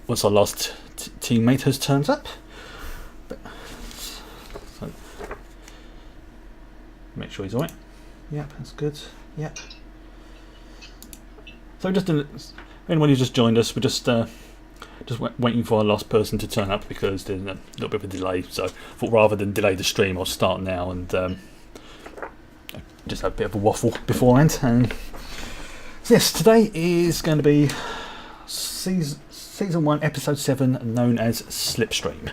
once our last teammate has turned up. So make sure he's alright. Yep, that's good. Yep. So just anyone who's just joined us, we're just waiting for our last person to turn up because there's a little bit of a delay. So I thought rather than delay the stream, I'll start now and just have a bit of a waffle beforehand. And so yes, today is going to be season 1, episode 7, known as Slipstream.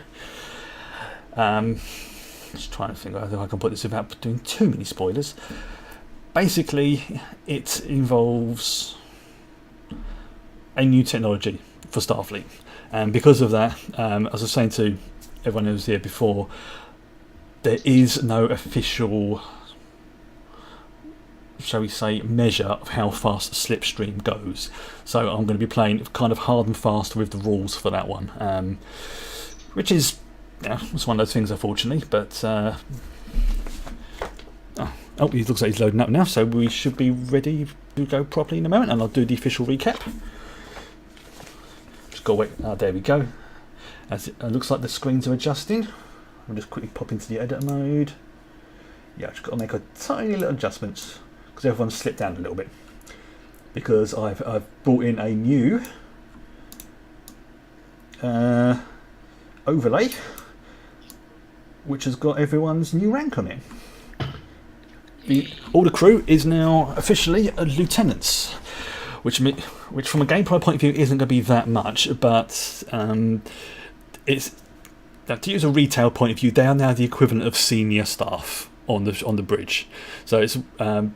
Just trying to think out how I can put this without doing too many spoilers. Basically, it involves a new technology for Starfleet, and because of that, as I was saying to everyone who was here before, there is no official, shall we say, measure of how fast Slipstream goes. So I'm going to be playing kind of hard and fast with the rules for that one, which is, it's one of those things, unfortunately. But oh, it looks like he's loading up now, so we should be ready to go properly in a moment, and I'll do the official recap. Just go wait. There we go. As it looks like the screens are adjusting, I'll just quickly pop into the editor mode. Yeah, I've just got to make a tiny little adjustments because everyone's slipped down a little bit, because I've brought in a new overlay which has got everyone's new rank on it. All the crew is now officially lieutenants, which from a gameplay point of view isn't going to be that much, but it's, to use a retail point of view, they are now the equivalent of senior staff on the bridge. So it's they're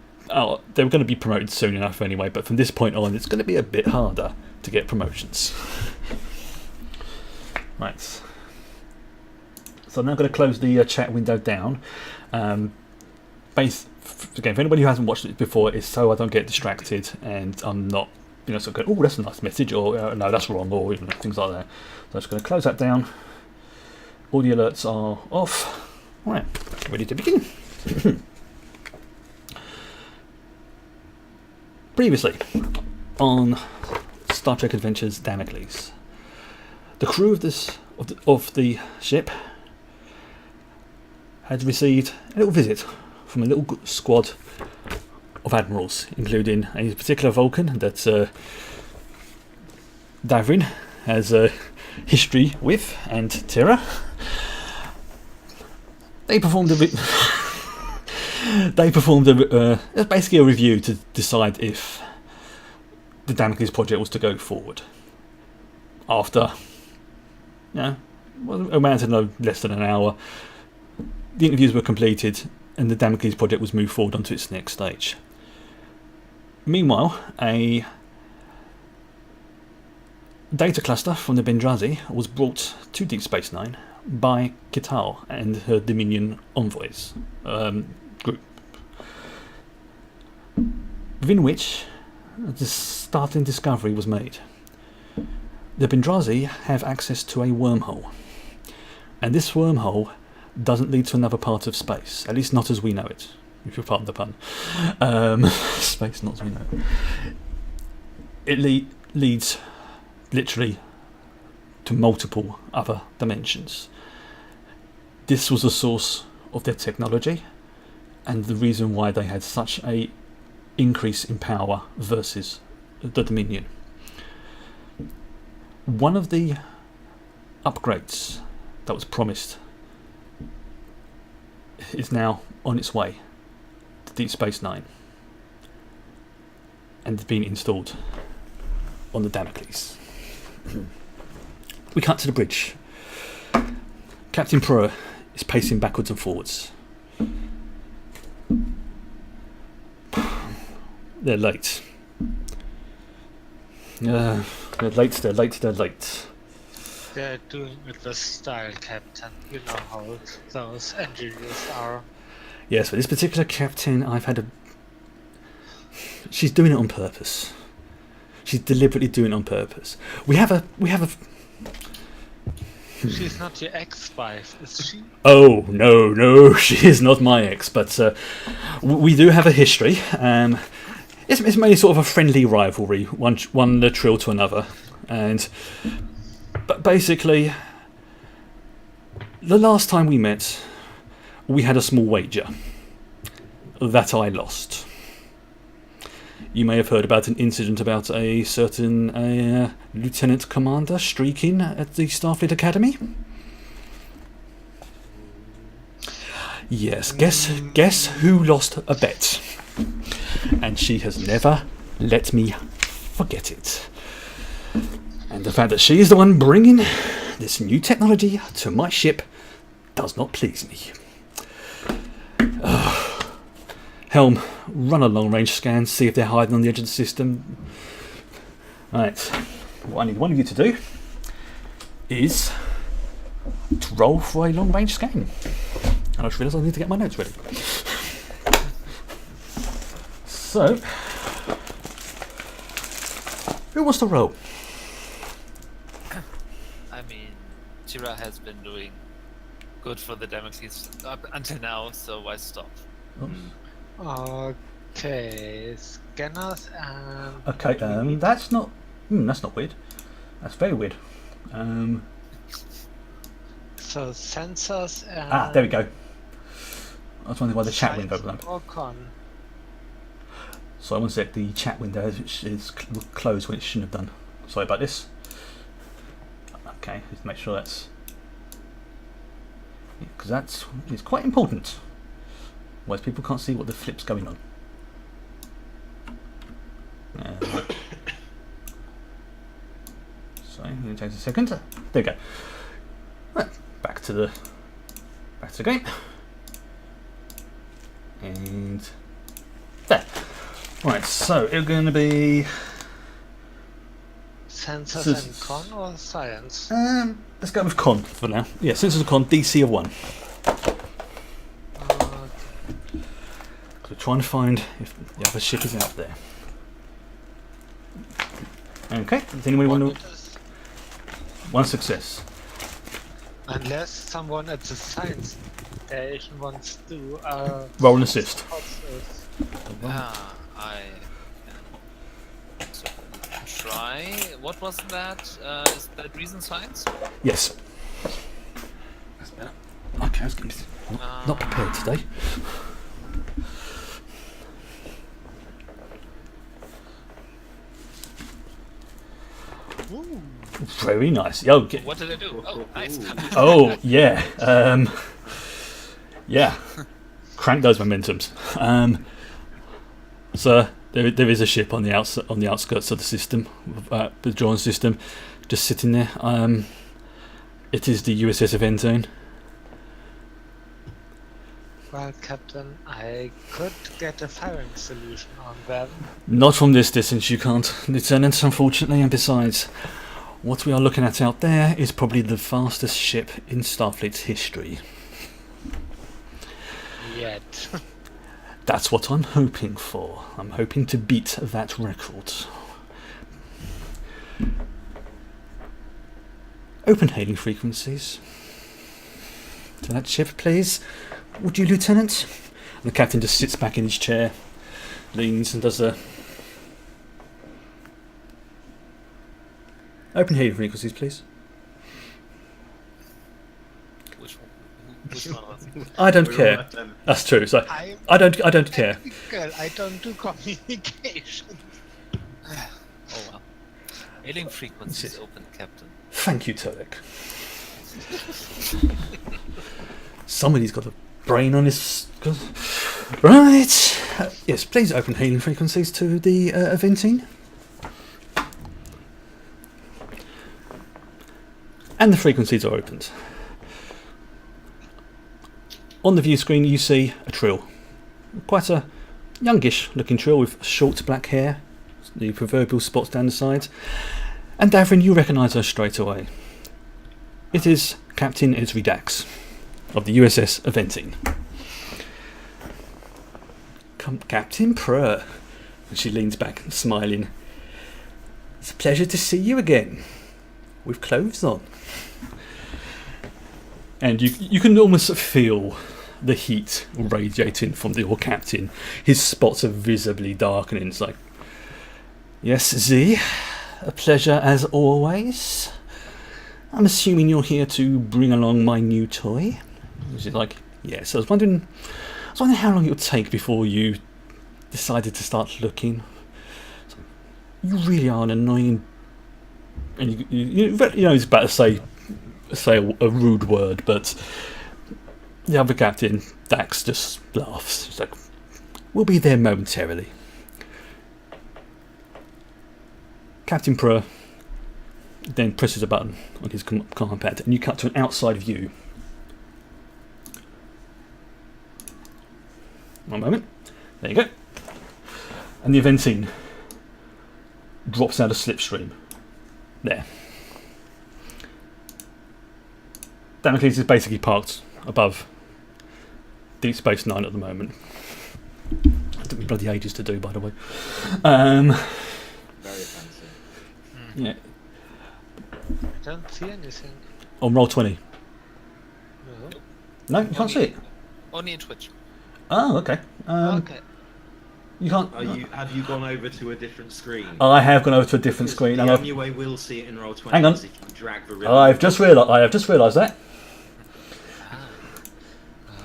going to be promoted soon enough anyway, but from this point on it's going to be a bit harder to get promotions. Right, so I'm now going to close the chat window down. Again, for anybody who hasn't watched it before, it's so I don't get distracted and I'm not, sort of going, oh, that's a nice message, or no, that's wrong, or things like that. So I'm just going to close that down. All the alerts are off. Right, ready to begin. Previously on Star Trek Adventures Damocles, the crew of the ship had received a little visit from a little squad of admirals, including a particular Vulcan that Davrin has a history with, and Tira. They performed basically a review to decide if the Damocles project was to go forward. After, around to no less than an hour, the interviews were completed and the Damocles project was moved forward onto its next stage. Meanwhile, a data cluster from the Bendrazi was brought to Deep Space Nine by Kital and her Dominion envoys group, within which the startling discovery was made. The Bendrazi have access to a wormhole, and this wormhole doesn't lead to another part of space, at least not as we know it, if you'll pardon the pun. Space not as we know it. It leads literally to multiple other dimensions. This was the source of their technology and the reason why they had such a increase in power versus the Dominion. One of the upgrades that was promised is now on its way to Deep Space Nine and being installed on the Damocles. We cut to the bridge. Captain Prua is pacing backwards and forwards. They're late. They're late. They're doing it with style, Captain. You know how those engineers are. Yes, but this particular captain, she's doing it on purpose. She's deliberately doing it on purpose. We have a. She's not your ex-wife, is she? Oh no, she is not my ex. But we do have a history. It's mainly sort of a friendly rivalry, one trill to another, and But basically, the last time we met, we had a small wager that I lost. You may have heard about an incident about a certain lieutenant commander streaking at the Starfleet Academy. Yes, guess who lost a bet? And she has never let me forget it. And the fact that she is the one bringing this new technology to my ship does not please me. Helm, run a long-range scan, see if they're hiding on the edge of the system. Right, what I need one of you to do is to roll for a long-range scan. And I just realised I need to get my notes ready. So, who wants to roll? I mean, Tira has been doing good for the Damocles up until now, so why stop? Okay, scanners and... Okay, that's not weird. That's very weird. So sensors and... There we go. I was wondering why the chat window was open. Or con. So I want to say the chat window is closed when it shouldn't have done. Sorry about this. Okay, let's make sure that's... because it's quite important. Otherwise people can't see what the flip's going on. So, I'm going to take a second. There we go. Right, back to the game. And there. Right, so it's going to be Sensors and con or science? let's go with con for now. Yeah, sensors and con, DC of 1. So we're trying to find if the other ship is out there. Okay, does anyone want to... One success. Unless someone at the science station wants to... Roll and assist. I can try. What was that? Is that reason science? Yes. That's better. Okay, I was getting not prepared today. Ooh. Very nice. Okay. What did I do? Oh, nice. Oh, yeah. Yeah. Crank those momentums. So there is a ship on the outskirts of the system, the drone system, just sitting there. It is the USS Aventine. Well, Captain, I could get a firing solution on them. Not from this distance, you can't, Lieutenant, unfortunately, and besides, what we are looking at out there is probably the fastest ship in Starfleet's history. Yet. That's what I'm hoping for. I'm hoping to beat that record. Open hailing frequencies. To that ship, please. Would you, Lieutenant? And the captain just sits back in his chair, leans and does a... Open hailing frequencies, please. Which one was it? I don't care. That's true. So I don't care. Girl, I don't do communication. Oh well. Hailing frequencies open, Captain. Thank you, Turek. Somebody's got a brain on his... Right. Yes, please open hailing frequencies to the Aventine. And the frequencies are opened. On the view screen you see a Trill. Quite a youngish looking Trill with short black hair, the proverbial spots down the sides. And Davrin, you recognise her straight away. It is Captain Esri Dax of the USS Aventine. Come, Captain Prr. And she leans back, smiling. It's a pleasure to see you again, with clothes on. And you can almost feel the heat radiating from the old captain. His spots are visibly darkening. It's like, yes, Z, a pleasure as always. I'm assuming you're here to bring along my new toy. She's like, yes. I was wondering how long it would take before you decided to start looking. So, you really are an annoying. And you know, it's about to say a rude word, but the other captain, Dax, just laughs. He's like, we'll be there momentarily. Captain Purr then presses a button on his command pad, and you cut to an outside view. One moment. There you go. And the Aventine drops out of Slipstream. There. Damocles is basically parked above Deep Space Nine at the moment. It took me bloody ages to do, by the way. Very fancy. Yeah. I don't see anything. On Roll20. No. No, you can't see it. Only in Twitch. Oh, okay. Okay. You can't. Have you gone over to a different screen? I have gone over to a different screen. The And only way we'll see it in Roll20 Hang on. is if you drag the ribbon. I have just realised that.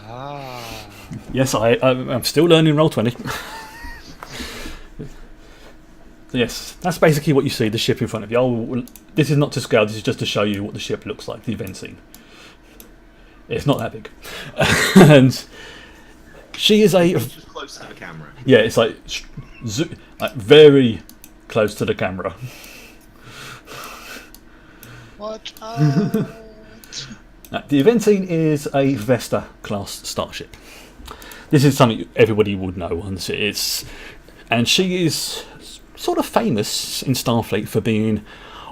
Ah. Yes, I'm still learning Roll20. Yes, that's basically what you see, the ship in front of you. Oh, this is not to scale, this is just to show you what the ship looks like, the event scene. It's not that big. And she is It's just close to the camera. yeah, it's like very close to the camera. Watch out. Now, the Aventine is a Vesta class starship. This is something everybody would know, and she is sort of famous in Starfleet for being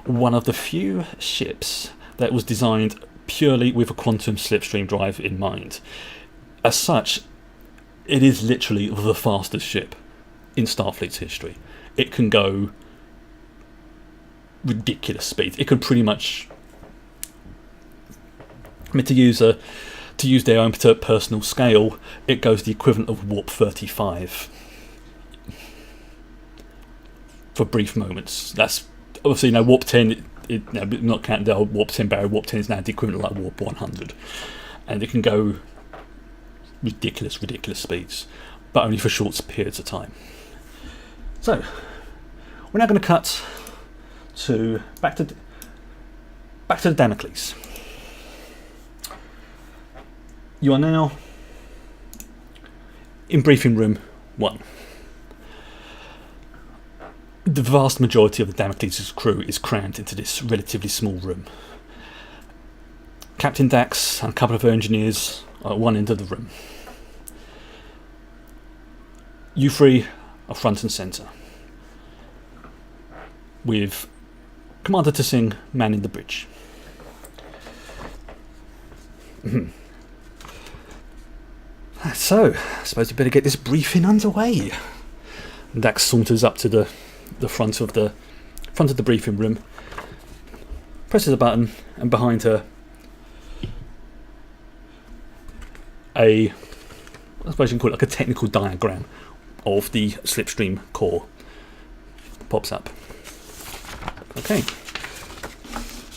one of the few ships that was designed purely with a quantum slipstream drive in mind. As such, it is literally the fastest ship in Starfleet's history. It can go ridiculous speeds. It can pretty much, I mean, to use their own personal scale, it goes the equivalent of warp 35 for brief moments. That's obviously, warp 10. Not counting the old warp 10 barrier. Warp 10 is now the equivalent of like warp 100, and it can go ridiculous speeds, but only for short periods of time. So we're now going to cut to back to the Damocles. You are now in briefing room 1. The vast majority of the Damocles' crew is crammed into this relatively small room. Captain Dax and a couple of her engineers are at one end of the room. You three are front and centre, with Commander Tsing manning the bridge. So, I suppose we better get this briefing underway. Dax saunters up to the front of the briefing room, presses a button, and behind her I suppose you can call it like a technical diagram of the Slipstream core pops up. Okay,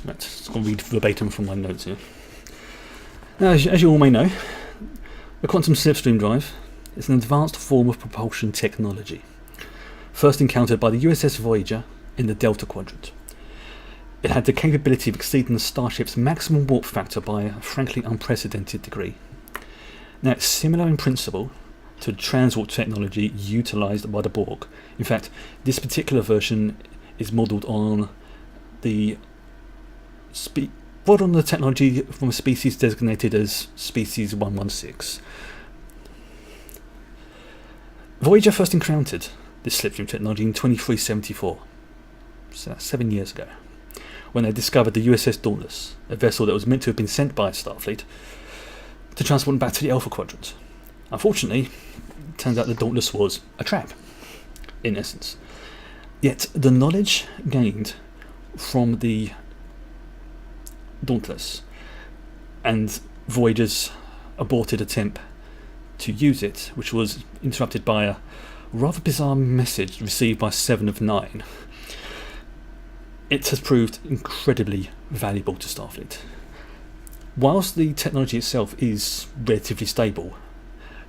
let's go read verbatim from my notes here. Now, as you all may know, the quantum slipstream drive is an advanced form of propulsion technology, first encountered by the USS Voyager in the Delta Quadrant. It had the capability of exceeding the starship's maximum warp factor by a frankly unprecedented degree. Now, it's similar in principle to the transwarp technology utilised by the Borg. In fact, this particular version is modelled on the technology from a species designated as Species 116. Voyager first encountered this slipstream technology in 2374, so that's 7 years ago, when they discovered the USS Dauntless, a vessel that was meant to have been sent by Starfleet to transport them back to the Alpha Quadrant. Unfortunately, it turns out the Dauntless was a trap, in essence. Yet the knowledge gained from the Dauntless and Voyager's aborted attempt to use it, which was interrupted by a rather bizarre message received by 7 of 9, it has proved incredibly valuable to Starfleet. Whilst the technology itself is relatively stable,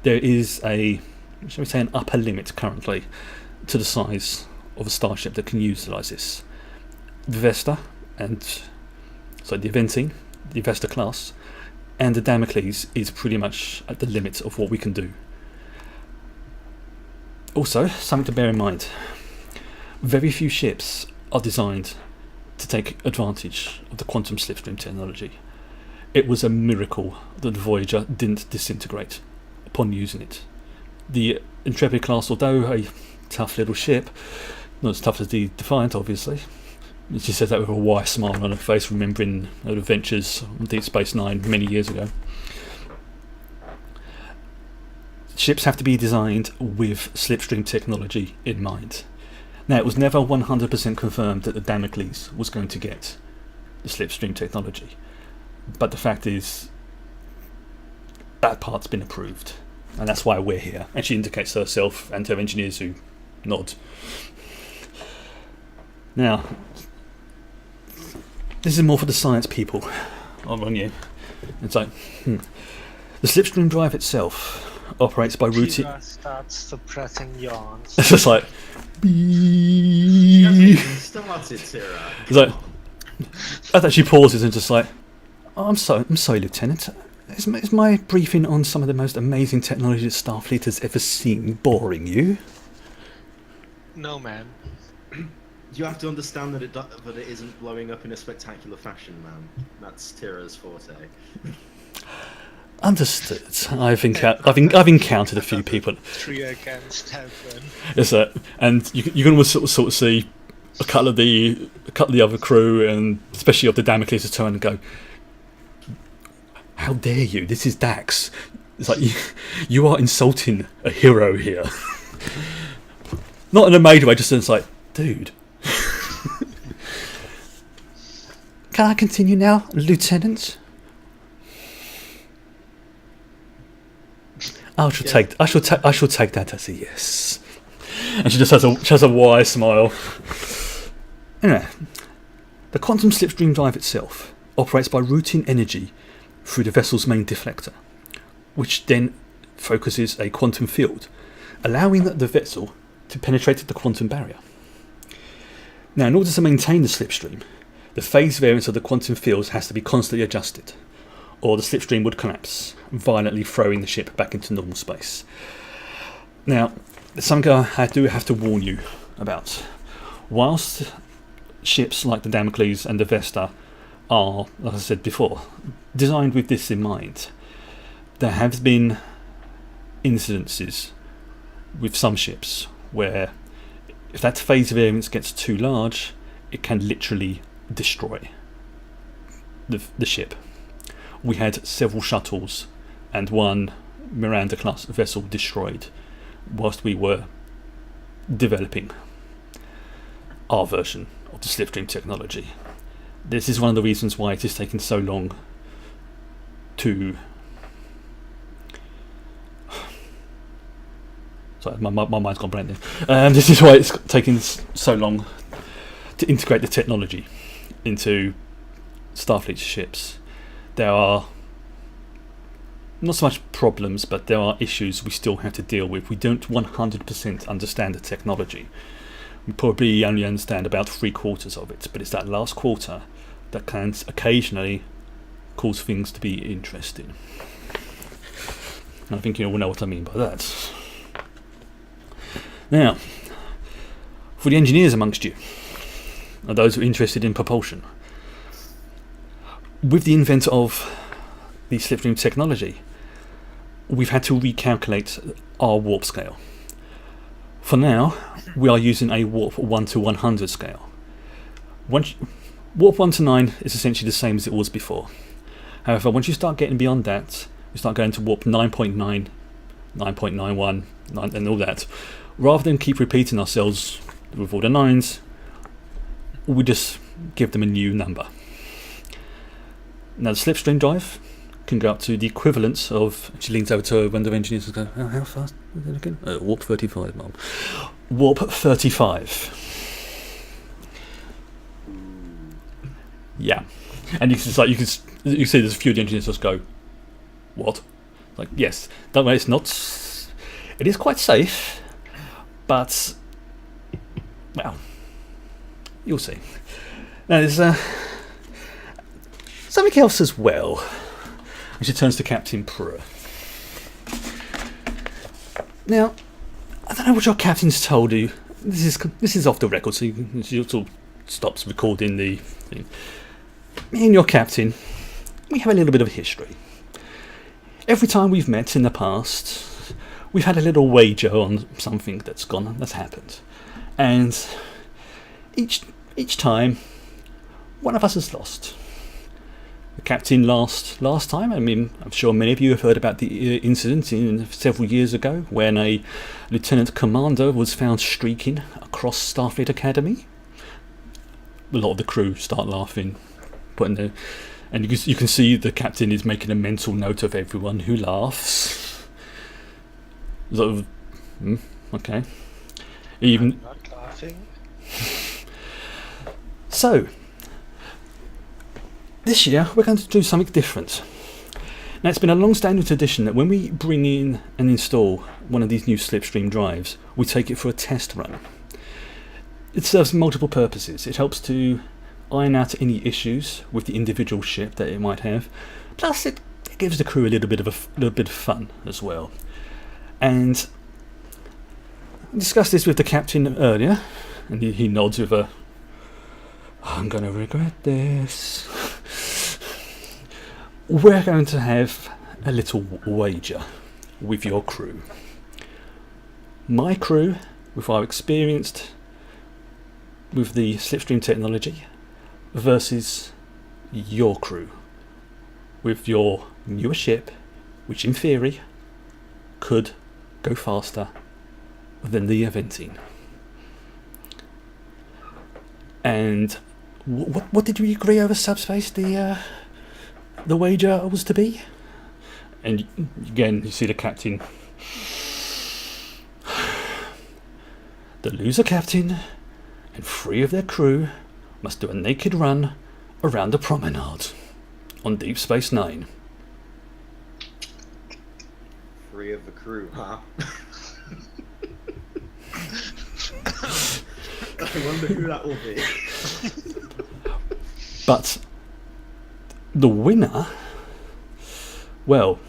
there is a, shall we say, an upper limit currently to the size of a starship that can utilise this. The Vesta the Eventing, the Vesta class, and the Damocles is pretty much at the limit of what we can do. Also, something to bear in mind, very few ships are designed to take advantage of the quantum slipstream technology. It was a miracle that the Voyager didn't disintegrate upon using it. The Intrepid class, although a tough little ship, not as tough as the Defiant obviously, she says that with a wide smile on her face, remembering her adventures on Deep Space Nine many years ago. Ships have to be designed with slipstream technology in mind. Now, it was never 100% confirmed that the Damocles was going to get the slipstream technology, but the fact is that part's been approved, and that's why we're here. And she indicates herself and her engineers who nod. Now, this is more for the science people on you. It's like, the slipstream drive itself operates by routine. Kira starts suppressing yawns. It's just like, You haven't even started, Tira. it's like, after she pauses and just like, oh, I'm sorry, Lieutenant. Is my briefing on some of the most amazing technology that Starfleet has ever seen boring you? No, man. You have to understand that it isn't blowing up in a spectacular fashion, man. That's Tira's forte. Understood. I've encountered a few people. 3 against 7. Yes, sir. And you can almost sort of see a couple of the other crew, and especially of the Damocles, turn and go, "How dare you? This is Dax." It's like you are insulting a hero here. Not in a major way, just it's like, dude. Can I continue now, Lieutenant? I shall take that as a yes. And she just has a wide smile. Anyway, the quantum slipstream drive itself operates by routing energy through the vessel's main deflector, which then focuses a quantum field, allowing the vessel to penetrate the quantum barrier. Now, in order to maintain the slipstream, the phase variance of the quantum fields has to be constantly adjusted, or the slipstream would collapse, violently throwing the ship back into normal space. Now, something I do have to warn you about. Whilst ships like the Damocles and the Vesta are, like I said before, designed with this in mind, there have been incidences with some ships where if that phase variance gets too large, it can literally destroy the ship. We had several shuttles and one Miranda class vessel destroyed whilst we were developing our version of the slipstream technology. This is one of the reasons why it is taking so long to... Sorry, my mind's gone blank there. This is why it's taking so long to integrate the technology into Starfleet ships. There are not so much problems, but there are issues we still have to deal with. We don't 100% understand the technology. We probably only understand about 3/4 of it, but it's that last quarter that can occasionally cause things to be interesting. And I think you all know what I mean by that. Now, for the engineers amongst you, and those who are interested in propulsion, with the invent of the slipstream technology, we've had to recalculate our warp scale. For now, we are using a warp 1 to 100 scale. Warp 1 to 9 is essentially the same as it was before. However, once you start getting beyond that, we start going to warp 9.9, 9.91, and all that. Rather than keep repeating ourselves with all the 9s, we just give them a new number. Now, the slipstream drive can go up to the equivalent of... She leans over to one of the engineers and goes, "Oh, how fast is it again?" Warp 35, Mum. Warp 35. And it's like you see there's a few of the engineers just go, what? Like, yes, don't worry, it's not. It is quite safe, but well, you'll see. Now there's something else as well. And she turns to Captain Prue. Now, I don't know what your captain's told you. This is off the record, so she sort of stops recording the thing. Me and your captain, we have a little bit of a history. Every time we've met in the past, we've had a little wager on something that's happened, and each time, one of us has lost. The captain last time. I mean, I'm sure many of you have heard about the incident several years ago when a lieutenant commander was found streaking across Starfleet Academy. A lot of the crew start laughing, and you can see the captain is making a mental note of everyone who laughs. Sort of, okay. Even I'm not laughing. So, this year we're going to do something different. Now, it's been a long-standing tradition that when we bring in and install one of these new Slipstream drives, we take it for a test run. It serves multiple purposes. It helps to iron out any issues with the individual ship that it might have. Plus, it gives the crew a little bit of fun as well. And I discussed this with the captain earlier, and he nods with a, I'm going to regret this. We're going to have a little wager with your crew. My crew, with our experienced with the Slipstream technology, versus your crew with your newer ship, which in theory could go faster than the Aventine. And what did we agree over subspace the wager was to be? And again, you see the captain. The loser captain and 3 of their crew must do a naked run around the promenade on Deep Space Nine. 3 of the crew, huh? I wonder who that will be. But the winner, well,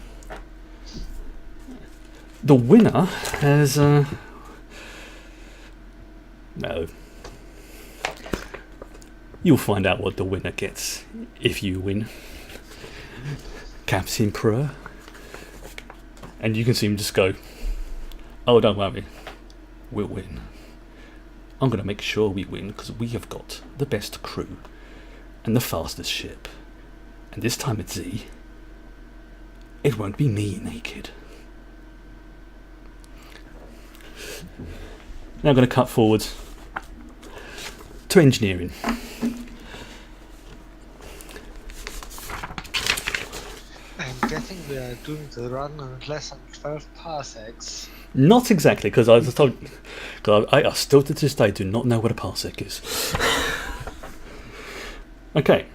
the winner has no. You'll find out what the winner gets if you win, Captain Prue. And you can see him just go, oh, don't worry, we'll win. I'm going to make sure we win because we have got the best crew and the fastest ship. And this time at Z, it won't be me naked. Now I'm going to cut forward to engineering. I'm guessing we are doing the run in less than 12 parsecs. Not exactly, because I was told. Cause I still to this day do not know what a parsec is. Okay.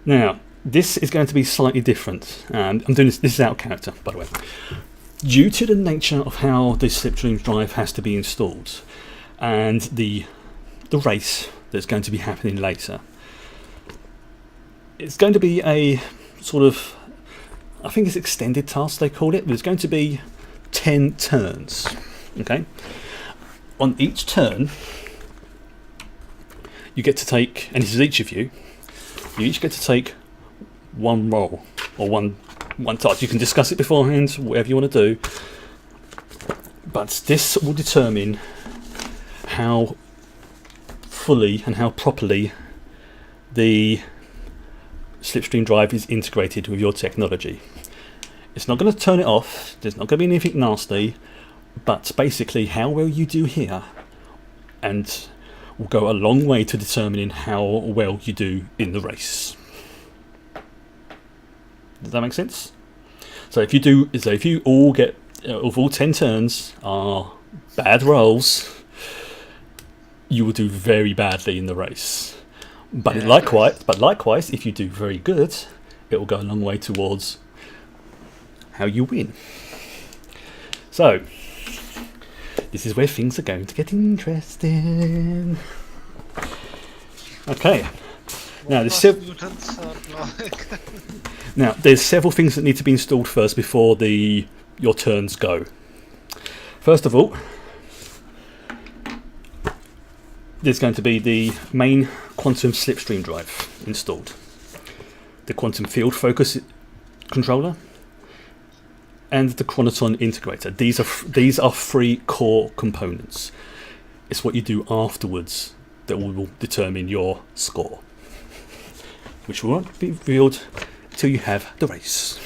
Now, this is going to be slightly different. And I'm doing this is out of character, by the way. Due to the nature of how this Slipstream drive has to be installed, and the race that's going to be happening later, it's going to be a sort of, I think it's extended task they call it, but it's going to be 10 turns. Okay. On each turn, you get to take, and this is each of you each get to take one roll or one task. You can discuss it beforehand, whatever you want to do, but this will determine how fully and how properly the Slipstream drive is integrated with your technology. It's not going to turn it off, there's not going to be anything nasty, but basically how well you do here and will go a long way to determining how well you do in the race. Does that make sense? So if you all get, of all 10 turns are bad rolls, you will do very badly in the race. But Yeah. likewise, if you do very good, it will go a long way towards how you win. So, this is where things are going to get interesting. Okay. Now, there's several things that need to be installed first before your turns go. First of all, there's going to be the main quantum slipstream drive installed, the quantum field focus controller, and the chronoton integrator. These are 3 core components. It's what you do afterwards that will determine your score, which won't be revealed until you have the race.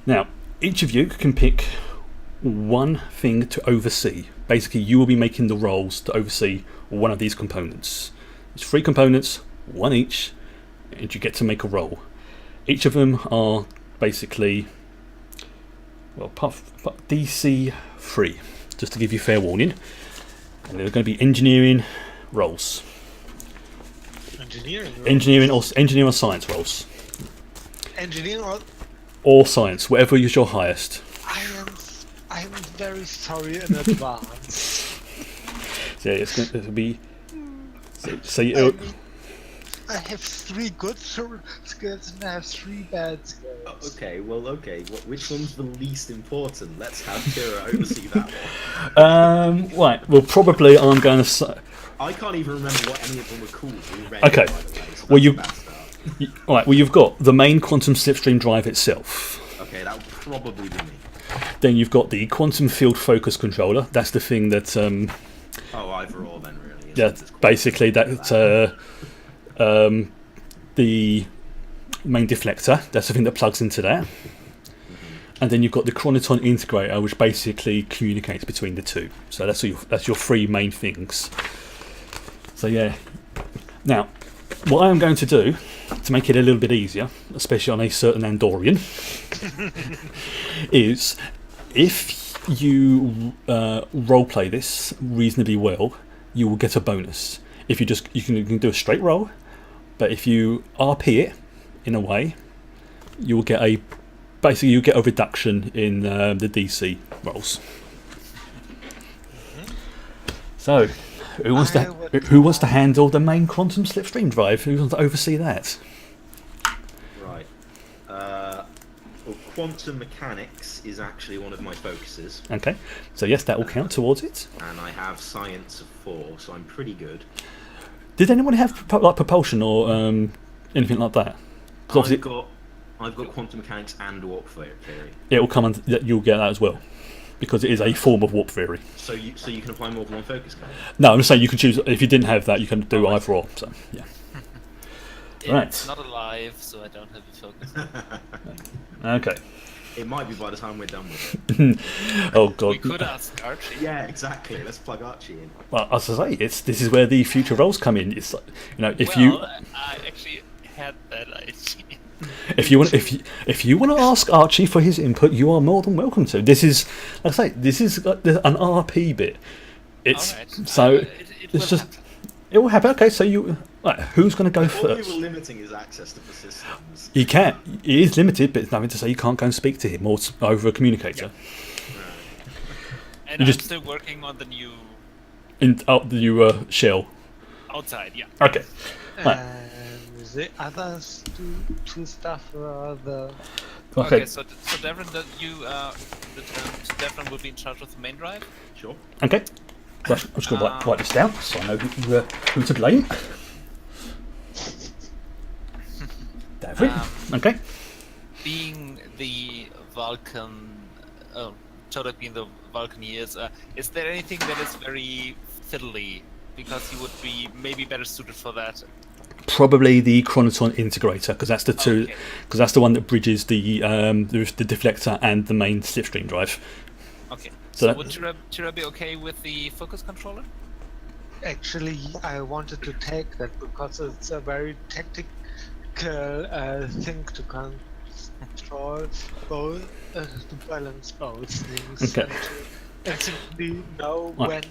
Now, each of you can pick one thing to oversee. Basically, you will be making the rolls to oversee one of these components. It's 3 components, 1 each, and you get to make a roll. Each of them are basically, well, DC 3, just to give you fair warning. And they're going to be engineering rolls. Engineering or science rolls. Engineering or science, whatever is your highest. I am very sorry in advance. So yeah, it's going to be. I have 3 good skills and I have 3 bad skills. Okay. Which one's the least important? Let's have Kira oversee that one. Right. Well, probably I'm going to say. I can't even remember what any of them were called. Okay. Well, you've got the main quantum slipstream drive itself. Okay, that would probably be me. Then you've got the quantum field focus controller. That's the thing that. Either or then, really. Yeah, basically that. The main deflector. That's the thing that plugs into that. And then you've got the chronoton integrator, which basically communicates between the two. So that's your 3 main things. So yeah. Now, what I am going to do to make it a little bit easier, especially on a certain Andorian, is if you roleplay this reasonably well, you will get a bonus. If you can do a straight roll, but if you RP it in a way, you will get a reduction in the DC rolls. So, who wants to handle the main quantum slipstream drive? Who wants to oversee that? Right. Well, quantum mechanics is actually one of my focuses. Okay. So yes, that will count towards it. And I have science of 4, so I'm pretty good. Did anyone have like propulsion or anything like that? I've got quantum mechanics and warp theory. It will come and you'll get that as well, because it is a form of warp theory. So you can apply more than one focus card? No, I'm just saying you can choose. If you didn't have that, you can do either or. So yeah. Right. It's not alive, so I don't have a focus. Okay. It might be by the time we're done with it. Oh god. We could ask Archie. Yeah, exactly. Let's plug Archie in. Well, as I say, this is where the future roles come in. It's like, I actually had that idea. If you want to ask Archie for his input, you are more than welcome to. This is, like I say, this is an RP bit. It's Alright. so It will happen. It will happen. Okay, so who's going to go All first? we were limiting his access to the systems. He can. He is limited, but it's nothing to say you can't go and speak to him or over a communicator. And I'm still working on the new The shell. outside, yeah. Okay. Right. And the others do stuff the. Okay. So Devon, Devon will be in charge of the main drive. Sure. Okay. Right, I'm just going to write this down so I know who to blame. David. Okay. Being the Vulcan, Chodok being the Vulcaneers, is there anything that is very fiddly? Because he would be maybe better suited for that. Probably the chronoton integrator, because that's the two. Because that's the one that bridges the deflector and the main slipstream drive. Okay. So would Tira be okay with the focus controller? Actually, I wanted to take that because it's a very tactical thing to control both, to balance both things. Okay. And to actually know when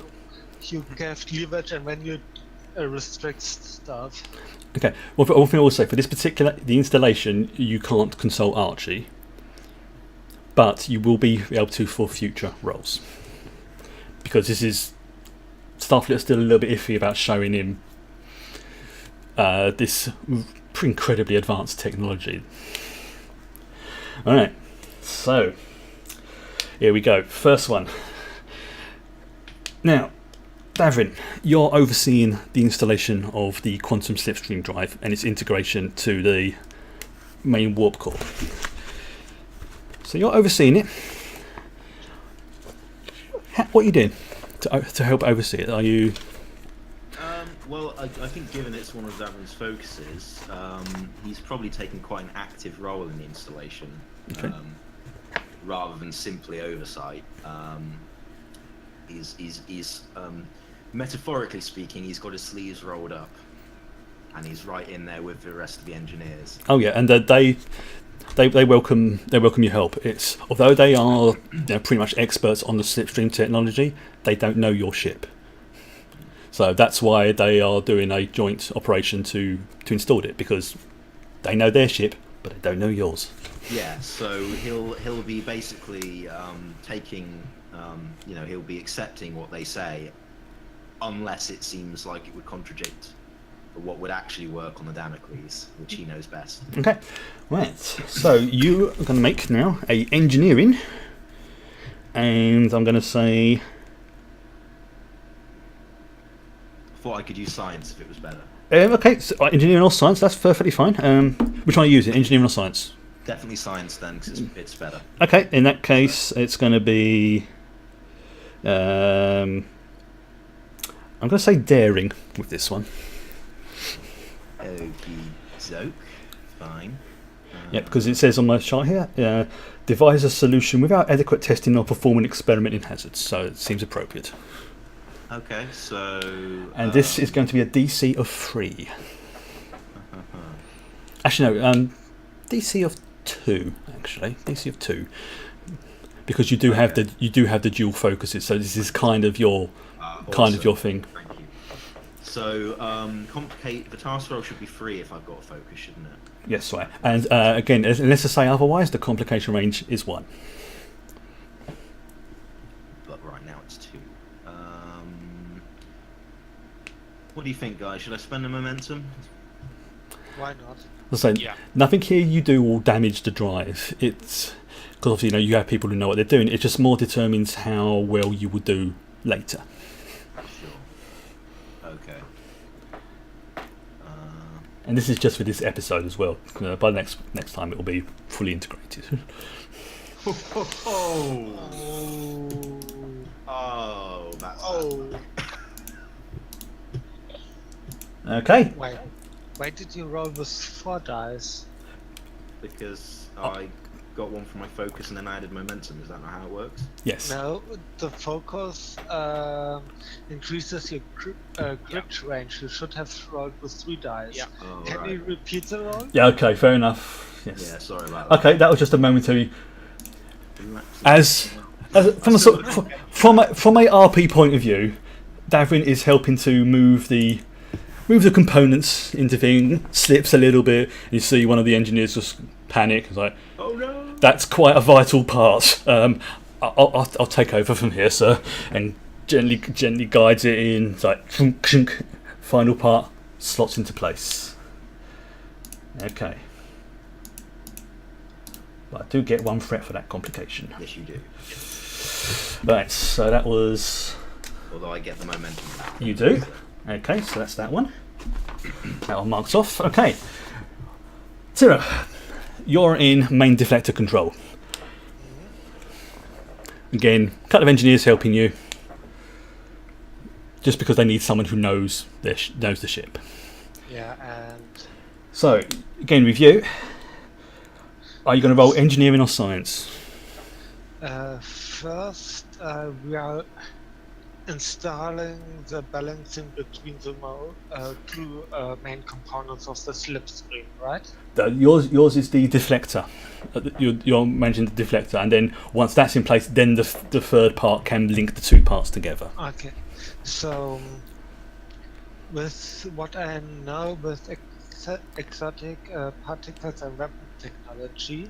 you have leverage and when you restricts stuff. Okay. Well, one thing I will say for this particular the installation, you can't consult Archie, but you will be able to for future roles, because this is Starfleet's still a little bit iffy about showing him this incredibly advanced technology. All right. So here we go. First one. Now, Davrin, you're overseeing the installation of the quantum slipstream drive and its integration to the main warp core. So you're overseeing it. What are you doing to help oversee it? Are you? Well, I think given it's one of Davrin's focuses, he's probably taken quite an active role in the installation, Okay. Rather than simply oversight. He's metaphorically speaking, he's got his sleeves rolled up, and he's right in there with the rest of the engineers. Oh yeah, and they welcome your help. It's although they are pretty much experts on the slipstream technology, they don't know your ship. So that's why they are doing a joint operation to install it, because they know their ship, but they don't know yours. Yeah, so he'll be basically taking, he'll be accepting what they say, unless it seems like it would contradict what would actually work on the Damocles, which he knows best. Okay, right. So you are going to make now a engineering, and I'm going to say. Thought I could use science if it was better. Okay, so engineering or science, that's perfectly fine. Which one are you using, engineering or science? Definitely science then, because it's better. Okay, in that case, it's going to be. I'm going to say daring with this one. Okie doke. Fine. Yeah, because it says on my chart here, devise a solution without adequate testing or perform an experiment in hazards. So it seems appropriate. Okay, so. And this is going to be a DC of 3. Actually, no, DC of 2. Actually, DC of 2, because you do have the dual focuses. So this is kind of your thing. Thank you. So complicate the task roll should be 3 if I've got a focus, shouldn't it? Yes, right. And again, unless I say otherwise, the complication range is 1. But right now it's 2. What do you think, guys? Should I spend the momentum? Why not? So Yeah. nothing here you do will damage the drive. It's because obviously you have people who know what they're doing. It just more determines how well you will do later. Sure. Okay. And this is just for this episode as well. By the next time it will be fully integrated. Oh, that's Okay. Why did you roll with 4 dice? because I got one from my focus and then I added momentum. Is that not how it works? Yes. No, the focus increases your grid range. You should have rolled with 3 dice. Yeah. Oh, Can right. you repeat the roll? Yeah. Okay. Fair enough. Yes. Yeah, sorry about that. Okay. That was just a momentary. As from a sort from a RP point of view, Davrin is helping to move the components into things, slips a little bit. You see one of the engineers just panic. It's like, Oh no! that's quite a vital part. I'll take over from here, sir, and gently guides it in. It's like chunk, chunk, final part slots into place. Okay. But I do get 1 threat for that complication. Yes, you do. Right, so that was. Although I get the momentum back. You do. Okay, so that's that one. That one marks off. Okay. Tira, you're in main deflector control. Again, a couple of engineers helping you. Just because they need someone who knows the ship. Yeah, and So, again with you. Are you going to roll engineering or science? first we are installing the balancing between the two main components of the slipstream, right? Yours is the deflector. You're managing the deflector, and then once that's in place, then the third part can link the 2 parts together. Okay, so with what I know with exotic particles and weapon technology,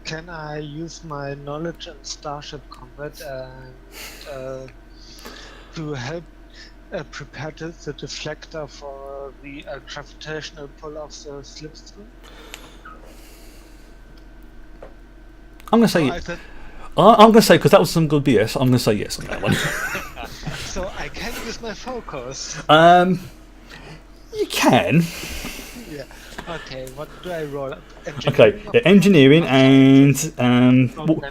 can I use my knowledge in Starship Combat and to help prepare the deflector for the gravitational pull of the slipstream? I'm gonna say. I said, I'm gonna say because that was some good BS. I'm gonna say yes on that one. so I can use my focus. You can. Yeah. Okay. What do I roll? Okay, engineering and Mentionable?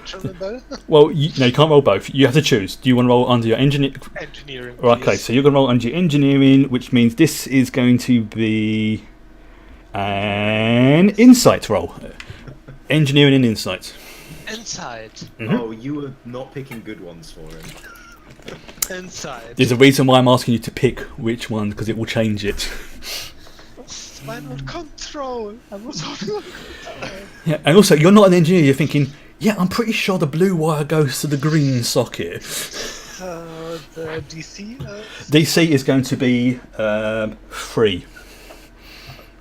well, no, you can't roll both. You have to choose. Do you want to roll under your engineering? Engineering. Right, okay, please. so you're going to roll under your engineering, which means this is going to be an insight roll. Engineering and insight. Inside. Oh, you were not picking good ones for him. Inside. There's a reason why I'm asking you to pick which one, because it will change it. Why not control? I was hoping on control. Yeah, and also, you're not an engineer, you're thinking, yeah, I'm pretty sure the blue wire goes to the green socket. The DC? DC is going to be 3.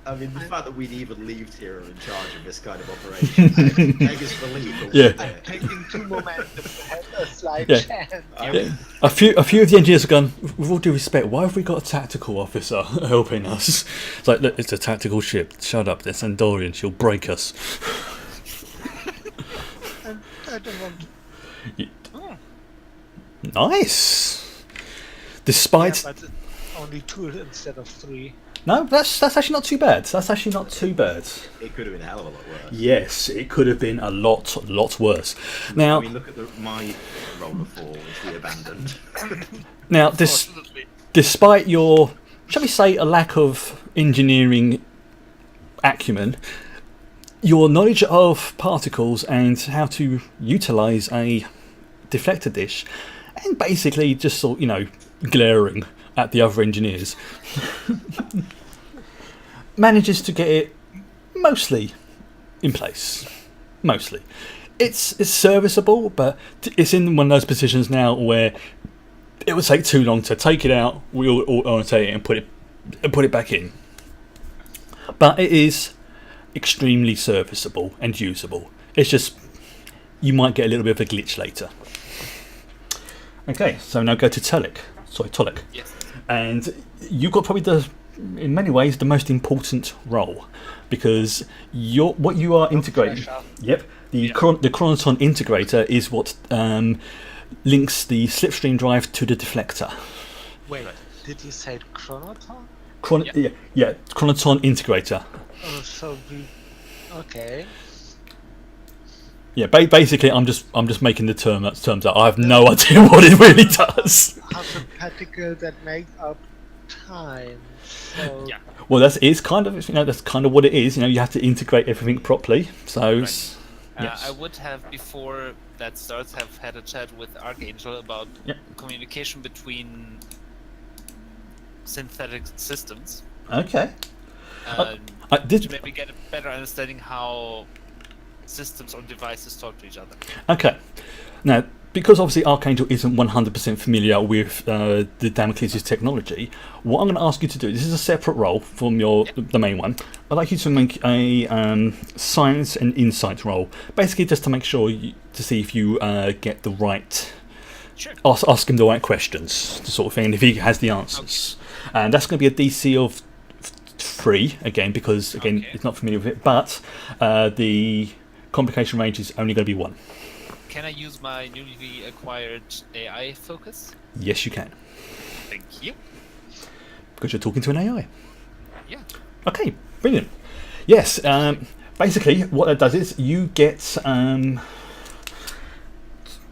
I mean, the fact that we'd even leave Tira in charge of this kind of operation beggars belief. Yeah. I'm taking 2 momentum to have a slight Yeah. chance. Yeah. A few of the engineers have gone, with all due respect, why have we got a tactical officer helping us? It's like, look, it's a tactical ship. Shut up, that's Andorian, she'll break us. I don't want to. Nice. Despite Yeah, but only 2 instead of 3. no, that's actually not too bad. That's actually not too bad. It could have been a hell of a lot worse. Yes, it could have been a lot worse. Now, I mean, look at my roll before, which we abandoned. now Fortunately. despite your, shall we say, a lack of engineering acumen, your knowledge of particles and how to utilise a deflector dish, and basically just sort, glaring at the other engineers, manages to get it mostly in place. Mostly, it's serviceable, but it's in one of those positions now where it would take too long to take it out, orientate it, and put it back in. But it is extremely serviceable and usable. It's just you might get a little bit of a glitch later. Okay, so now go to Tolik. Yes. And you've got probably in many ways, the most important role, because what you are integrating. pressure. Yep, the chronoton integrator is what links the slipstream drive to the deflector. Wait, did you say chronoton? Yeah, chronoton integrator. Oh, so okay. Yeah, basically, I'm just making the terms up. I have no idea what it really does. Have a particle that makes up time. So Yeah. Well, that's kind of what it is. You have to integrate everything properly. So, yes. I would have, before that starts, have had a chat with Archangel about communication between synthetic systems. Okay. To maybe get a better understanding how systems or devices talk to each other. Okay. Now, because obviously Archangel isn't 100% familiar with the Damocles' technology, what I'm going to ask you to do, this is a separate role from the main one. I'd like you to make a science and insight role, basically just to make sure, to see if you get the right... Sure. Ask him the right questions, the sort of thing, and if he has the answers. Okay. And that's going to be a DC of 3, again, because, it's not familiar with it, but the complication range is only going to be 1. Can I use my newly acquired AI focus? Yes, you can. Thank you. Because you're talking to an AI. Yeah. Okay, brilliant. Yes, basically what that does is you get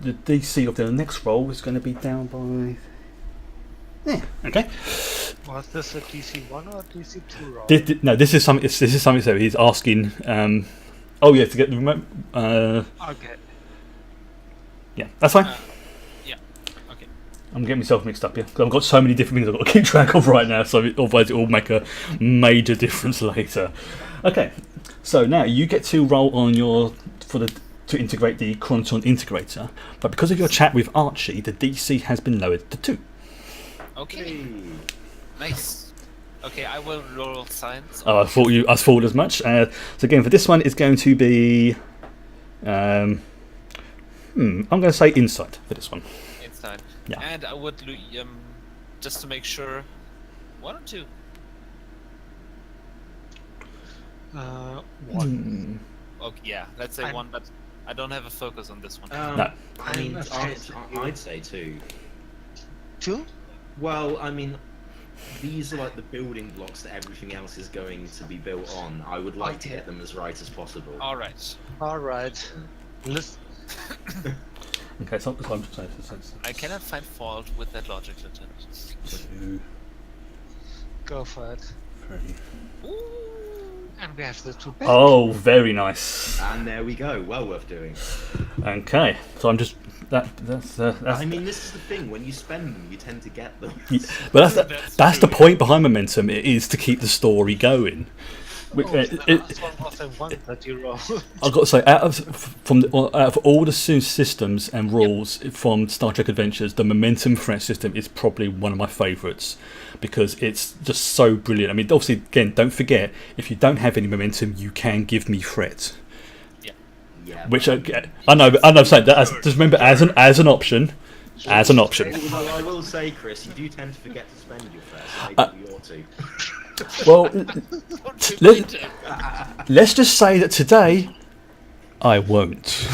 the DC of the next roll is going to be down by... Yeah, okay. was this a DC 1 or DC 2 roll? This is something so he's asking... to get the remote... Okay. Yeah, that's fine. Yeah. Okay. I'm getting myself mixed up here. I've got so many different things I've got to keep track of right now, so otherwise it will make a major difference later. Okay, so now you get to roll on to integrate the chronoton integrator, but because of your chat with Archie, the DC has been lowered to 2. Okay. Nice. Okay, I will roll science. Oh, I thought as much. So again, for this one, it's going to be. I'm going to say insight for this one. Inside. Yeah. And I would just to make sure. 1 or 2. One. Okay, yeah, let's say 1, but I don't have a focus on this one. No. I mean, Okay. I'd say 2. 2? Well, I mean, these are like the building blocks that everything else is going to be built on. I would like to get them as right as possible. All right. All right. Listen. Okay, so I'm just saying. I cannot find fault with that logic, Lieutenant. 2, Go for it. 3. Ooh. And we have the 2 back. Oh, very nice. And there we go. Well worth doing. Okay, so I'm just that's. I mean, this is the thing. When you spend them, you tend to get them. But that's the true. point behind momentum. It is to keep the story going. The last one was a 1 that you roll. I've got to say, out of all the systems and rules from Star Trek Adventures, the momentum threat system is probably one of my favourites because it's just so brilliant. I mean, obviously, again, don't forget, if you don't have any momentum, you can give me threat. Yeah. Which I know, but I'm saying that just remember as an option, as an option. Well, I will say, Chris, you do tend to forget to spend your fare, so maybe you ought to. Well, let's just say that today I won't.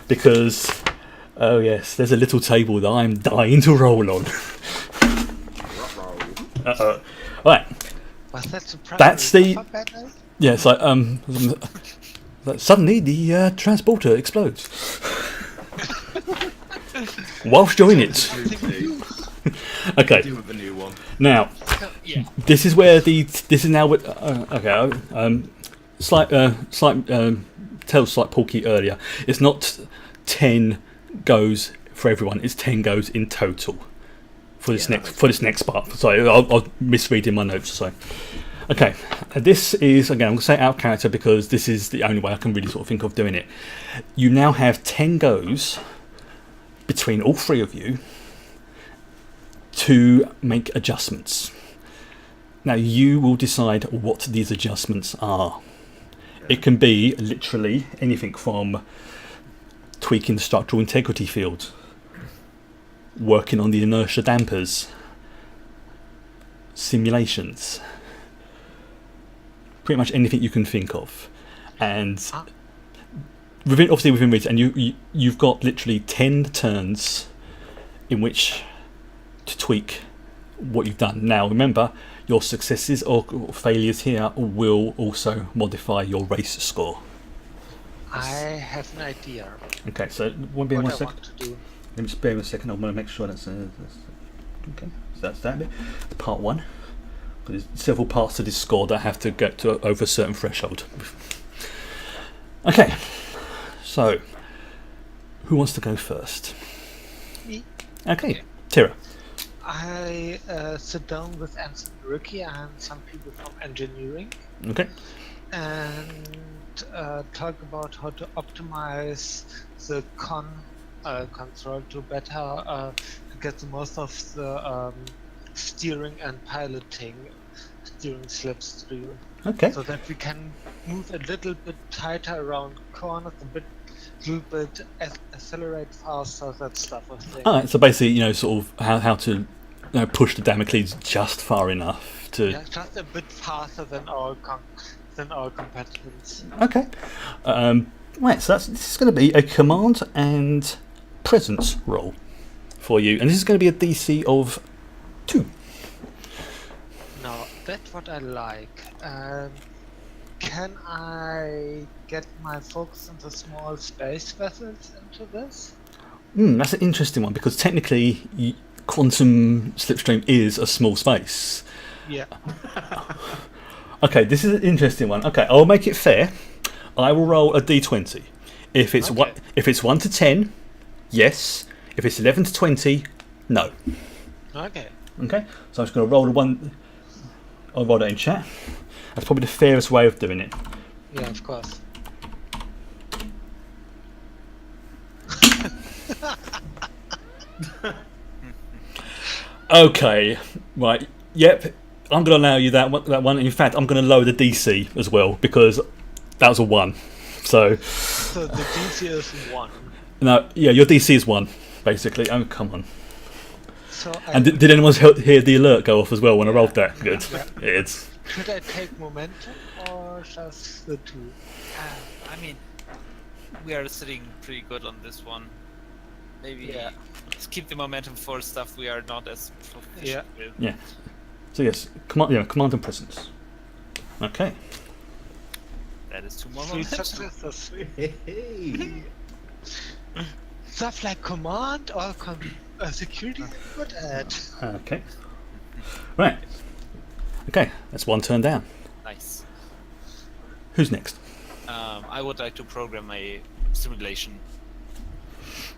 Because, oh yes, there's a little table that I'm dying to roll on. Uh-oh. Right, Was that the That's the- primary buffer battle? yeah, it's like, suddenly the transporter explodes. Whilst you're in it. Okay, Do with a new one. now, Yeah. this is where this is now what tells slight Porky earlier. It's not 10 goes for everyone. It's 10 goes in total for this next part. Sorry, I'll misread in my notes. So, okay, this is again. I'm going to say out of character because this is the only way I can really sort of think of doing it. You now have 10 goes between all 3 of you to make adjustments. Now you will decide what these adjustments are. It can be literally anything from tweaking the structural integrity field, working on the inertia dampers, simulations, pretty much anything you can think of. And within reason, and you've got literally 10 turns in which to tweak what you've done. Now remember, your successes or failures here will also modify your race score. I have an idea. Okay, so won't be What one I second. want to do. Let me just bear with a second. I want to make sure that's okay. So that's that bit. Part 1. But there's several parts to this score that have to get to over a certain threshold. Okay, so who wants to go first? Me. Okay, Tira. I sit down with Anson Ricky and some people from engineering Okay. and talk about how to optimize the control to better to get the most of the steering and piloting during Slipstream, Okay. so that we can move a little bit tighter around corners, little bit accelerate faster, that stuff of thing. Alright, so basically, sort of how to push the Damocles just far enough to. Yeah, just a bit faster than our competitors. Okay. Right, so this is going to be a command and presence roll for you, and this is going to be a DC of 2. Now, that's what I like. Can I get my focus on the small space vessels into this? That's an interesting one because technically, quantum slipstream is a small space. Yeah. Okay, this is an interesting one. Okay, I'll make it fair. I will roll a d20. If it's Okay. if it's 1 to 10, yes. If it's 11 to 20, no. Okay. Okay, so I'm just going to roll the one. I'll roll that in chat. That's probably the fairest way of doing it. Yeah, of course. Okay, right. Yep, I'm going to allow you that one. In fact, I'm going to lower the DC as well because that was a 1. So So the DC is 1. no, yeah, your DC is 1 basically. Oh, come on. So And did anyone hear the alert go off as well when I rolled that? Good. Yeah. It's should I take momentum or just the 2? I mean, we are sitting pretty good on this one. Maybe Yeah. let's keep the momentum for stuff we are not as proficient with. yeah. So yes, command and presence. Okay. That is 2 more 3 momentum. successes. Hey. Stuff like command or security I'm good at. Okay. Right. Okay, that's 1 turn down. Nice. Who's next? I would like to program a simulation.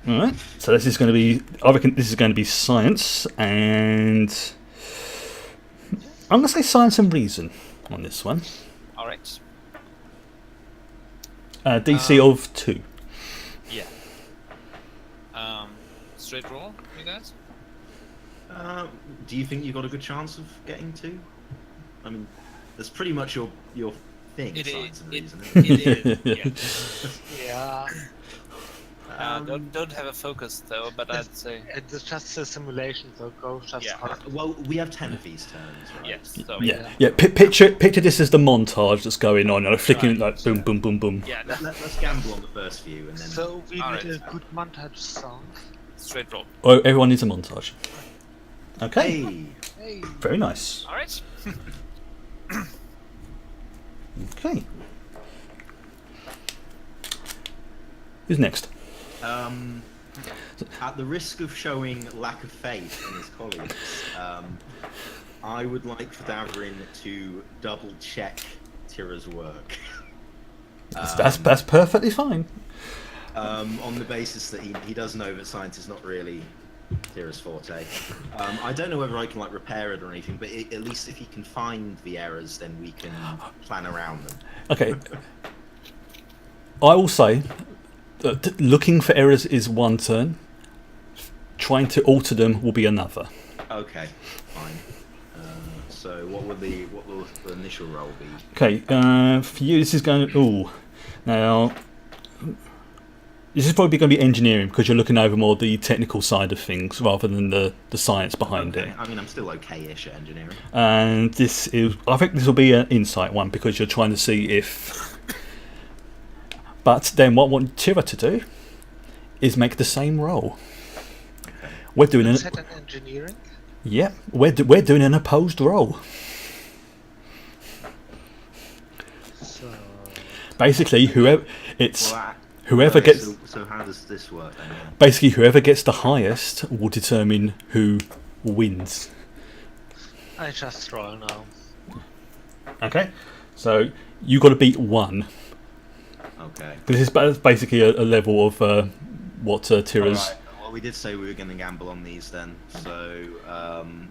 All right. So this is going to be. I reckon this is going to be science, and I'm going to say science and reason on this one. All right. DC of 2. Yeah. Straight roll, you guys? Do you think you got a good chance of getting 2? I mean, that's pretty much your thing, It science is. and reason. It is. Yeah. Yeah. Don't have a focus though, but I'd say It's just a simulation, so go just Yeah. for it. Well, we have 10 of these turns, right? yes. So Yeah. Picture this as the montage that's going on, flicking Right. like boom, boom, boom, boom. yeah, Let's gamble on the first few, and then. So we All need right. a good montage song. straight roll. Oh, everyone needs a montage. Okay. Hey. Hey. Very nice. All right. Okay. Who's next? At the risk of showing lack of faith in his colleagues, I would like for Davrin to double check Tira's work. That's perfectly fine. On the basis that he does know that science is not really Tira's forte. I don't know whether I can repair it or anything, but at least if he can find the errors, then we can plan around them. Okay. I will say that looking for errors is 1 turn. Trying to alter them will be another. Okay, fine. So what will the initial roll be? Okay. For you, this is going to. Ooh. Now. This is probably going to be engineering because you're looking over more the technical side of things rather than the science behind Okay. it. I mean, I'm still okay-ish at engineering. And this is, I think this will be an insight one because you're trying to see if. But then what I want Tira to do is make the same roll. We're doing Is that an engineering? yeah, we're doing an opposed roll. So Basically, whoever Okay, gets So how does this work then? basically whoever gets the highest will determine who wins. I just roll now. Okay, so you got to beat 1. Okay. This is basically a level of what Tira's. Alright, well, we did say we were going to gamble on these then. So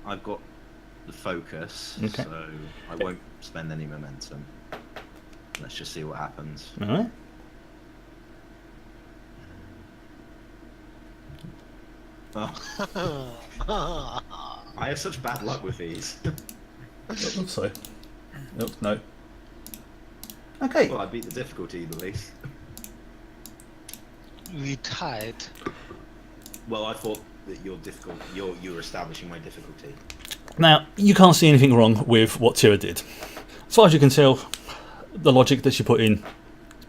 I've got the focus, Okay. so I won't spend any momentum. Let's just see what happens. All right. Oh, I have such bad luck with these. So, no. Okay. Well, I beat the difficulty at least. We tied. Well, I thought that you were establishing my difficulty. Now you can't see anything wrong with what Tira did. As far as you can tell, the logic that she put in,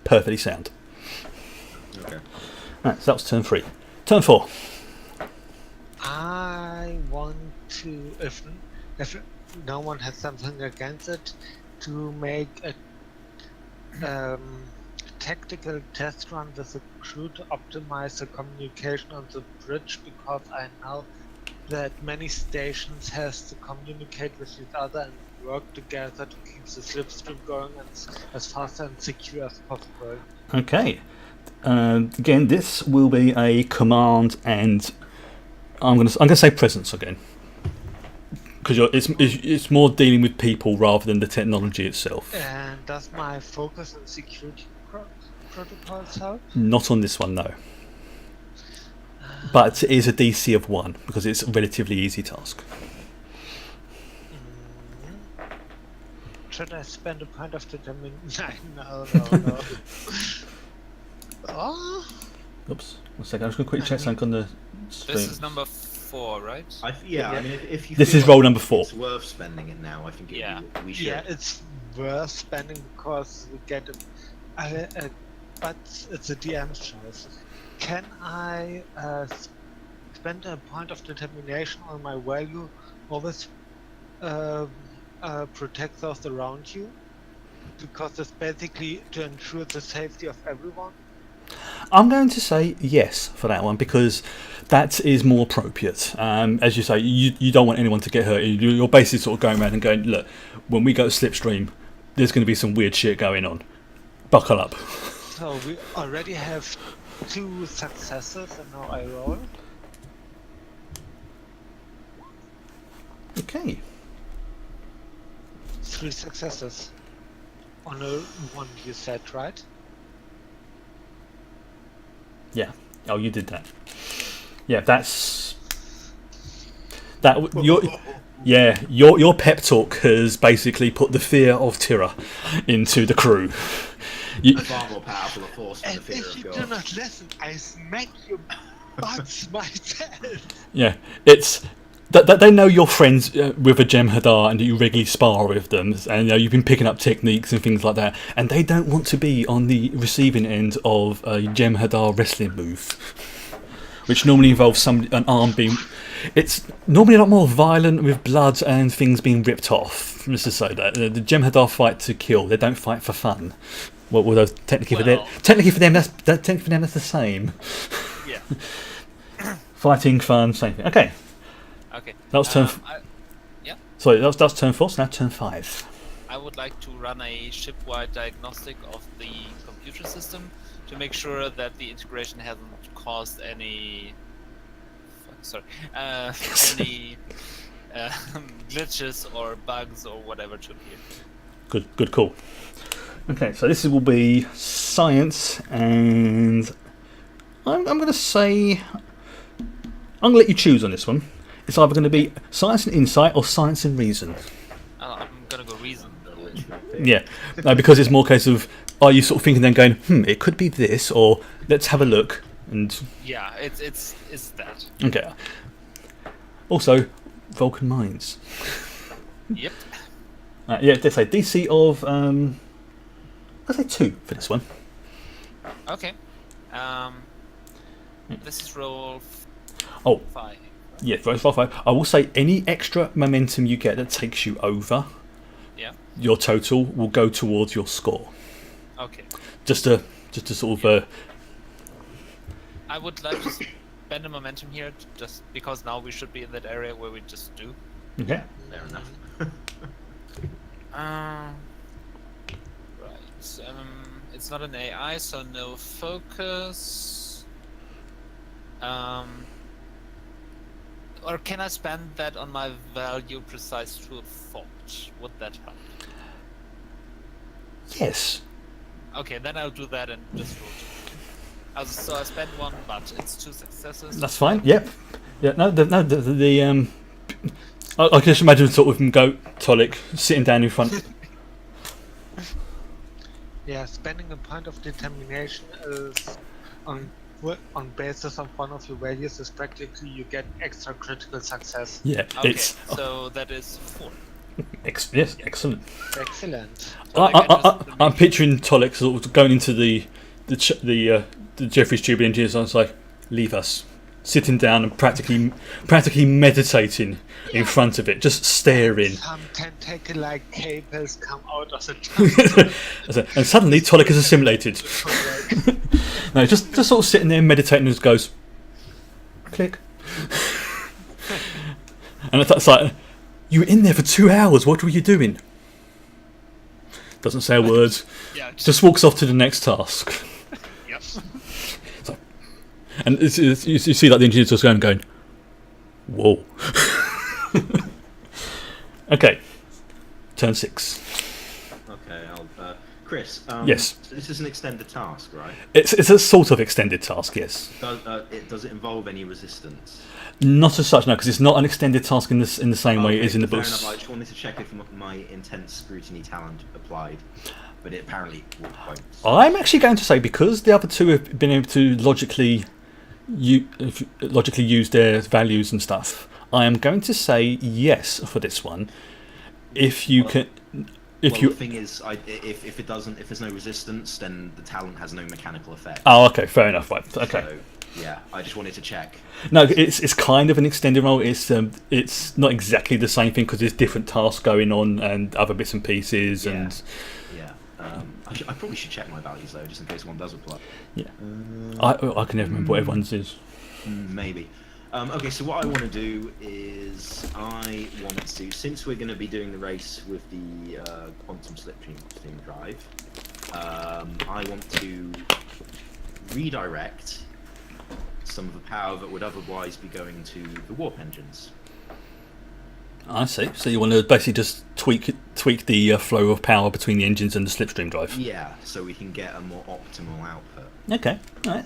perfectly sound. Okay. Right, so that was turn 3. Turn 4. I want to, if no one has something against it, to make a tactical test run with the crew to optimize the communication on the bridge, because I know that many stations has to communicate with each other and work together to keep the slipstream going as fast and secure as possible. Okay. Again, this will be a command, and I'm gonna say presence again, because it's more dealing with people rather than the technology itself. And does my focus on security protocols help? Not on this one, no. but it is a DC of 1 because it's a relatively easy task. Should I spend a point of determination? No. Oh, Oops, 1 second. I'm just going to quickly check something on the stream. This is number 4, right? I mean, if you This feel is roll like number 4. it's worth spending it now, I think we should. yeah, it's worth spending because we get but it's a DM's choice. Can I spend a point of determination on my value always protect those around you? Because it's basically to ensure the safety of everyone. I'm going to say yes for that one because that is more appropriate. As you say, you don't want anyone to get hurt. You're basically sort of going around and going, look, when we go to Slipstream, there's going to be some weird shit going on. Buckle up. So we already have 2 successes and now I roll. Okay. 3 successes. On a 1 you said, right? Yeah. Oh, you did that. Yeah, that's that. Your pep talk has basically put the fear of Tira into the crew. Far more powerful a force than And the fear if you of do God. not listen, I smack your butts myself. Yeah, it's that they know you're friends with a Jem'Hadar and that you regularly spar with them, and you've been picking up techniques and things like that, and they don't want to be on the receiving end of a Jem'Hadar wrestling move, which normally involves an arm being. It's normally a lot more violent with blood and things being ripped off. Let's just say that the Jem'Hadar fight to kill; they don't fight for fun. Well, although technically for them, that's the same. Yeah. Fighting, fun, same thing. Okay. Okay. That was turn. Sorry, that's turn 4. So now turn 5. I would like to run a ship-wide diagnostic of the computer system to make sure that the integration hasn't caused any. Any glitches or bugs or whatever to appear. Good call. Okay, so this will be science, and I'm going to say I'm going to let you choose on this one. It's either going to be science and insight or science and reason. I'm gonna go reason. Yeah, no, because it's more a case of are you sort of thinking then going, it could be this, or let's have a look. And Yeah, it's that. okay. Also, Vulcan mines. Yep. Yeah, they say DC of I'd say 2 for this one. Okay. This is roll Oh, 5. yeah, roll 5. I will say any extra momentum you get that takes you over Yeah. your total will go towards your score. Okay. Just to sort of I would like to spend a momentum here, just because now we should be in that area where we just do. okay. Fair enough. Right. It's not an AI, so no focus. Or can I spend that on my value precise to a thought? Would that help? Yes. Okay, then I'll do that and just roll 2. So I spent 1, but it's 2 successes. That's fine. Yep. Yeah. No. I can just imagine sort of go Tolik sitting down in front. Yeah, spending a point of determination is on basis of one of your values is practically you get extra critical success. Yeah. Okay, It's so that is 4. yes, excellent. Excellent. So I can just I'm picturing Tolik sort of going into the Jeffrey's Tube engineers. I was like, leave us, sitting down and practically meditating in front of it, just staring. Some tentacle-like cables come out of the And suddenly Tolik is assimilated. No, just sort of sitting there meditating and just goes, click. And it's like, you were in there for 2 hours, what were you doing? Doesn't say a word, Yeah. just walks off to the next task. Yep. And you see like the engineers just going, whoa. Okay, turn 6. Okay, I'll Chris. Yes. This is an extended task, right? It's a sort of extended task, yes. Does it involve any resistance? Not as such, no, because it's not an extended task in the same way it is in the fair books. enough. I just wanted to check if my intense scrutiny talent applied, but it apparently won't. I'm actually going to say, because the other two have been able to logically use their values and stuff, I am going to say yes for this one. If you can. The thing is, if there's no resistance, then the talent has no mechanical effect. Oh, okay, fair enough. Right, okay. So, yeah, I just wanted to check. No, it's kind of an extended role. It's not exactly the same thing because there's different tasks going on and other bits and pieces and. Yeah. I probably should check my values though, just in case one does apply. Yeah. I can never remember what everyone's is. Maybe. Okay, so what I want to do is since we're going to be doing the race with the quantum slipstream drive, I want to redirect some of the power that would otherwise be going to the warp engines. I see. So you want to basically just tweak the flow of power between the engines and the slipstream drive. Yeah, so we can get a more optimal output. Okay, all right,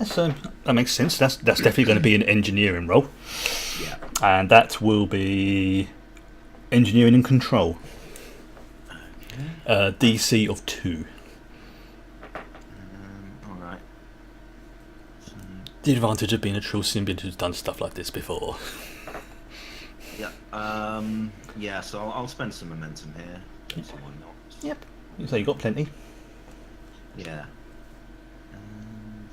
that makes sense. That's definitely going to be an engineering role. Yeah. And that will be engineering and control. Okay. DC of 2. All right. So, The advantage of being a true symbiont who's done stuff like this before. yeah. Yeah. So I'll spend some momentum here. So why not? Yep. So you got plenty. Yeah. And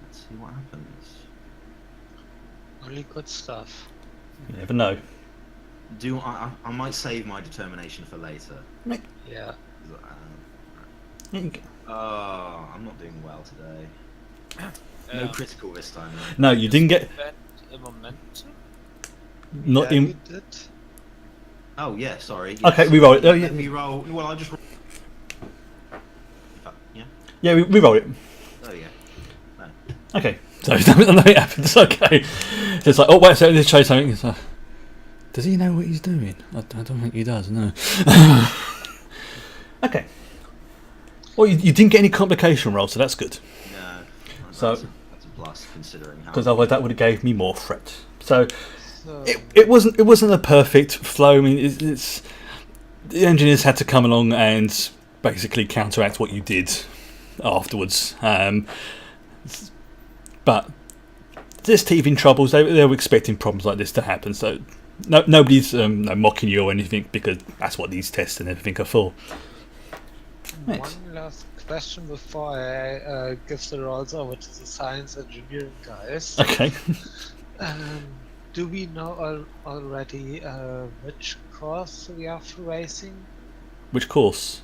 let's see what happens. Really good stuff. You never know. I might save my determination for later. Yeah. Oh, I'm not doing well today. No critical this time. No, you didn't get. A momentum? Not yeah, in. we did. Oh yeah, sorry. Yes. Okay, we roll it. Oh, yeah. Let me roll. Well, I'll just. Yeah. Yeah, we roll it. Oh yeah. No. Okay, so nothing happens. Okay, so it's like, oh wait a second, let's try something. It's like, does he know what he's doing? I don't think he does. No. Okay. Well, you didn't get any complication rolls, so that's good. No. So- That's a plus considering how. Because otherwise that would have gave me more threat. So So, it wasn't a perfect flow. I mean, it's the engineers had to come along and basically counteract what you did afterwards. But there's teething troubles. They were expecting problems like this to happen. So nobody's mocking you or anything, because that's what these tests and everything are for. Right. one last question before I give the rolls over to the science engineering guys. Okay. Do we know already which course we are racing? Which course?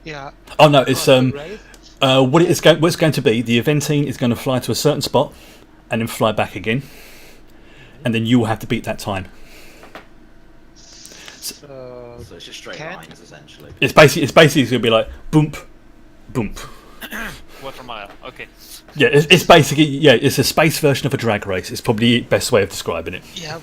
Yeah. Oh no, it's course to race? what it's going to be. The Aventine is going to fly to a certain spot and then fly back again, and then you will have to beat that time. So it's just straight Can- lines essentially. It's basically going to be like boomp, boomp. Quarter mile. Okay. Yeah, it's basically it's a space version of a drag race. It's probably the best way of describing it. yeah.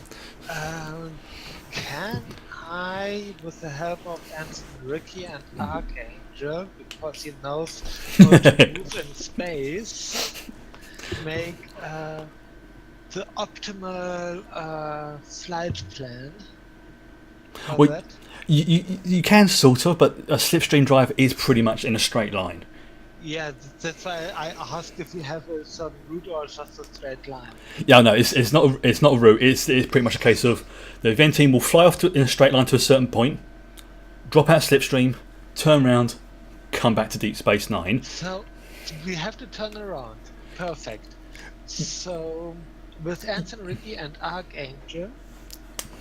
Can I, with the help of Anson Ricky and Archangel, because he knows how to move in space, make the optimal flight plan for Well, that? You can sort of, but a slipstream drive is pretty much in a straight line. Yeah, that's why I asked if we have a certain route or just a straight line. Yeah, no, it's not a route. It's pretty much a case of the event team will fly off in a straight line to a certain point, drop out slipstream, turn around, come back to Deep Space Nine. So we have to turn around. Perfect. So with Anson Ricky and Archangel,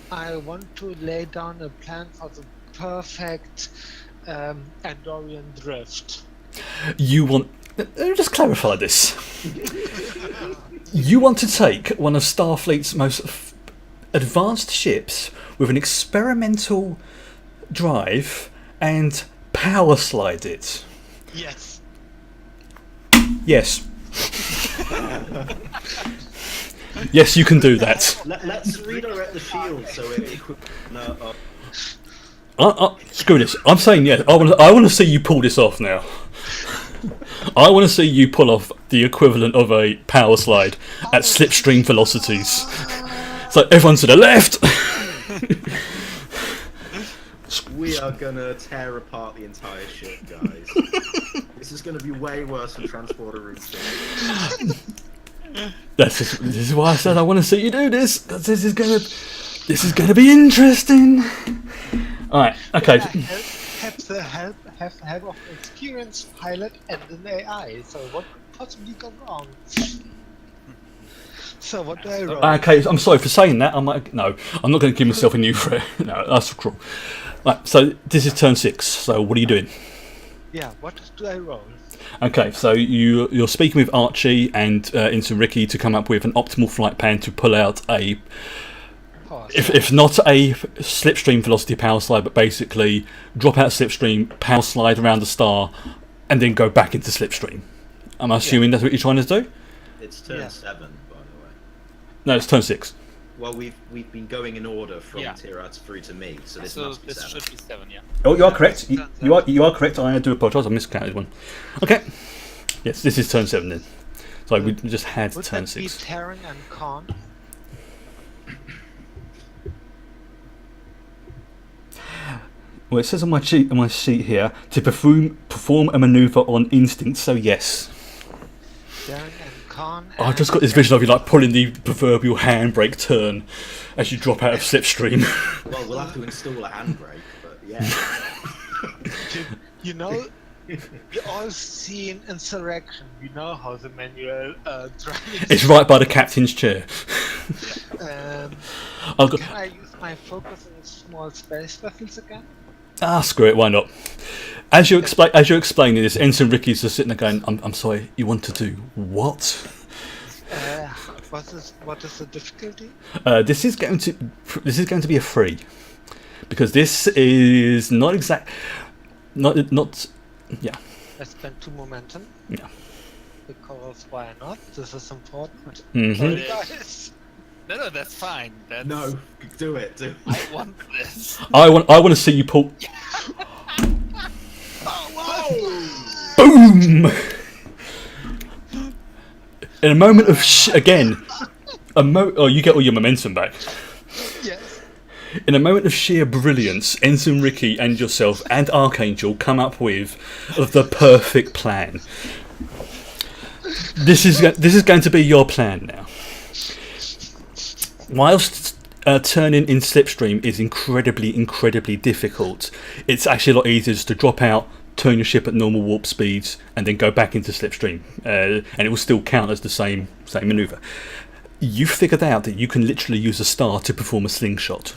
I want to lay down a plan for the perfect Andorian drift. You want. Let me just clarify this. You want to take one of Starfleet's most advanced ships with an experimental drive and power slide it. Yes. Yes. Yes, you can do that. Let's redirect the shield so it. Screw this. I'm saying yes. I want to see you pull this off now. I want to see you pull off the equivalent of a power slide at slipstream velocities. So everyone to the left. We are gonna tear apart the entire ship, guys. This is gonna be way worse than transporter room 2. This is why I said I want to see you do this. 'Cause this is gonna be interesting. All right. Okay. Have the help of an experienced pilot and an AI. So what could possibly go wrong? So what do I roll? Okay. I'm sorry for saying that. I'm not going to give myself a new threat. No, that's cruel. Right. So this is turn 6. So what are you doing? Yeah. What do I roll? Okay, so you're speaking with Archie and Ensign Ricky to come up with an optimal flight plan to pull out a, if not a slipstream velocity power slide, but basically drop out slipstream, power slide around the star, and then go back into slipstream. I'm assuming that's what you're trying to do? It's turn 7, by the way. No, it's turn 6. Well, we've been going in order from Tira through to me, so this must be 7. Should be 7, yeah. Oh, you are correct. You are correct. I do apologise. I miscounted one. Okay. Yes, this is turn 7 then. So we just had Would turn that 6. be Terran and Con? Well, it says on my sheet here to perform a manoeuvre on instinct. So yes. Terran and Con. I've just got this vision of you like pulling the proverbial handbrake turn as you drop out of slipstream. Well, we'll have to install a handbrake, but yeah. You know, you all seen Insurrection. You know how the manual driving. It's right by the captain's chair. Can I use my focus in small space vessels again? Screw it. Why not? As you're explaining this, Ensign Ricky's just sitting there going, "I'm sorry. You want to do what?" What is the difficulty? This is going to be a 3, because this is not exact. Yeah. I spent 2 momentum. Yeah. Because why not? This is important. Mhm. Guys. No, that's fine. No, do it. I want this. I want to see you pull. Oh, Boom! In a moment of you get all your momentum back. yes. In a moment of sheer brilliance, Ensign Ricky and yourself and Archangel come up with the perfect plan. This is going to be your plan now. Whilst turning in slipstream is incredibly difficult, it's actually a lot easier just to drop out, turn your ship at normal warp speeds, and then go back into slipstream, and it will still count as the same manoeuvre. You figured out that you can literally use a star to perform a slingshot.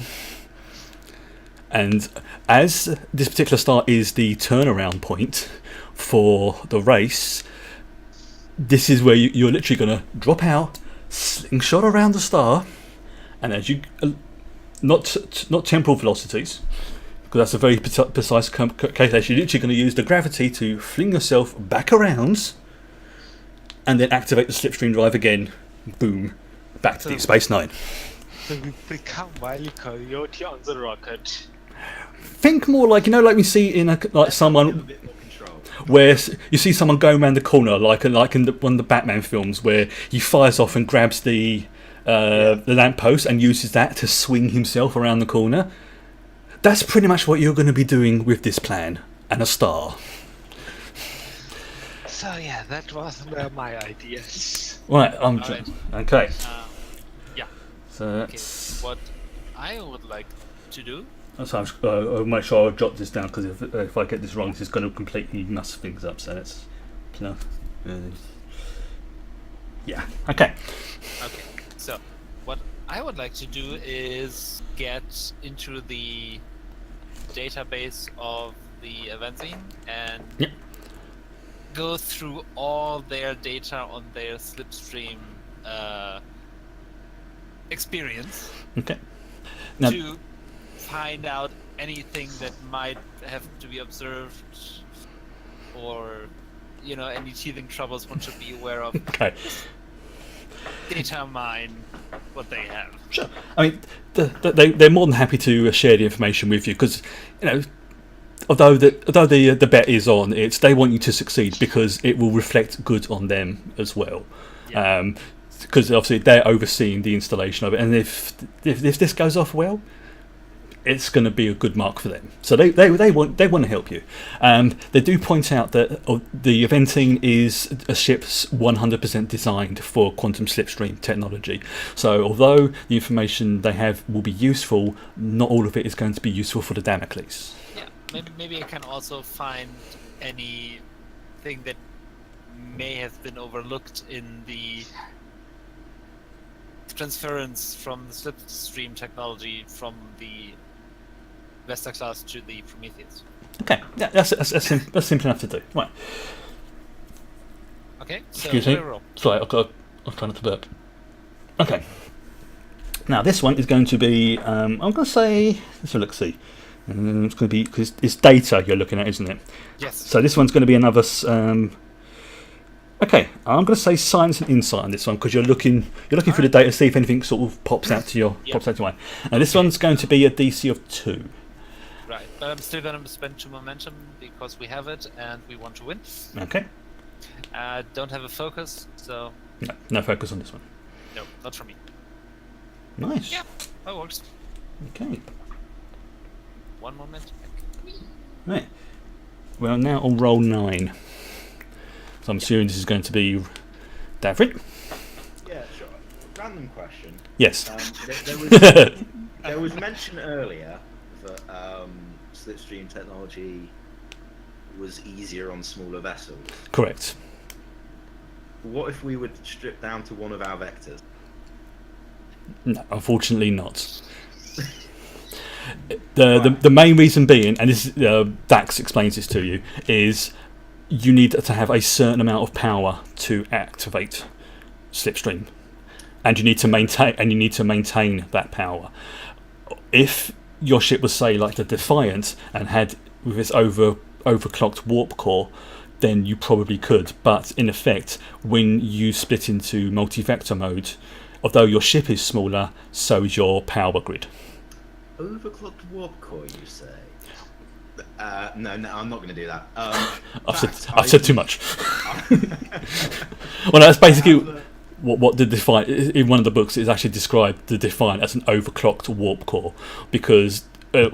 And as this particular star is the turnaround point for the race, this is where you're literally going to drop out, slingshot around the star, and as you not temporal velocities, because that's a very precise calculation, you're literally going to use the gravity to fling yourself back around, and then activate the slipstream drive again. Boom, back to Deep Space Nine. So we become Wile E. Coyote on the rocket. Think more like we see in someone where you see someone going around the corner, like in one of the Batman films, where he fires off and grabs the lamppost and uses that to swing himself around the corner. That's pretty much what you're going to be doing with this plan and a star. So yeah, that was my ideas. Right, Alright. okay. Yeah. So that's. What I would like to do. So I'll make sure I jot this down, because if I get this wrong, this is going to completely mess things up. So that's yeah. Okay. Okay. So what I would like to do is get into the database of the event scene and go through all their data on their slipstream experience. Okay. Now, to find out anything that might have to be observed, or any teething troubles one should be aware of. okay. data mine what they have. Sure. I mean, they're more than happy to share the information with you because, although the bet is on, they want you to succeed because it will reflect good on them as well. Yeah. Because obviously they're overseeing the installation of it, and if this goes off well, it's going to be a good mark for them. So they want to help you. They do point out that the Eventing is a ship's 100% designed for quantum slipstream technology. So although the information they have will be useful, not all of it is going to be useful for the Damocles. Yeah, maybe I can also find anything that may have been overlooked in the transference from the Slipstream technology from the Vesta class to the Prometheus. Okay, yeah, that's simple enough to do. Right. Okay, so Excuse me. roll. Sorry, I'm trying not to burp. Okay. Now this one is going to be. I'm going to say. Let's see. It's going to be because it's data you're looking at, isn't it? Yes. So this one's going to be another. Okay, I'm going to say science and insight on this one because you're looking through the data to see if anything sort of pops out to your mind. And this one's going to be a DC of 2. Right, but I'm still going to spend 2 momentum because we have it and we want to win. Okay. Don't have a focus, so No focus on this one. no, not for me. Nice. Yeah, that works. Okay. 1 momentum. Right. Well, now on roll 9. So I'm assuming this is going to be Davrid. Yeah, sure. Random question. Yes. There was mention earlier that slipstream technology was easier on smaller vessels. Correct. What if we would strip down to one of our vectors? No, unfortunately not. The main reason being, and this Dax explains this to you, is you need to have a certain amount of power to activate Slipstream, and you need to maintain that power. If your ship was, say, like the Defiant and had with its overclocked warp core, then you probably could. But in effect, when you split into multi-vector mode, although your ship is smaller, so is your power grid. Overclocked warp core, you say? No, I'm not going to do that. I've said too much. Well, that's basically what the Defiant, in one of the books, is actually described the Defiant as an overclocked warp core because I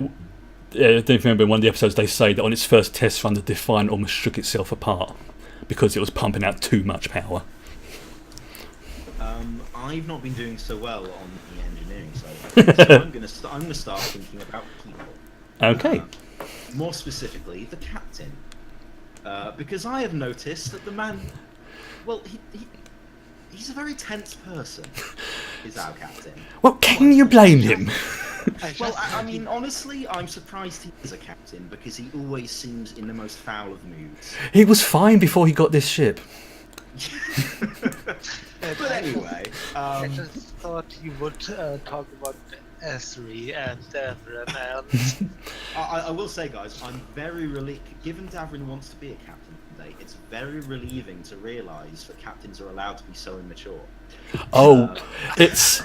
don't remember in one of the episodes they say that on its first test run the Defiant almost shook itself apart because it was pumping out too much power. I've not been doing so well on the engineering side, so I'm going to start thinking about people. Okay. More specifically, the captain, because I have noticed that the man, well, he's a very tense person. Is our captain? Well, can you blame him? Well, I mean, honestly, I'm surprised he is a captain because he always seems in the most foul of moods. He was fine before he got this ship. But anyway, I just thought you would talk about S1e and I will say, guys, I'm very relieved. Given Davrin wants to be a captain today, it's very relieving to realise that captains are allowed to be so immature. Oh, it's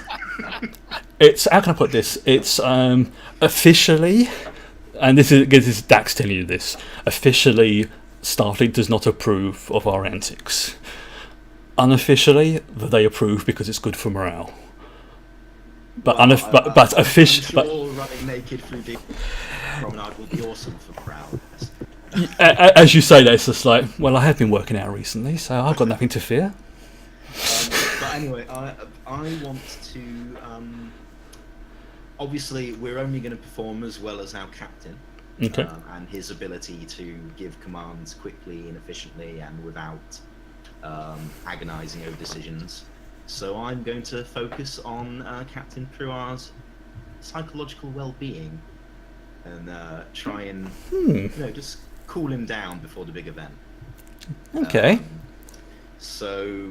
how can I put this? It's officially, and this is Dax telling you this. Officially, Starfleet does not approve of our antics. Unofficially, they approve because it's good for morale. But I'm officially, sure running naked through the promenade will be awesome for morale. as you say that, it's just like, well, I have been working out recently, so I've got nothing to fear. But anyway, I want to. Obviously, we're only going to perform as well as our captain, Okay. And his ability to give commands quickly and efficiently and without agonising over decisions. So I'm going to focus on Captain Pruar's psychological well-being and try and just cool him down before the big event. Okay. So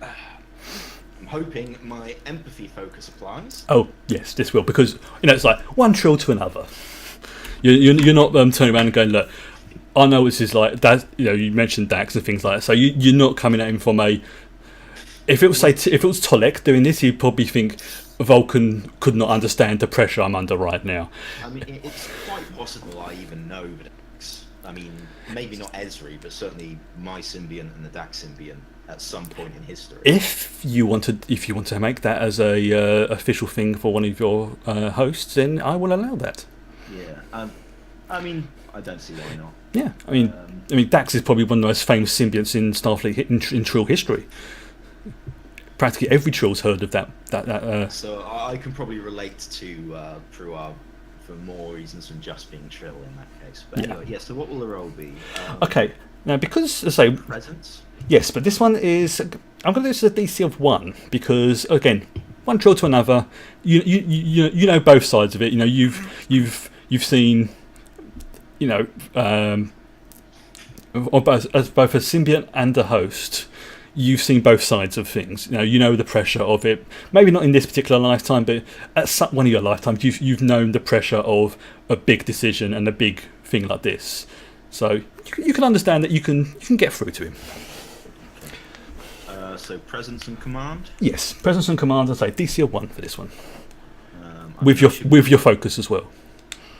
I'm hoping my empathy focus applies. Oh yes, this will, because it's like one trill to another. You're not turning around and going, look, I know this is like that. You mentioned Dax and things like that. So you're not coming at him from a if it was if it was Tolek doing this, he'd probably think Vulcan could not understand the pressure I'm under right now. I mean, it's quite possible I even know the Dax. I mean, maybe not Esri, but certainly my symbiont and the Dax symbiont at some point in history. If you want to make that as a official thing for one of your hosts, then I will allow that. Yeah. I mean, I don't see why not. Yeah, I mean, Dax is probably one of the most famous symbionts in Starfleet in Trill history. Practically every Trill's heard of that. So I can probably relate to Pruar for more reasons than just being Trill in that case. But anyway, yeah. So what will the role be? Okay, now because as I say, presence. yes, but this one is I'm going to do this as a DC of 1 because again, one Trill to another, you know both sides of it. You know you've seen. You know, as both a symbiont and a host, you've seen both sides of things. You know the pressure of it. Maybe not in this particular lifetime, but at one of your lifetimes, you've known the pressure of a big decision and a big thing like this. So you can understand that you can get through to him. So presence and command. Yes, presence and command. I say DC of 1 for this one. With your focus as well.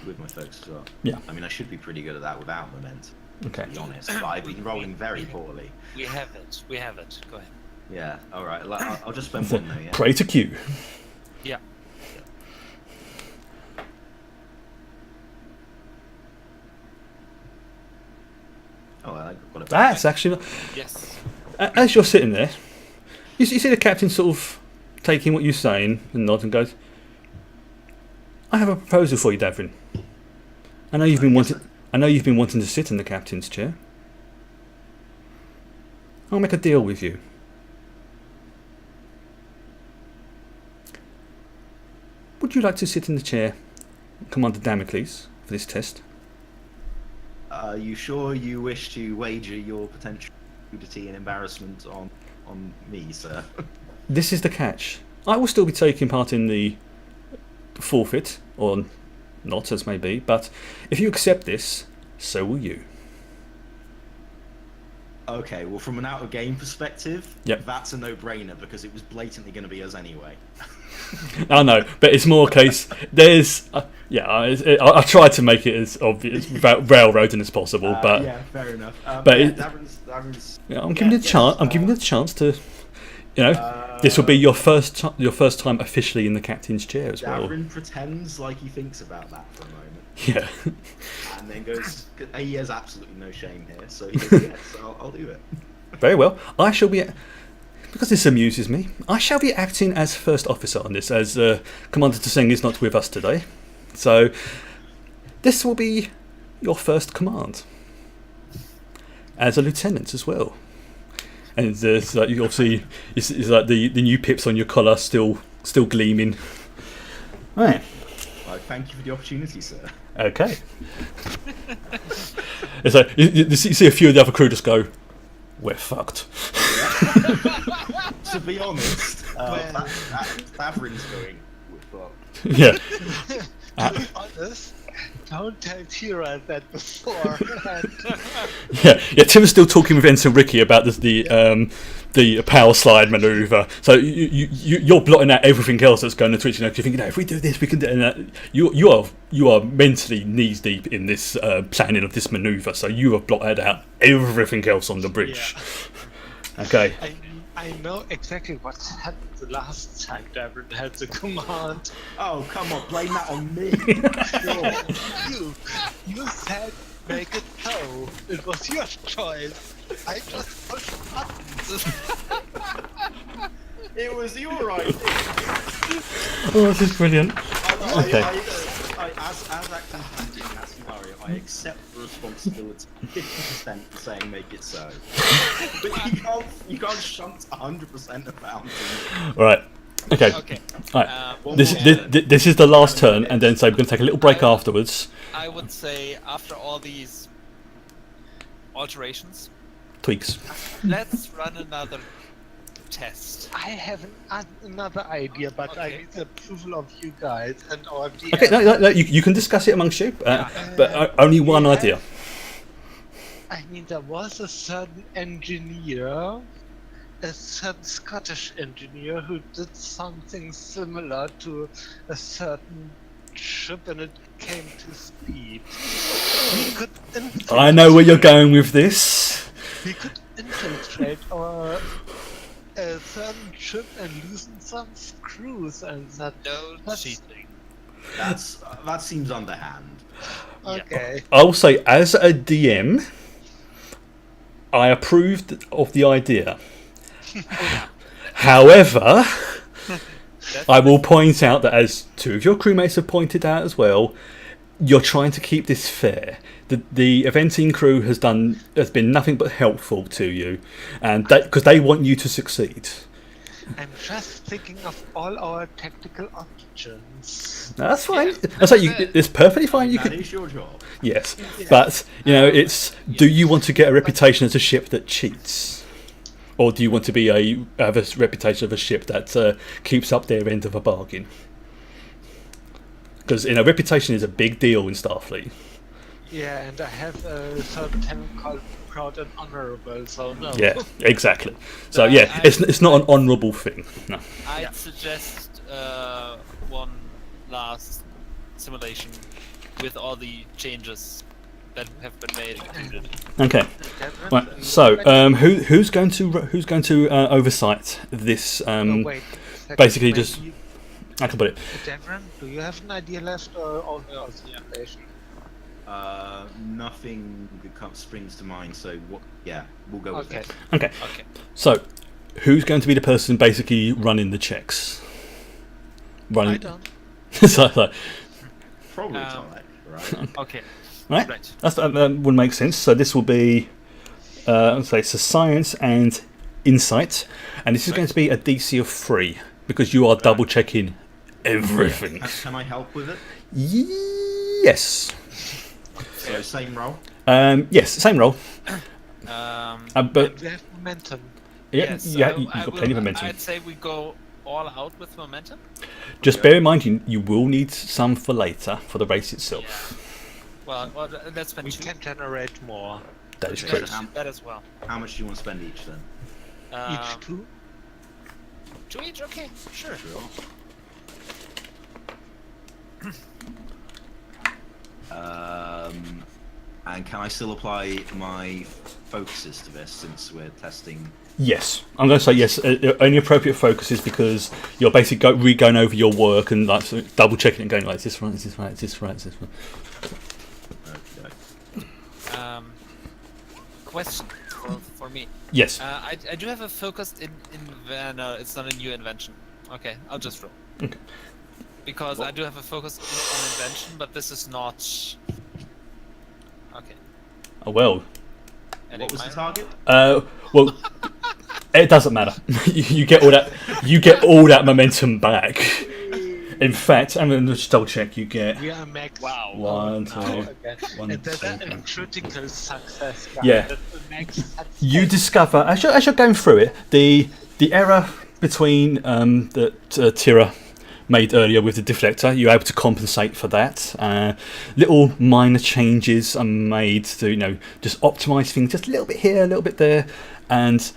With my focus as well. Yeah. I mean, I should be pretty good at that without momentum. Okay. To be honest, but I've been rolling very poorly. We have it. We have it. Go ahead. Yeah. All right. I'll just spend one though. Yeah. Pray to Q. Yeah. Oh, I got it. That's actually not... Yes. As you're sitting there, you see the captain sort of taking what you're saying and nods and goes, "I have a proposal for you, Davrin. I know you've been wanting to sit in the captain's chair. I'll make a deal with you. Would you like to sit in the chair, Commander Damocles, for this test?" Are you sure you wish to wager your potential nudity and embarrassment on me, sir? This is the catch. I will still be taking part in the forfeit, or not as may be, but if you accept this, so will you. Okay, well, from an out-of-game perspective, Yep. that's a no-brainer because it was blatantly going to be us anyway. I know, but it's more a case. There's, I tried to make it as obvious, railroading as possible, but yeah, fair enough. but yeah, it- Davrin's I'm giving you the chance. I'm giving you the chance to, this will be your first time officially in the captain's chair as well. Davrin pretends like he thinks about that for a moment, Yeah. and then goes, he has absolutely no shame here, so he goes, yes, I'll do it. Very well. I shall be, because this amuses me, I shall be acting as first officer on this, as Commander Tseng is not with us today. So, this will be your first command. As a lieutenant as well. And there's like, you obviously, it's like the new pips on your collar still gleaming. Right. Well, thank you for the opportunity, sir. Okay. It's like, you see a few of the other crew just go, "We're fucked." To be honest, Davrin's going, we're fucked. Yeah. To be honest, don't tell Tira that beforehand. Yeah. Tim's still talking with Ensign Ricky about the power slide maneuver. So you're blotting out everything else that's going to Twitch. You think, if we do this, we can do that. You are mentally knees deep in this planning of this maneuver. So you have blotted out everything else on the bridge. Yeah. Okay. I know exactly what happened the last time Davrin had the command. Oh, come on, blame that on me. Sure. You said make it so. It was your choice. I just pushed buttons. It was your idea. Oh, this is brilliant. Okay. As acting captain in that scenario, I accept the responsibility 50% for saying make it so. But you can't shunt 100% about it. Right. Okay. Okay. All right. One This is the last turn, and then so we're going to take a little break afterwards. I would say after all these alterations, Tweaks. let's run another test. I have another idea, but I Okay. need the approval of you guys and our DM. Okay. No, you can discuss it amongst you, but only one idea. I mean, there was a certain engineer a certain Scottish engineer who did something similar to a certain ship and it came to speed. He could I know where you're going with this. He could infiltrate our certain ship and loosen some screws, and that's cheating. That seems underhand. okay. I will say, as a DM, I approved of the idea. However, I will point out that, as two of your crewmates have pointed out as well, you're trying to keep this fair. The eventing crew has been nothing but helpful to you, and because they want you to succeed. I'm just thinking of all our tactical options. That's fine. Yeah. That's like it's perfectly fine. You That could, is your job. yes, but it's. Do you want to get a reputation as a ship that cheats, or do you want to have a reputation of a ship that keeps up their end of a bargain? Because reputation is a big deal in Starfleet. Yeah, and I have a certain talent called proud and honorable, so no. Yeah, exactly. So yeah, it's not an honourable thing. No. I'd suggest one last simulation with all the changes that have been made included. Okay. Right. So who's going to oversight this? Oh, wait. basically Maybe just- I can put it. Devran, do you have an idea left or only on the foundation? Nothing that springs to mind. So what? Yeah, we'll go with Okay. it. Okay. Okay. So who's going to be the person basically running the checks? I don't. so, Probably Um, Tarek, right? Okay. right. Right. That would make sense. So this will be, let's say, so science and insight, and this is going to be a DC of 3 because you are double checking everything. Can I help with it? Yes. So same role. Yes. Same role. But We have momentum. yeah, yes, yeah, so you've I got plenty of will- momentum. I'd say we go all out with momentum. Just bear in mind, you will need some for later for the race itself. Yeah. Well, let's spend We 2. can generate more. That is Okay, true. so That as well. how much do you want to spend each then? Each two? 2 each? Okay, sure. Sure. And can I still apply my focuses to this since we're testing? Yes, I'm going to say yes. Only appropriate focus is because you're basically going over your work and like sort of double checking and going like, is this right? Is this right? Is this right? Is this right? Okay. Question for me. Yes. I do have a focus in no, it's not a new invention. Okay, I'll just roll. Okay. Because I do have a focus on invention, but this is not. Okay. Oh well. What was the target? Well, it doesn't matter. you get all that. You get all that momentum back. In fact, I'm going to just double check. You get We are max. Wow. one, now two. again. one, And that's two, a three. critical success, guys. Yeah. That's the max success. You discover as you're going through it, the error between that Tira made earlier with the deflector, you're able to compensate for that. Little minor changes are made to just optimize things just a little bit here, a little bit there, and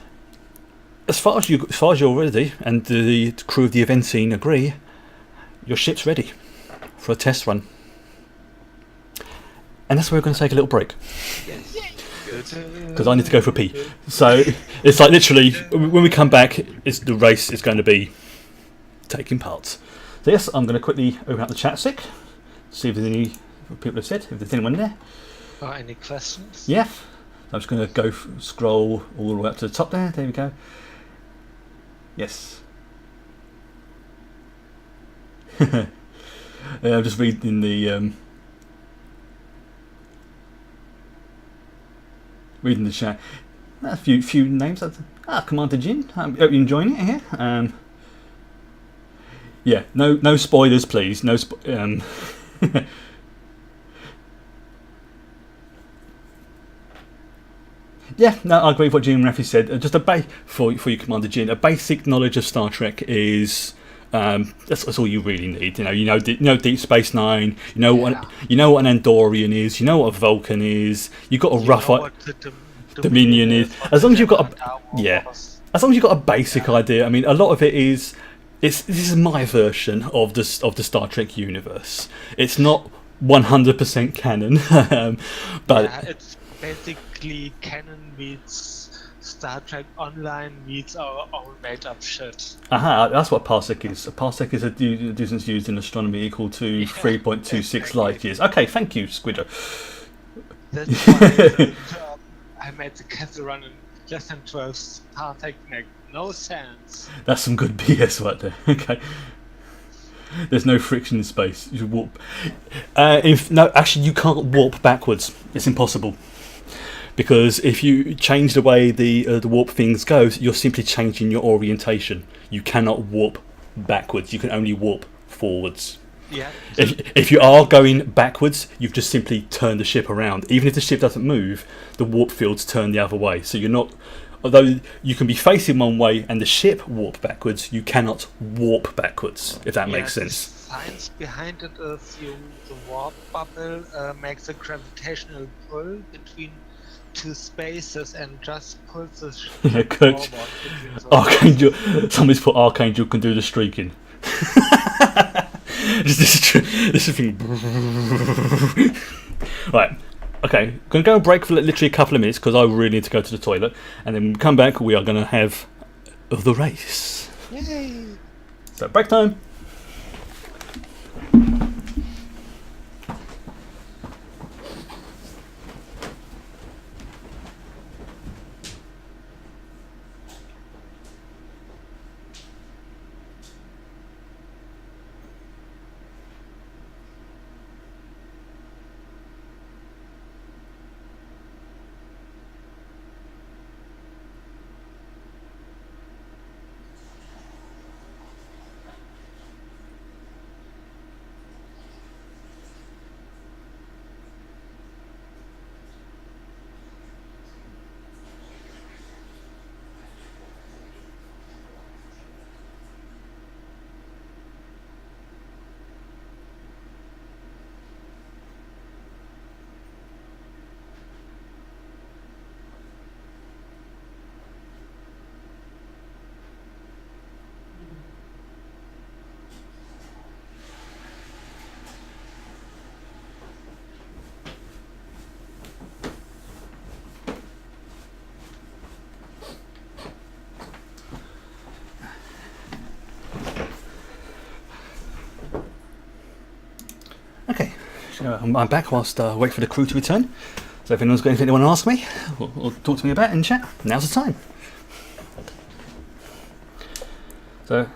as far as you're ready, and the crew of the event scene agree, your ship's ready for a test run. And that's where we're going to take a little break. Because I need to go for a pee. So it's like literally when we come back, the race is going to be taking part. So yes, I'm going to quickly open up the chat sick, see if there's any people have said, if there's anyone there. Any questions? Yeah. So I'm just going to go scroll all the way up to the top there. There we go. Yes. I'm just reading the chat. A few names. Commander Jin. Hope you're enjoying it here. Yeah. No spoilers, please. No. Yeah, no, I agree with what Jim and Rafi said. Just for you, Commander Jin, a basic knowledge of Star Trek is that's all you really need. You know Deep Space Nine. You know what an Andorian is. You know what a Vulcan is. You've got a rough what the Dominion is. As long as you've got as long as you've got a basic idea. I mean, a lot of it is. This is my version of the Star Trek universe. It's not 100% canon, but Yeah, it's basically canon meets Star Trek Online meets our own made-up shit. aha, that's what a parsec is. A parsec is a distance used in astronomy equal to Yeah, 3.26 exactly. light years. Okay, thank you, Squiddo. That's why I made the Kessel Run in less than 12 parsec make no sense. That's some good BS right there. Okay. There's no friction in space. You warp. No, actually, you can't warp backwards. It's impossible. Because if you change the way the warp things goes, you're simply changing your orientation. You cannot warp backwards. You can only warp forwards. Yeah. If you are going backwards, you've just simply turned the ship around. Even if the ship doesn't move, the warp fields turn the other way. So you're not. Although you can be facing one way and the ship warp backwards, you cannot warp backwards, if that makes The sense. science behind it is the warp bubble makes a gravitational pull between two spaces and just pulls the ship Yeah, good. forward between those. Archangel, somebody's put Archangel can do the streaking. this is a thing. Right. Okay, going to go and break for literally a couple of minutes because I really need to go to the toilet, and then when we come back, we are going to have the race. Yay! So break time. Okay, so I'm back whilst I wait for the crew to return. So if anyone's got anything they want to ask me or talk to me about in chat, now's the time. So,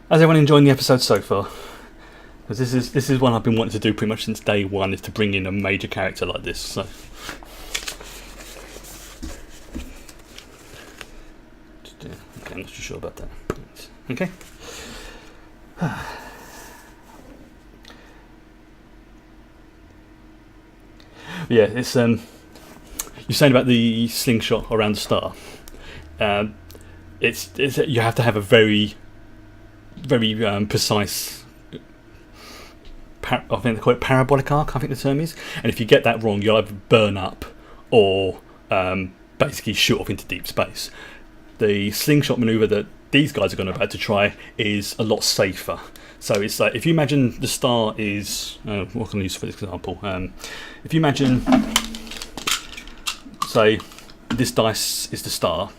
how's everyone enjoying the episode so far? Because this is one I've been wanting to do pretty much since day one, is to bring in a major character like this. So, okay, I'm not too sure about that. Okay. Yeah, it's you're saying about the slingshot around the star. It's you have to have a very precise. I think they call it parabolic arc. I think the term is, and if you get that wrong, you'll either burn up or basically shoot off into deep space. The slingshot maneuver that these guys are going about to try is a lot safer. So it's like, if you imagine the star is, what can I use for this example? If you imagine, say, this dice is the star.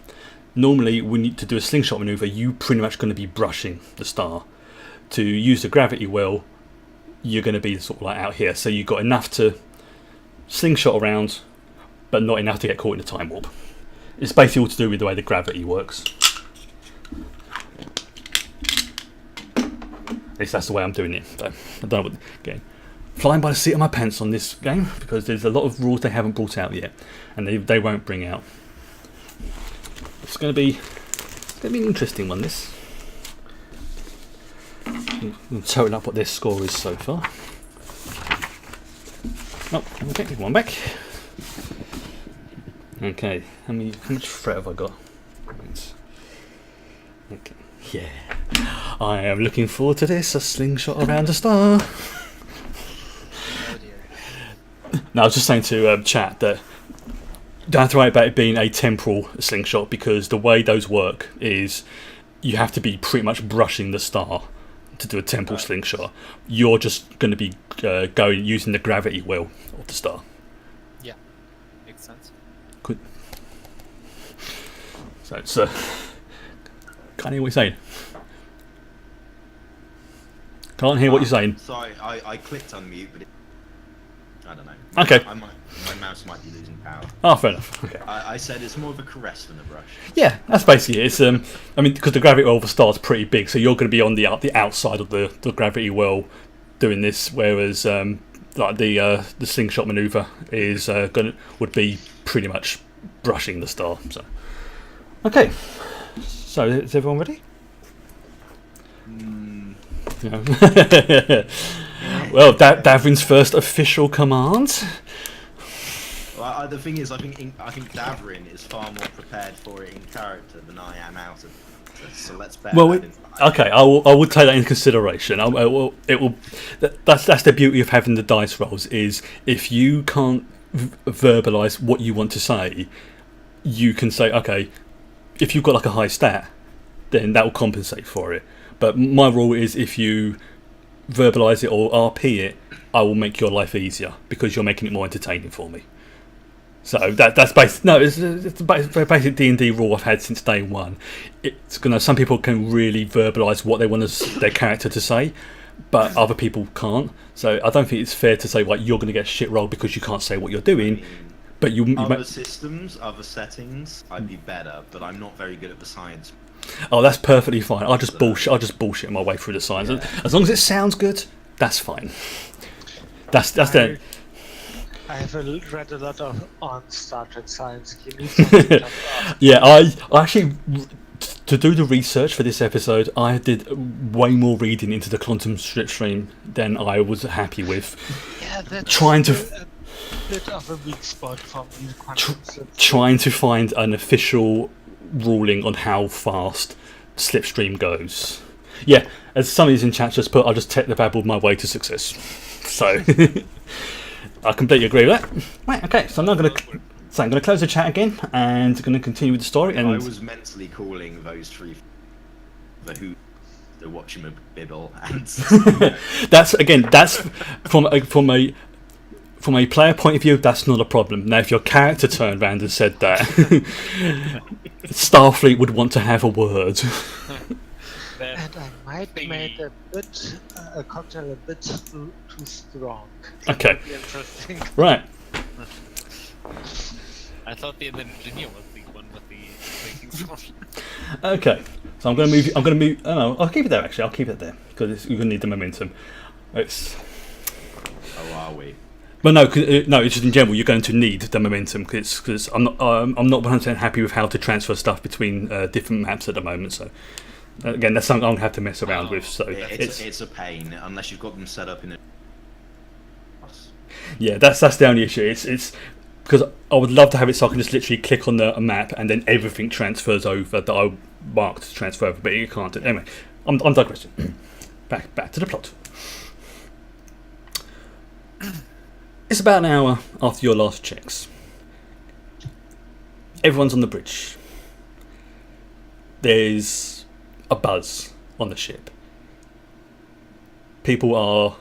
Normally, when you to do a slingshot maneuver, you pretty much going to be brushing the star. To use the gravity well, you're going to be sort of like out here. So you've got enough to slingshot around, but not enough to get caught in a time warp. It's basically all to do with the way the gravity works. At least that's the way I'm doing it. So I don't know what game. Flying by the seat of my pants on this game because there's a lot of rules they haven't brought out yet, and they won't bring out. It's going to be an interesting one. This. We'll total up what their score is so far. Oh, okay, one back. Okay, how much threat have I got? Okay, yeah. I am looking forward to this, a slingshot around a star. Oh dear. No, I was just saying to chat that don't have to worry about it being a temporal slingshot, because the way those work is you have to be pretty much brushing the star to do a temporal slingshot. You're just going to be going using the gravity well of the star. Yeah, makes sense. Good. So it's can't hear what you're saying. Can't hear what you're saying. Sorry, I clicked unmute, but I don't know. Okay. My mouse might be losing power. Oh, fair enough. Okay. I said it's more of a caress than a brush. Yeah, that's basically it. It's I mean, because the gravity well of the star is pretty big, so you're going to be on the outside of the gravity well doing this, whereas like the slingshot maneuver is would be pretty much brushing the star. So okay, so is everyone ready? Yeah. Well, Davrin's first official command. Well, the thing is, I think Davrin is far more prepared for it in character than I am out of it. So let's bear Well, that in mind. okay, I will take that into consideration. That's the beauty of having the dice rolls, is if you can't verbalise what you want to say, you can say, okay, if you've got like a high stat, then that will compensate for it. But my rule is, if you verbalise it or RP it, I will make your life easier, because you're making it more entertaining for me. So that's basic. No, it's a basic D&D rule I've had since day one. It's gonna. Some people can really verbalise what they want their character to say, but other people can't. So I don't think it's fair to say, like, you're gonna get shit rolled because you can't say what you're doing. But Other systems, other settings, I'd be better, but I'm not very good at the science. Oh, that's perfectly fine. I'll just bullshit my way through the science. Yeah. As long as it sounds good, that's fine. That's the. I have read a lot on Star Trek science. You need something Yeah, I actually, to do the research for this episode, I did way more reading into the quantum slipstream than I was happy with. Yeah, that's Trying to a bit of a weak spot for me. trying to find an official ruling on how fast slipstream goes. Yeah, as some of these in chat just put, I just technobabbled my way to success. So I completely agree with that. Right, okay, so I'm going to close the chat again and going to continue with the story. And I was mentally calling those three the who, the watchman bibble, and that's from a player point of view, that's not a problem. Now, if your character turned around and said that, Starfleet would want to have a word. And I might make a cocktail a bit too strong. Okay. That would be interesting. Right. I thought the engineer was the one with the making sound. Okay. So I'm going to move. Oh no, I'll keep it there. Actually, I'll keep it there because you're going to need the momentum. It's. oh, are we? But no, it's just in general. You're going to need the momentum because I'm not 100% happy with how to transfer stuff between different maps at the moment. So again, that's something I'm going to have to mess around with. So It's a pain unless you've got them set up in a. Yeah, that's the only issue. It's because I would love to have it so I can just literally click on a map and then everything transfers over that I marked to transfer over, but you can't do it. Anyway, I'm digressing. Back to the plot. It's about an hour after your last checks. Everyone's on the bridge. There's a buzz on the ship. People are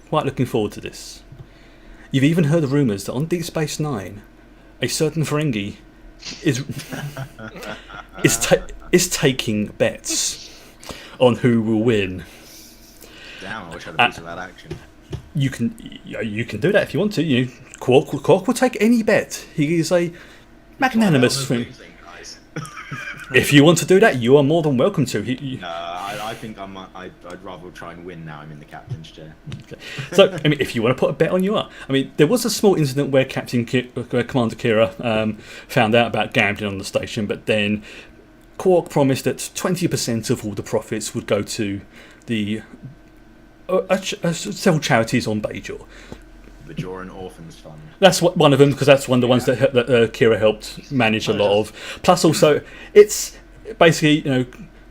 quite looking forward to this. You've even heard of rumours that on Deep Space Nine, a certain Ferengi is taking bets on who will win. Damn, I wish I'd have piece of that action. You can do that if you want to. Quark will take any bet. He is a magnanimous friend. If you want to do that, you are more than welcome to. No, I think I'd rather try and win now I'm in the captain's chair. Okay. So, I mean, if you want to put a bet on, you are. I mean, there was a small incident where Commander Kira found out about gambling on the station, but then Quark promised that 20% of all the profits would go to the several charities on Bajor. The Bajoran Orphans Fund. That's one of them, because that's one of the ones that Kira helped manage a lot of. Plus, also, it's basically,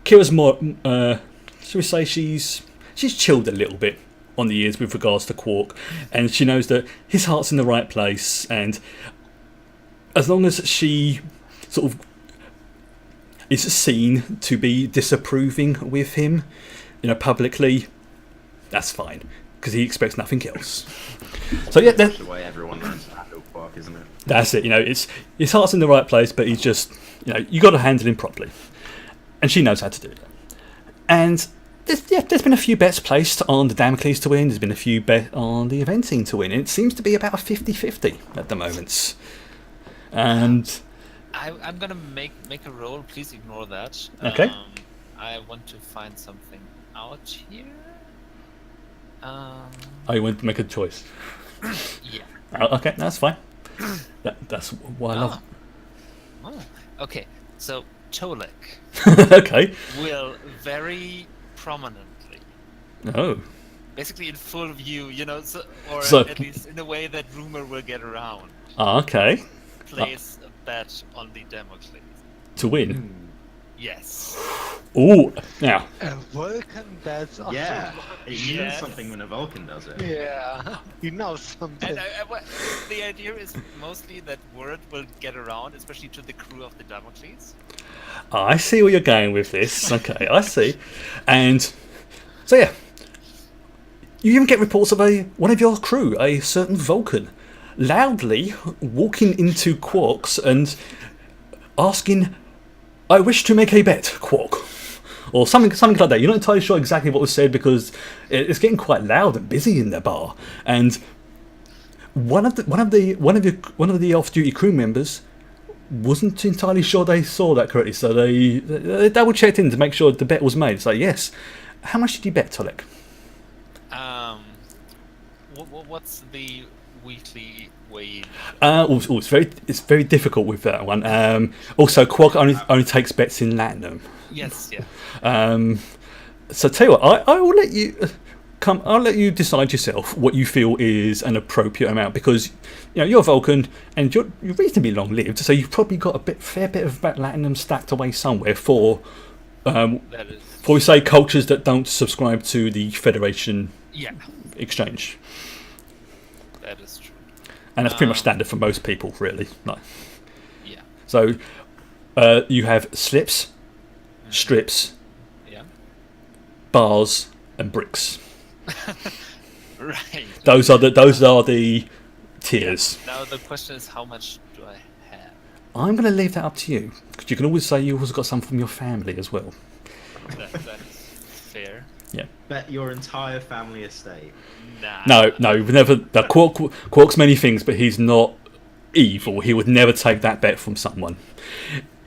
Kira's more. Should we say she's chilled a little bit on the years with regards to Quark, and she knows that his heart's in the right place, and as long as she sort of is seen to be disapproving with him, publicly, that's fine, because he expects nothing else. So yeah, That's the way everyone learns to handle Quark, isn't it? that's it. It's his heart's in the right place, but he's just, you got to handle him properly, and she knows how to do it. And there's been a few bets placed on the Damocles to win. There's been a few bet on the eventing to win. And it seems to be about a 50-50 at the moment. And I'm gonna make a roll. Please ignore that. Okay. I want to find something out here. I want to make a choice. Yeah. Okay, that's fine. That's what I love. Oh, okay. So Tolek Okay. will very prominently, Oh. basically in full view, or So- at least in a way that rumor will get around, Okay. place a bet on the Damocles. To win. Yes. Ooh. Now, A Vulcan that's on Yeah, it means Yes. something when a Vulcan does it. Yeah, he knows something. And the idea is mostly that word will get around, especially to the crew of the Damocles. I see where you're going with this. Okay, I see. And so yeah, you even get reports of one of your crew, a certain Vulcan, loudly walking into Quark's and asking, "I wish to make a bet, Quark," or something like that. You're not entirely sure exactly what was said because it's getting quite loud and busy in the bar. And one of the off-duty crew members wasn't entirely sure they saw that correctly, so they double checked in to make sure the bet was made. So yes, how much did you bet, Tolek? What's the weekly wage? It's very difficult with that one. Also, Quark only takes bets in Latinum. Yes, yeah. So tell you what, I will let you I'll let you decide yourself what you feel is an appropriate amount, because you're a Vulcan and you're reasonably long lived, so you've probably got a fair bit of Latinum stacked away somewhere for That is. we say cultures that don't subscribe to the Federation Yeah, exchange, that is true. and that's pretty much standard for most people, really. Like, Yeah. so you have slips, strips, Yeah. bars, and bricks. Right. Those are the tiers. Now the question is, how much do I have? I'm going to leave that up to you, because you can always say you also got some from your family as well. That is fair. Bet your entire family estate. Nah. No, we've never. Now, Quark's many things, but he's not evil. He would never take that bet from someone.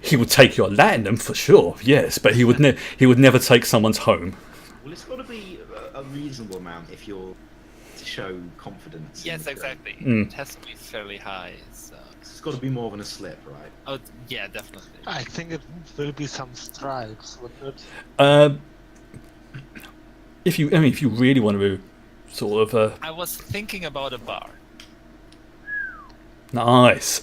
He would take your Latinum for sure, yes, but he would never take someone's home. Well, it's got to be a reasonable amount if you're to show confidence. in Yes, the- exactly. Mm. It has to be fairly high. So. It's got to be more than a slip, right? Oh, yeah, definitely. I think it will be some stripes, wouldn't it? If you really want to sort of I was thinking about a bar. nice,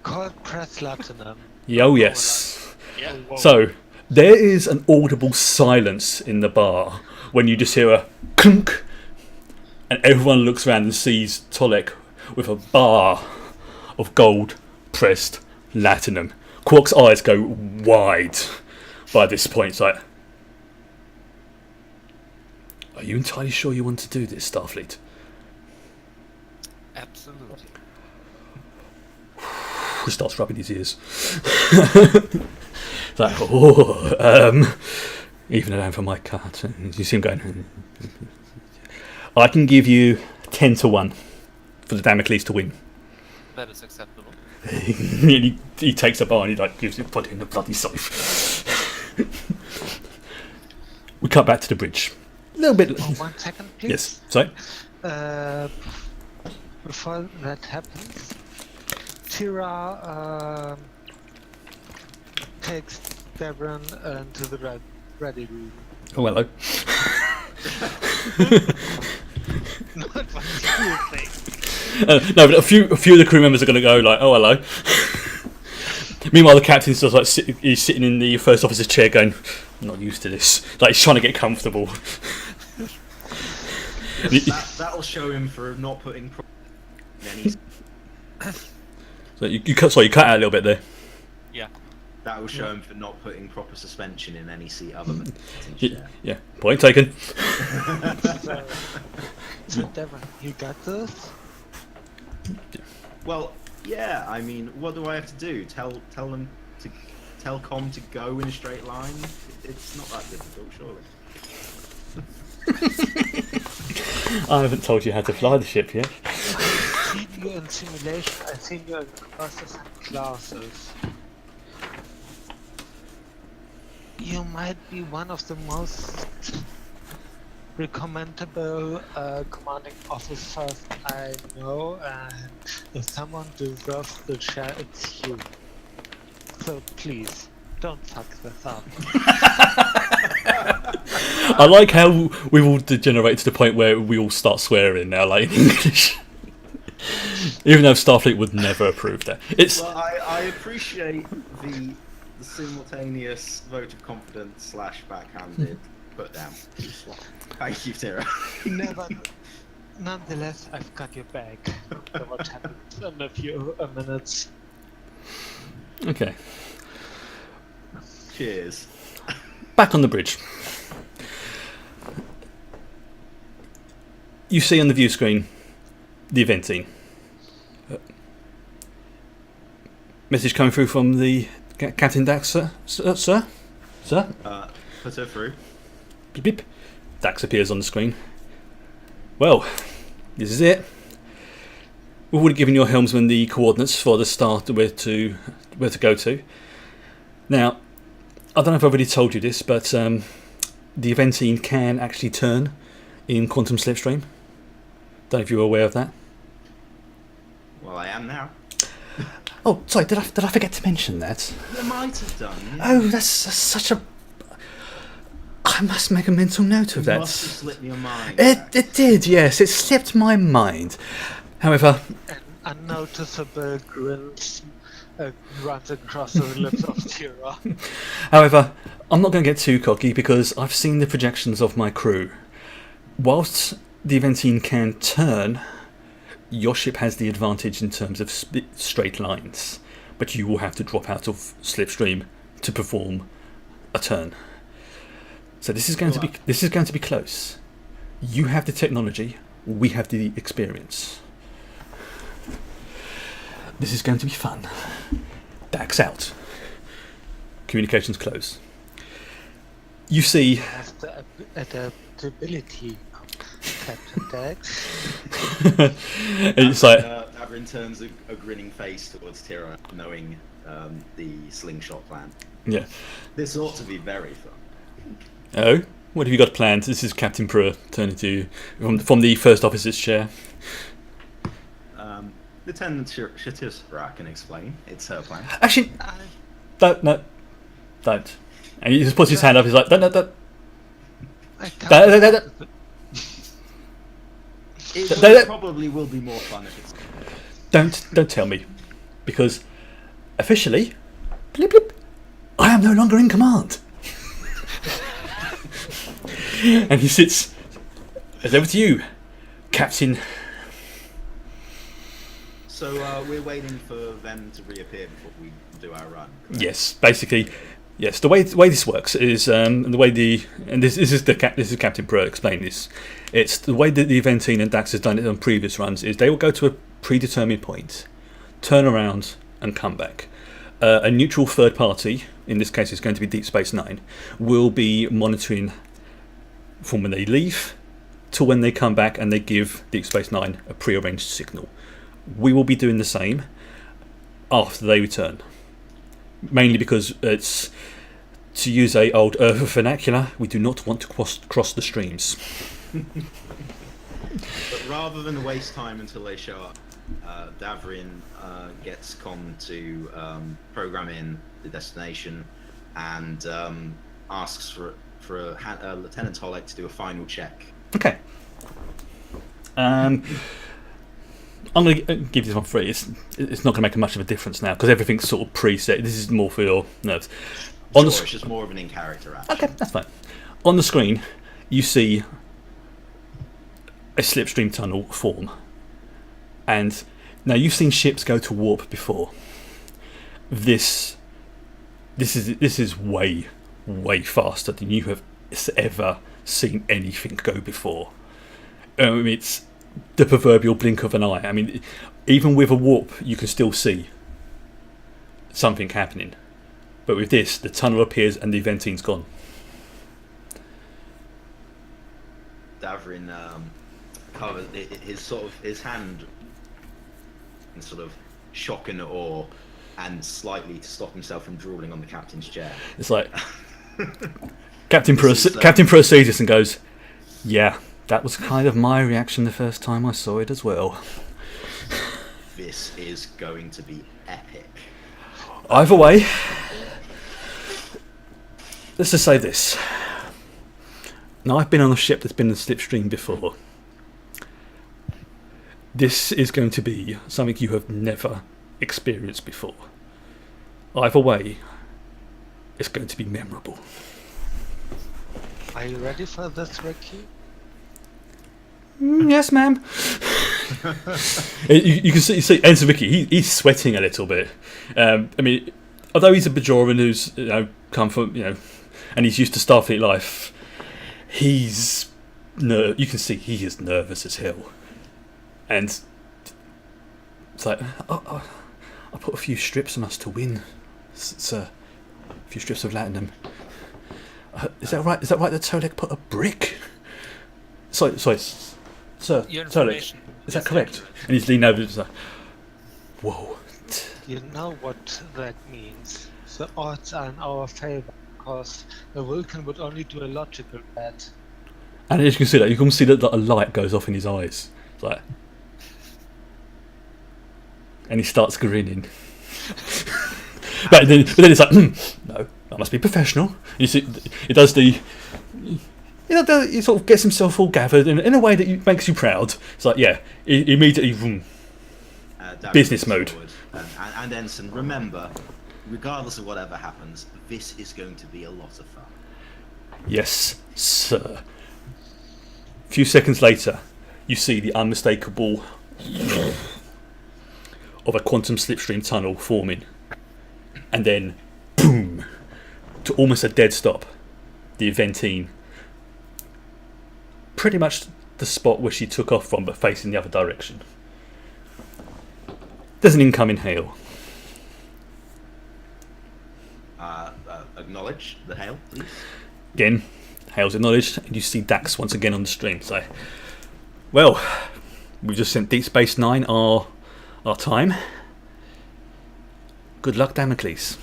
Cold press latinum. oh yes. Yeah. So there is an audible silence in the bar when you just hear a clunk, and everyone looks around and sees Tolek with a bar of gold pressed Latinum. Quark's eyes go wide by this point. It's like, are you entirely sure you want to do this, Starfleet? Absolutely. He starts rubbing his ears. It's like, even alone for my cut. You see him going, I can give you 10-1 for the Damocles to win. That is acceptable. he takes a bar and he gives it, put it in the bloody safe. We cut back to the bridge. A little bit. Oh, 1 second, please. Yes, sorry. Before that happens, Tira takes Devon into the ready room. Oh, hello. Not what you think. No, but a few of the crew members are going to go like, oh, hello. Meanwhile, the captain's just he's sitting in the first officer's chair going, I'm not used to this. Like, he's trying to get comfortable. That'll show him for not putting. Then he's So you cut out a little bit there. Yeah. That will show him for not putting proper suspension in any seat other than Yeah, point taken. So Devon, you got this? Well, yeah. I mean, what do I have to do? Tell them to tell Com to go in a straight line. It's not that difficult, surely. I haven't told you how to fly the ship yet. I've seen you in simulation, I've seen you in courses and classes. You might be one of the most recommendable commanding officers I know, and if someone deserves the chair, it's you. So please, don't fuck this up. I like how we've all degenerated to the point where we all start swearing now, like in English. Even though Starfleet would never approve that. It's Well, I appreciate the simultaneous vote of confidence / backhanded put down. Thank you, Tira. Never. Nonetheless, I've got your back. So what happens in a few minutes? okay. Cheers. Back on the bridge. You see on the view screen the event scene. Message coming through from the Captain Dax, sir? Sir? Put her through. Beep beep. Dax appears on the screen. Well, this is it. We've already given your helmsman the coordinates for the start where to go to. Now, I don't know if I've already told you this, but the Eventine can actually turn in quantum slipstream. Don't know if you were aware of that. Well, I am now. Oh, sorry, did I forget to mention that? You might have done. Yeah. Oh, that's such a... I must make a mental note of that. Must have slipped your mind. It did, yes. It slipped my mind. However... An unnoticeable grin runs across the lips of Tira. However, I'm not going to get too cocky because I've seen the projections of my crew. Whilst the Eventine can turn, your ship has the advantage in terms of straight lines, but you will have to drop out of slipstream to perform a turn. So this is going to be close. You have the technology, we have the experience. This is going to be fun. Dax out. Communications close. You see... Has the adaptability, Captain Dax. It's like... Averin turns a grinning face towards Tira, knowing the slingshot plan. Yeah. This ought to be very fun. Oh? What have you got planned? This is Captain Pruitt turning to you from the first officer's chair. Lieutenant Shatisra can explain. It's her plan. Actually, don't. And he just puts his hand up. He's like, don't. It probably will be more fun if it's... Don't tell me, because officially, blip blip, I am no longer in command. And he sits. It's over to you, Captain. So we're waiting for them to reappear before we do our run. Correct? Yes, basically, yes. The way this works is this is Captain Pro explaining this. It's the way that the Eventine and Dax has done it on previous runs is they will go to a predetermined point, turn around, and come back. A neutral third party, in this case, is going to be Deep Space Nine, will be monitoring from when they leave to when they come back, and they give Deep Space Nine a prearranged signal. We will be doing the same after they return, mainly because it's, to use a old Earth vernacular, we do not want to cross the streams. But rather than waste time until they show up, Davrin gets Com to program in the destination and asks for Lieutenant Holek to do a final check. Okay. I'm going to give this one free. It's not going to make much of a difference now because everything's sort of preset. This is more for your nerves. It's just more of an in-character action. Okay, that's fine. On the screen, you see a slipstream tunnel form, and Now, you've seen ships go to warp before. This is way faster than you have ever seen anything go before. It's the proverbial blink of an eye. I mean, even with a warp, you can still see something happening. But with this, the tunnel appears and the ventine's gone. Davrin covers his hand in sort of shock and awe, and slightly to stop himself from drooling on the captain's chair. It's like Captain proceeds and goes, "Yeah, that was kind of my reaction the first time I saw it as well." This is going to be epic. Either way, let's just say this. Now, I've been on a ship that's been in the Slipstream before. This is going to be something you have never experienced before. Either way, it's going to be memorable. Are you ready for this, Ricky? Yes, ma'am. you can see Ensign Ricky. He's sweating a little bit. I mean, although he's a Bajoran who's come from and he's used to Starfleet life, you can see he is nervous as hell. And it's like, I put a few strips on us to win, sir. A few strips of latinum. Is that right? Is that right that Tolek put a brick? Sorry, sir. Your Tolek, information is that correct? And he's leaning over and like, whoa. You know what that means. The odds are in our favor, because the Vulcan would only do a logical bet. And as you can see that, a light goes off in his eyes. It's like, and he starts grinning. but then it's like, no, I must be professional. You see, he does he sort of gets himself all gathered in a way that makes you proud. It's like, yeah, he immediately, business mode. And Ensign, remember, regardless of whatever happens, this is going to be a lot of fun. Yes, sir. A few seconds later, you see the unmistakable of a quantum slipstream tunnel forming, and then boom, to almost a dead stop, the Aventine, pretty much the spot where she took off from, but facing the other direction. There's an incoming hail. Acknowledge the hail, please. Again, hail's acknowledged, and you see Dax once again on the stream. So, well, we've just sent Deep Space Nine our time. Good luck, Damocles.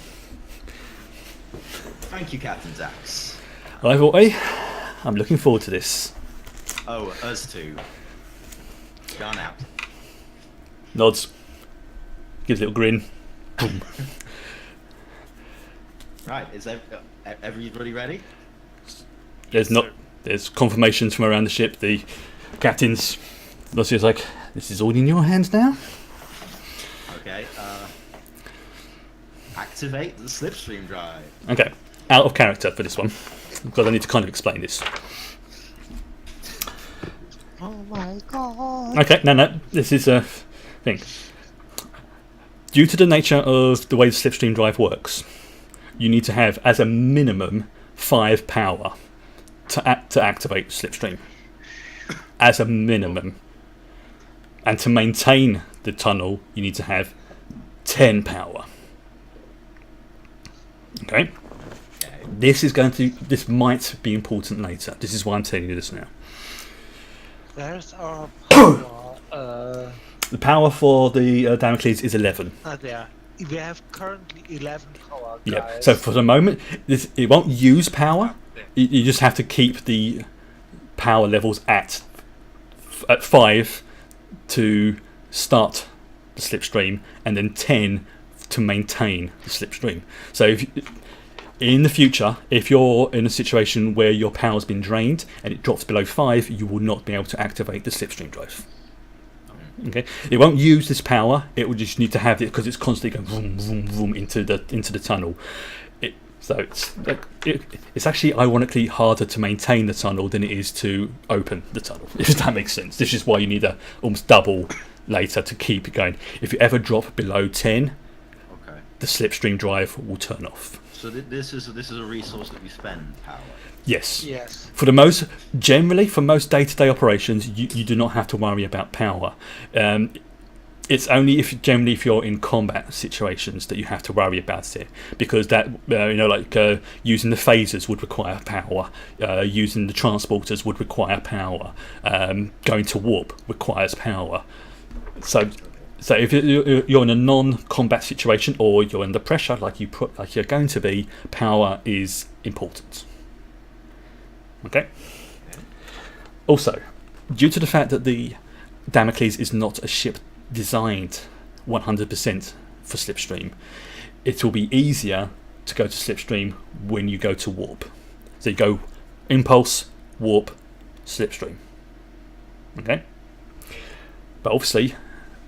Thank you, Captain Dax. Either way, I'm looking forward to this. Oh, us too. Gone out. Nods. Gives a little grin. Boom. Right, is everybody ready? There's confirmations from around the ship. The captain's is like, this is all in your hands now. Okay. Activate the slipstream drive. Okay. Out of character for this one, because I need to kind of explain this. Oh my god. Okay, no, this is a thing. Due to the nature of the way the slipstream drive works, you need to have, as a minimum, 5 power to activate slipstream. As a minimum. And to maintain the tunnel, you need to have 10 power. Okay? This might be important later. This is why I'm telling you this now. There's our power. The power for the Damocles is 11. There. We have currently 11 power, guys. Yeah. So for the moment, it won't use power. You just have to keep the power levels at 5 to start the slipstream, and then 10 to maintain the slipstream. So in the future, if you're in a situation where your power's been drained and it drops below 5, you will not be able to activate the slipstream drive. Okay, it won't use this power. It will just need to have it because it's constantly going vroom, vroom, vroom into the tunnel. It's actually ironically harder to maintain the tunnel than it is to open the tunnel, if that makes sense. This is why you need almost double later to keep it going. If you ever drop below 10, Okay. the Slipstream drive will turn off. So this is a resource that we spend power. Yes. Yes. For most day-to-day operations, you do not have to worry about power. It's only if you're in combat situations that you have to worry about it, because that using the phasers would require power, using the transporters would require power, going to warp requires power. So if you're in a non-combat situation or you're under pressure, like you're going to be, power is important. Okay. Also, due to the fact that the Damocles is not a ship designed 100% for Slipstream, it will be easier to go to Slipstream when you go to warp. So you go impulse, warp, Slipstream. Okay? But obviously,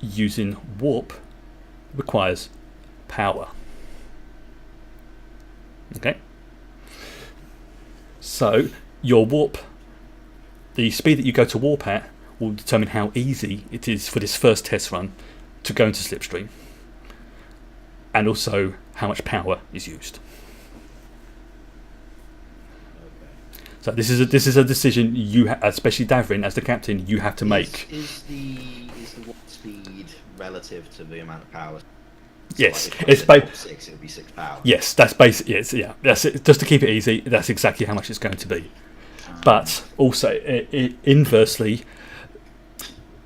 using warp requires power. Okay? So your warp, the speed that you go to warp at, will determine how easy it is for this first test run to go into Slipstream, and also how much power is used. Okay. So this is a decision especially Davrin as the captain, you have to make. Is the warp speed relative to the amount of power? Yes, like it's warp 6. It would be 6 power. Yes, that's basic. Yes, yeah, that's it. Just to keep it easy, that's exactly how much it's going to be. But also, inversely,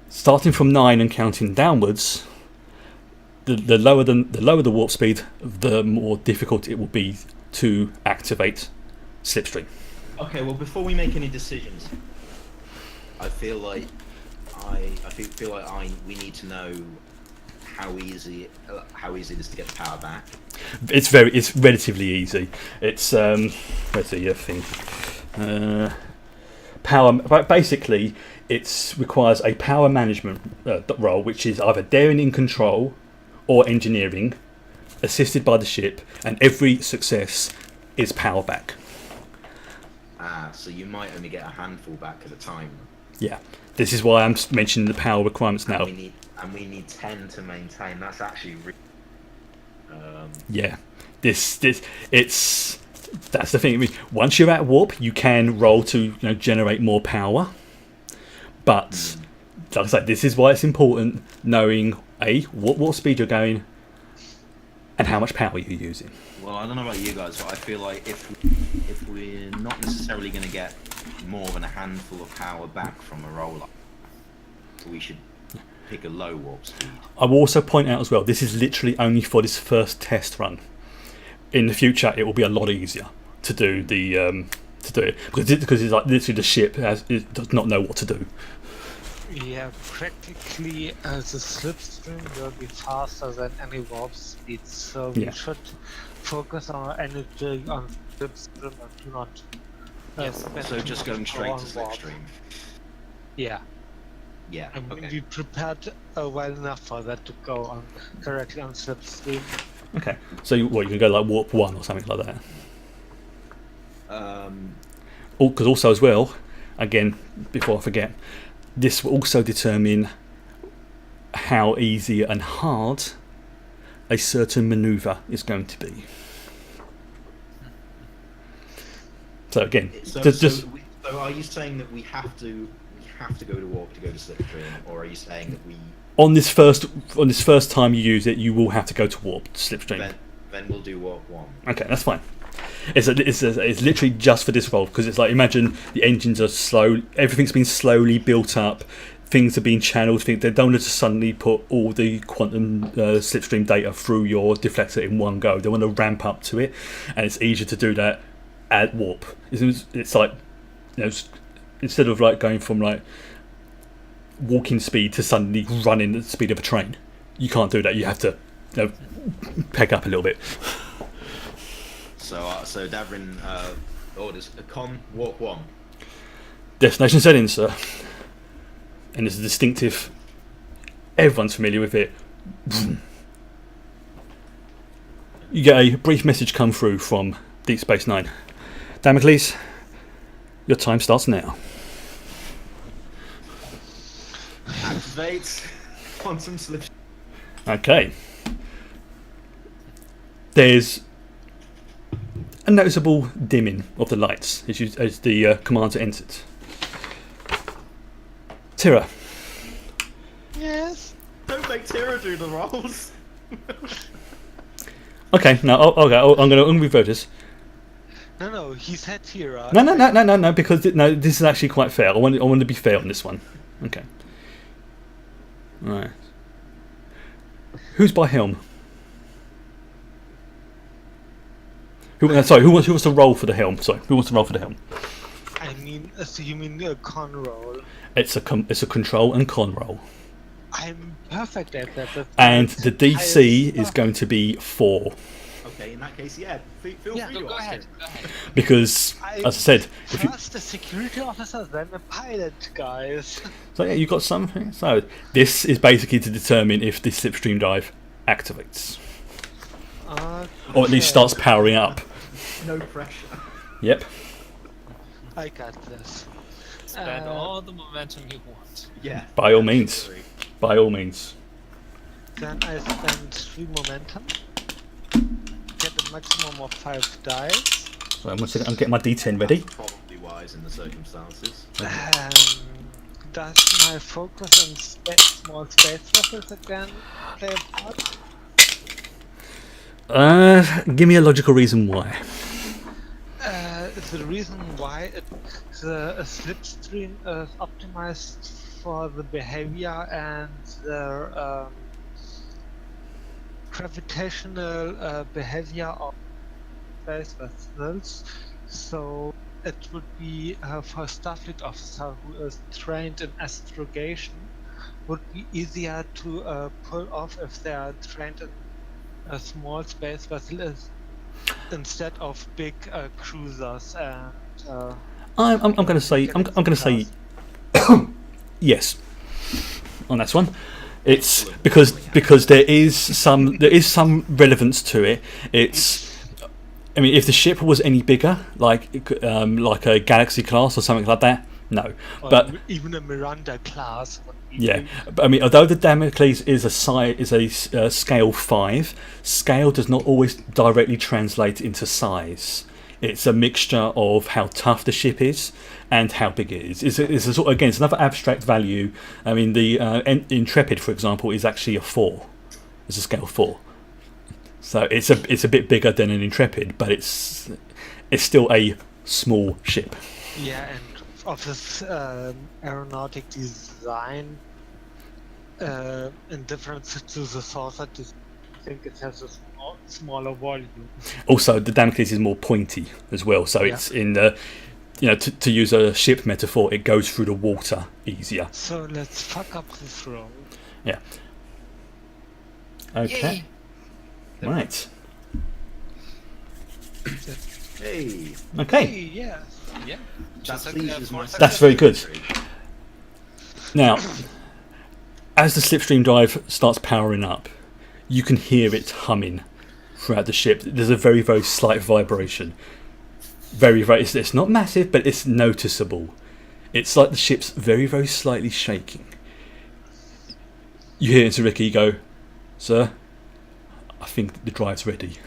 starting from 9 and counting downwards, the lower the warp speed, the more difficult it will be to activate Slipstream. Okay, well, before we make any decisions, I feel like we need to know how easy it is to get the power back. It's relatively easy. It's where's the thing? Power. But basically, it requires a power management role, which is either daring in control or engineering, assisted by the ship, and every success is power back. So you might only get a handful back at a time. Yeah, this is why I'm mentioning the power requirements now. And we need 10 to maintain. That's actually yeah, that's the thing. I mean, once you're at warp, you can roll to generate more power, but like I said, this is why it's important knowing what warp speed you're going and how much power you're using. Well, I don't know about you guys, but I feel like if we're not necessarily going to get more than a handful of power back from a roll-up, we should pick a low warp speed. I will also point out as well, this is literally only for this first test run. In the future, it will be a lot easier to do it because it's like literally the ship does not know what to do. Yeah, practically the Slipstream will be faster than any warp speed, so we should focus our energy on Slipstream and do not. So just going straight to warp. Slipstream. Yeah. Yeah. And Okay. we prepared well enough for that to go on correctly on Slipstream. Okay, so you can go like warp 1 or something like that. Because also as well, again, before I forget, this will also determine how easy and hard a certain maneuver is going to be. So again, So are you saying that we have to go to warp to go to Slipstream, or are you saying that we on this first time you use it, you will have to go to warp Slipstream? then we'll do warp 1? Okay, that's fine. It's literally just for this role, because it's like, imagine the engines are slow, everything's been slowly built up, things are being channeled. They don't want to suddenly put all the quantum Slipstream data through your deflector in one go. They want to ramp up to it, and it's easier to do that at warp. It's like, instead of like going from like walking speed to suddenly running at the speed of a train, you can't do that. You have to peg up a little bit. So Davrin orders a con warp 1. Destination settings, sir. And it's a distinctive. Everyone's familiar with it. You get a brief message come through from Deep Space Nine. Damocles, your time starts now. Activate. Quantum slip. Okay. There's a noticeable dimming of the lights as the commander enters. Tira. Yes. Don't make Tira do the rolls. Okay, now I'm gonna revert this. No, he said Tira. No, because this is actually quite fair. I want to be fair on this one. Okay. Right. Who's by helm? Who wants to roll for the helm? Sorry, who wants to roll for the helm? I mean, so you mean a con roll? It's a control and con roll, I'm perfect at that. and the DC is going to be 4 Okay, in that case, yeah, feel free to Go ask ahead. him. Go ahead. because, as I said, if you, First a security officer, then a pilot, guys. so yeah, you got something. So this is basically to determine if the slipstream drive activates, or at least starts powering up. No pressure. Yep. I got this. Spend all the momentum you want. Yeah. By all means. By all means. Then I spend 3 momentum. Get a maximum of 5 dice. So I'm getting my D10 ready. Probably wise in the circumstances. Does my focus on small space vessels again play a part? Give me a logical reason why. The reason why the slipstream is optimized for the behavior and the gravitational behavior of space vessels, so it would be for a Starfleet officer who is trained in astrogation, would be easier to pull off if they are trained in a small space vessel instead of big cruisers and. I'm going to say yes on this one. It's because there is some relevance to it. I mean, if the ship was any bigger, like a Galaxy class or something like that, no. Or But even a Miranda class. yeah, but I mean, although the Damocles is a scale 5, scale does not always directly translate into size. It's a mixture of how tough the ship is and how big it is. It's a sort of, again, it's another abstract value. I mean, the Intrepid, for example, is actually a 4. It's a scale 4. So it's a bit bigger than an Intrepid, but it's still a small ship. Yeah, and of this aeronautic design, in difference to the saucer, I think it has a smaller volume. Also, the Damocles is more pointy as well, so it's in the, to use a ship metaphor, it goes through the water easier. So let's fuck up this roll. Yeah. Okay. Yay. Right. Hey, Okay. Hey, yeah. Yeah. that Just like pleases four my. That's very good. Now, as the slipstream drive starts powering up, you can hear it humming throughout the ship. There's a very, very slight vibration. Very, very. It's not massive, but it's noticeable. It's like the ship's very, very slightly shaking. You hear into Ricky go, "Sir, I think the drive's ready."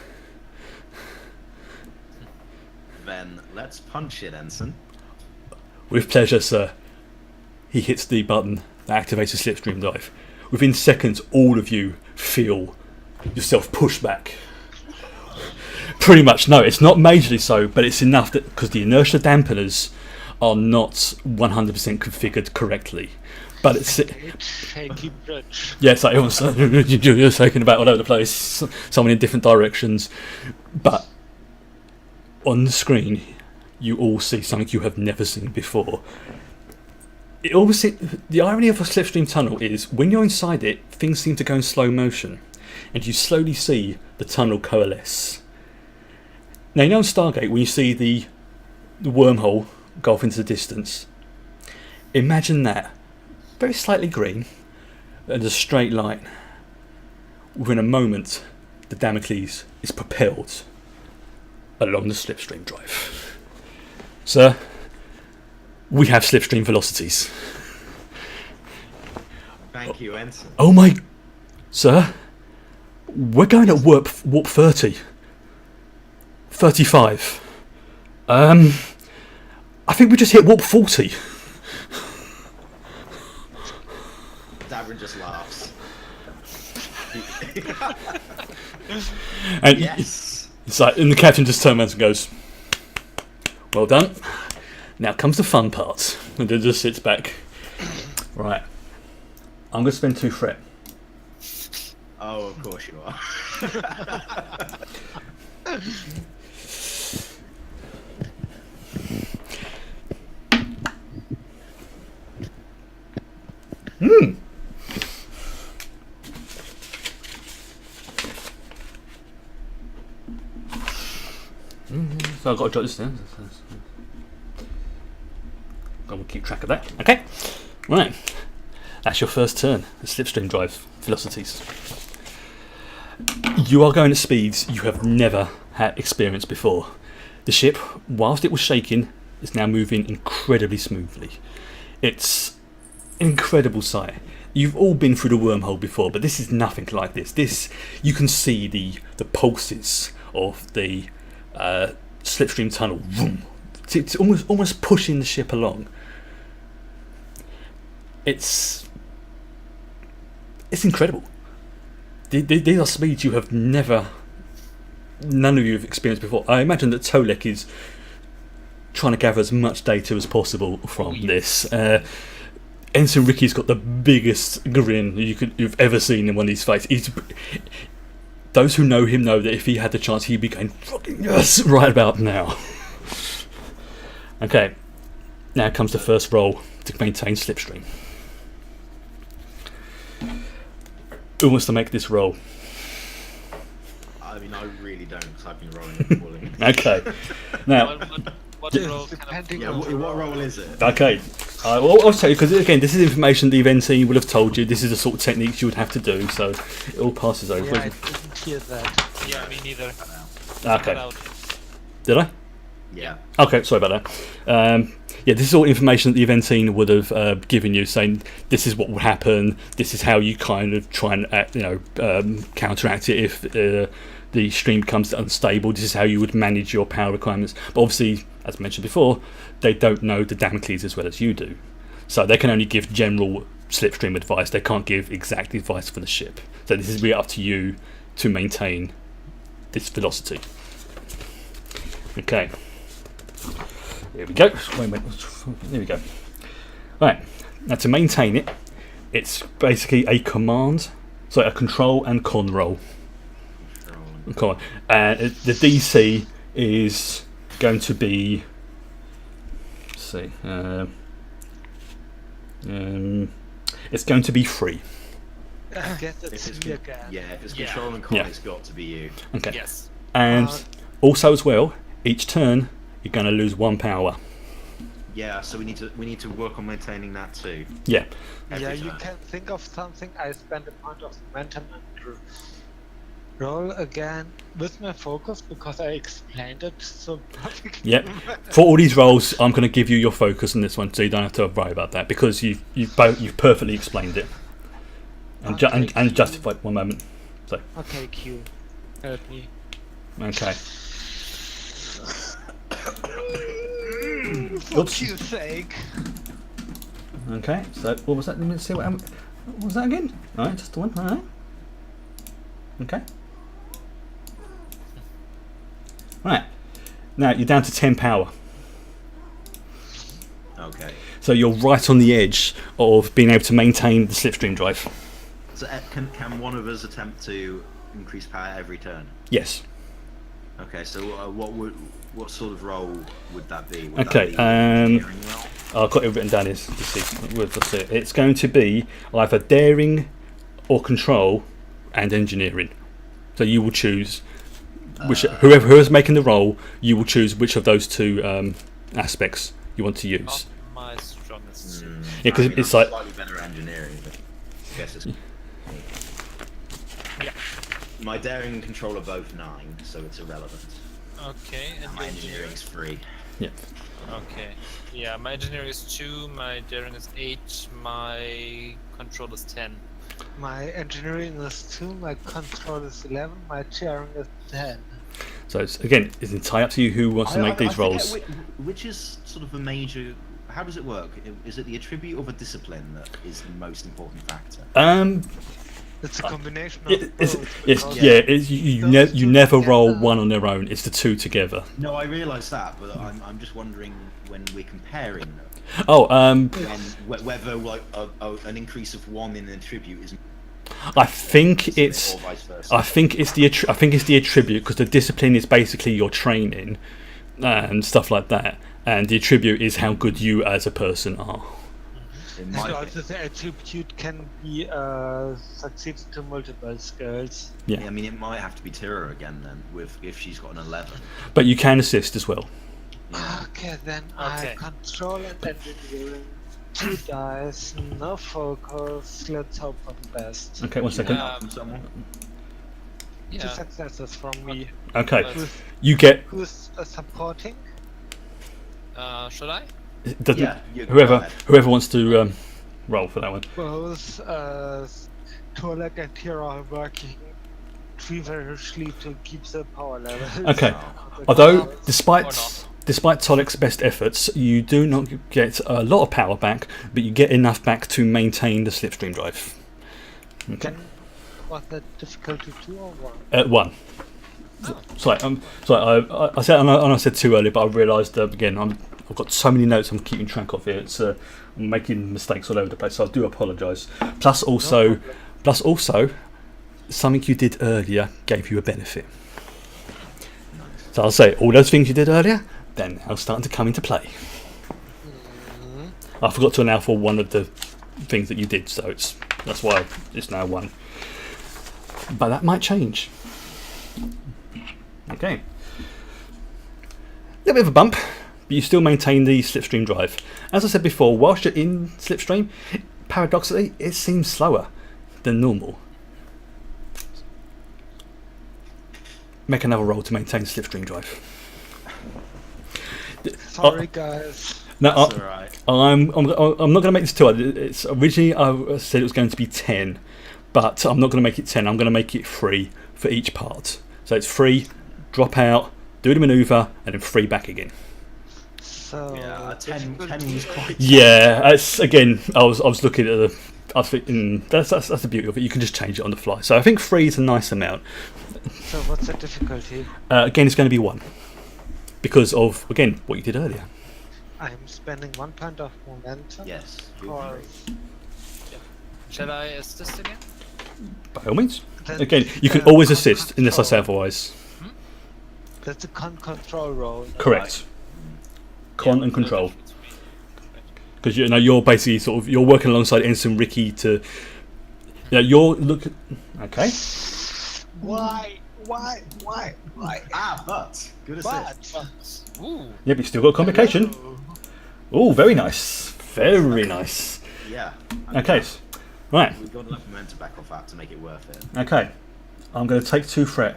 Then let's punch it, Ensign. With pleasure, sir. He hits the button that activates the slipstream drive. Within seconds, all of you feel yourself push back. Pretty much, no, it's not majorly so, but it's enough that because the inertia dampeners are not 100% configured correctly. But it's Shaky bridge. yes, like everyone's you're shaking about all over the place, someone in different directions. But on the screen, you all see something you have never seen before. It always the irony of a slipstream tunnel is when you're inside it, things seem to go in slow motion, and you slowly see the tunnel coalesce. Now, in Stargate, when you see the wormhole go off into the distance, imagine that very slightly green and a straight line. Within a moment, the Damocles is propelled along the slipstream drive. Sir, we have slipstream velocities. Thank you, Ensign. Oh my... Sir? We're going at warp 30. 35. I think we just hit warp 40. Davin just laughs. And Yes. it's like, and the captain just turns around and goes, well done. Now comes the fun part. And then just sits back. Right. I'm going to spend 2 fret. Oh, of course you are. So I've got to jot this down. I'm going to keep track of that. Okay. Right. That's your first turn. The slipstream drive velocities. You are going at speeds you have never had experienced before. The ship, whilst it was shaking, is now moving incredibly smoothly. It's an incredible sight. You've all been through the wormhole before, but this is nothing like this. This, you can see the pulses of the slipstream tunnel. Vroom. It's almost pushing the ship along. It's incredible. These are speeds you have none of you have experienced before. I imagine that Tolek is trying to gather as much data as possible from this. Ensign Ricky's got the biggest grin you've ever seen in one of these fights. Those who know him know that if he had the chance, he'd be going, fucking yes, right about now. Okay, now comes the first roll to maintain slipstream. Who wants to make this roll? I mean, I really don't, because I've been rolling and falling. Okay, now, What role kind of... Depending Yeah, on what role is it? okay, I'll tell you, because again, this is information the event team will have told you. This is the sort of techniques you would have to do, so it all passes over. Yeah, I didn't hear that. Yeah, me neither. Okay, Cut out. did I? Yeah. Okay, sorry about that. Yeah, this is all information that the event team would have given you, saying this is what will happen. This is how you kind of try and counteract it if the stream becomes unstable. This is how you would manage your power requirements. But obviously, as mentioned before, they don't know the Damocles as well as you do, so they can only give general slipstream advice. They can't give exact advice for the ship. So this is really up to you to maintain this velocity. Okay. Here we go. There we go. Right, now to maintain it, it's basically a a control and con roll. And the DC is going to be, let's see, it's going to be 3. I guess If it's it's me again. Yeah, if it's Yeah. control and con, Yeah. it's got to be you. Okay. Yes. And also as well, each turn you're going to lose 1 power. Yeah, so we need to work on maintaining that too. Yeah. Every Yeah, you turn. can think of something. I spend a point of momentum and roll again with my focus because I explained it so perfectly. Yep. For all these rolls, I'm going to give you your focus on this one, so you don't have to worry about that because you've perfectly explained it and Okay, and Q. justified. One moment. So Okay, Q. Help me. okay. For Oops. Q's sake. Okay. So what was that? Let me see what was that again? All right, just the one. All right. Okay. Right. Now you're down to 10 power. Okay. So you're right on the edge of being able to maintain the slipstream drive. So can one of us attempt to increase power every turn? Yes. Okay. So what sort of role would that be? Would Okay, That be engineering role? I've got it written down here. Let's see. It's going to be either daring or control and engineering. So you will choose whoever is making the roll. You will choose which of those 2 aspects you want to use. Not my strongest suit. Yeah, 'cause I mean, it's I'm like- slightly better at engineering, but I guess it's. Yeah. My daring and control are both 9, so it's irrelevant. Okay, and My your engineering. engineering's 3. Yeah. Okay. Yeah, my engineering is 2, my daring is 8, my control is 10. My engineering is 2, my control is 11, my daring is 10. So it's entirely up to you who wants to make these forget rolls. which is sort of a major. How does it work? Is it the attribute or the discipline that is the most important factor? It's a combination of It's, both. it's, because yeah, it's, you those two never roll together- one on their own. It's the two together. No, I realise that, but I'm just wondering when we're comparing them, Oh, whether like an increase of 1 in an attribute is. I think it's Or vice versa. I think it's the attribute, because the discipline is basically your training and stuff like that, and the attribute is how good you as a person are. It And might also the attribute can be succeeded to multiple skills. Yeah. I mean, it might have to be Tira again then, if she's got an 11. But you can assist as well. Okay, then Okay. I control and engineering. 2 dice, no focus. Let's hope for the best. Okay, 1 second. From someone. 2 Yeah. successes from me. Okay, Let's- you get Who's supporting? Should I? doesn't Yeah, you go ahead. whoever wants to roll for that one. Both Torlek and Tira are working feverishly to keep the power level. Okay. Oh. Although, Or despite not. Tolek's best efforts, you do not get a lot of power back, but you get enough back to maintain the slipstream drive. Okay. Was that difficulty 2 or 1? 1. Oh. Sorry, I said 2 earlier, but I realised again I've got so many notes I'm keeping track of here. It's I'm making mistakes all over the place, so I do apologise. Plus also, something you did earlier gave you a benefit. So I'll say all those things you did earlier, then now starting to come into play. I forgot to allow for one of the things that you did, so that's why it's now 1. But that might change. Okay. A little bit of a bump, but you still maintain the slipstream drive. As I said before, whilst you're in slipstream, paradoxically, it seems slower than normal. Make another roll to maintain slipstream drive. Sorry, guys. No, That's alright. I'm not going to make this 2. It's originally I said it was going to be 10, but I'm not going to make it 10. I'm going to make it 3 for each part. So it's 3, drop out, do the manoeuvre, and then 3 back again. So Yeah, 10 difficulty was quite. Yeah, it's again. I was looking at the. I was thinking that's the beauty of it. You can just change it on the fly. So I think 3 is a nice amount. So what's the difficulty? Again, it's going to be 1 because of again what you did earlier. I'm spending 1 point of momentum. Yes. Or Shall I assist again? By all means. then, Again, you can uh, always con assist unless I say control. otherwise. That's a control roll. Correct. Con and control. Right. Because you're basically you're working alongside Ensign Ricky to. You're okay. Why? But good assist. But Ooh. Yeah, but you still got a complication. Oh, very nice. Very nice. Yeah. Okay. Right. We've got enough momentum back off that to make it worth it. Okay. I'm going to take 2 threat.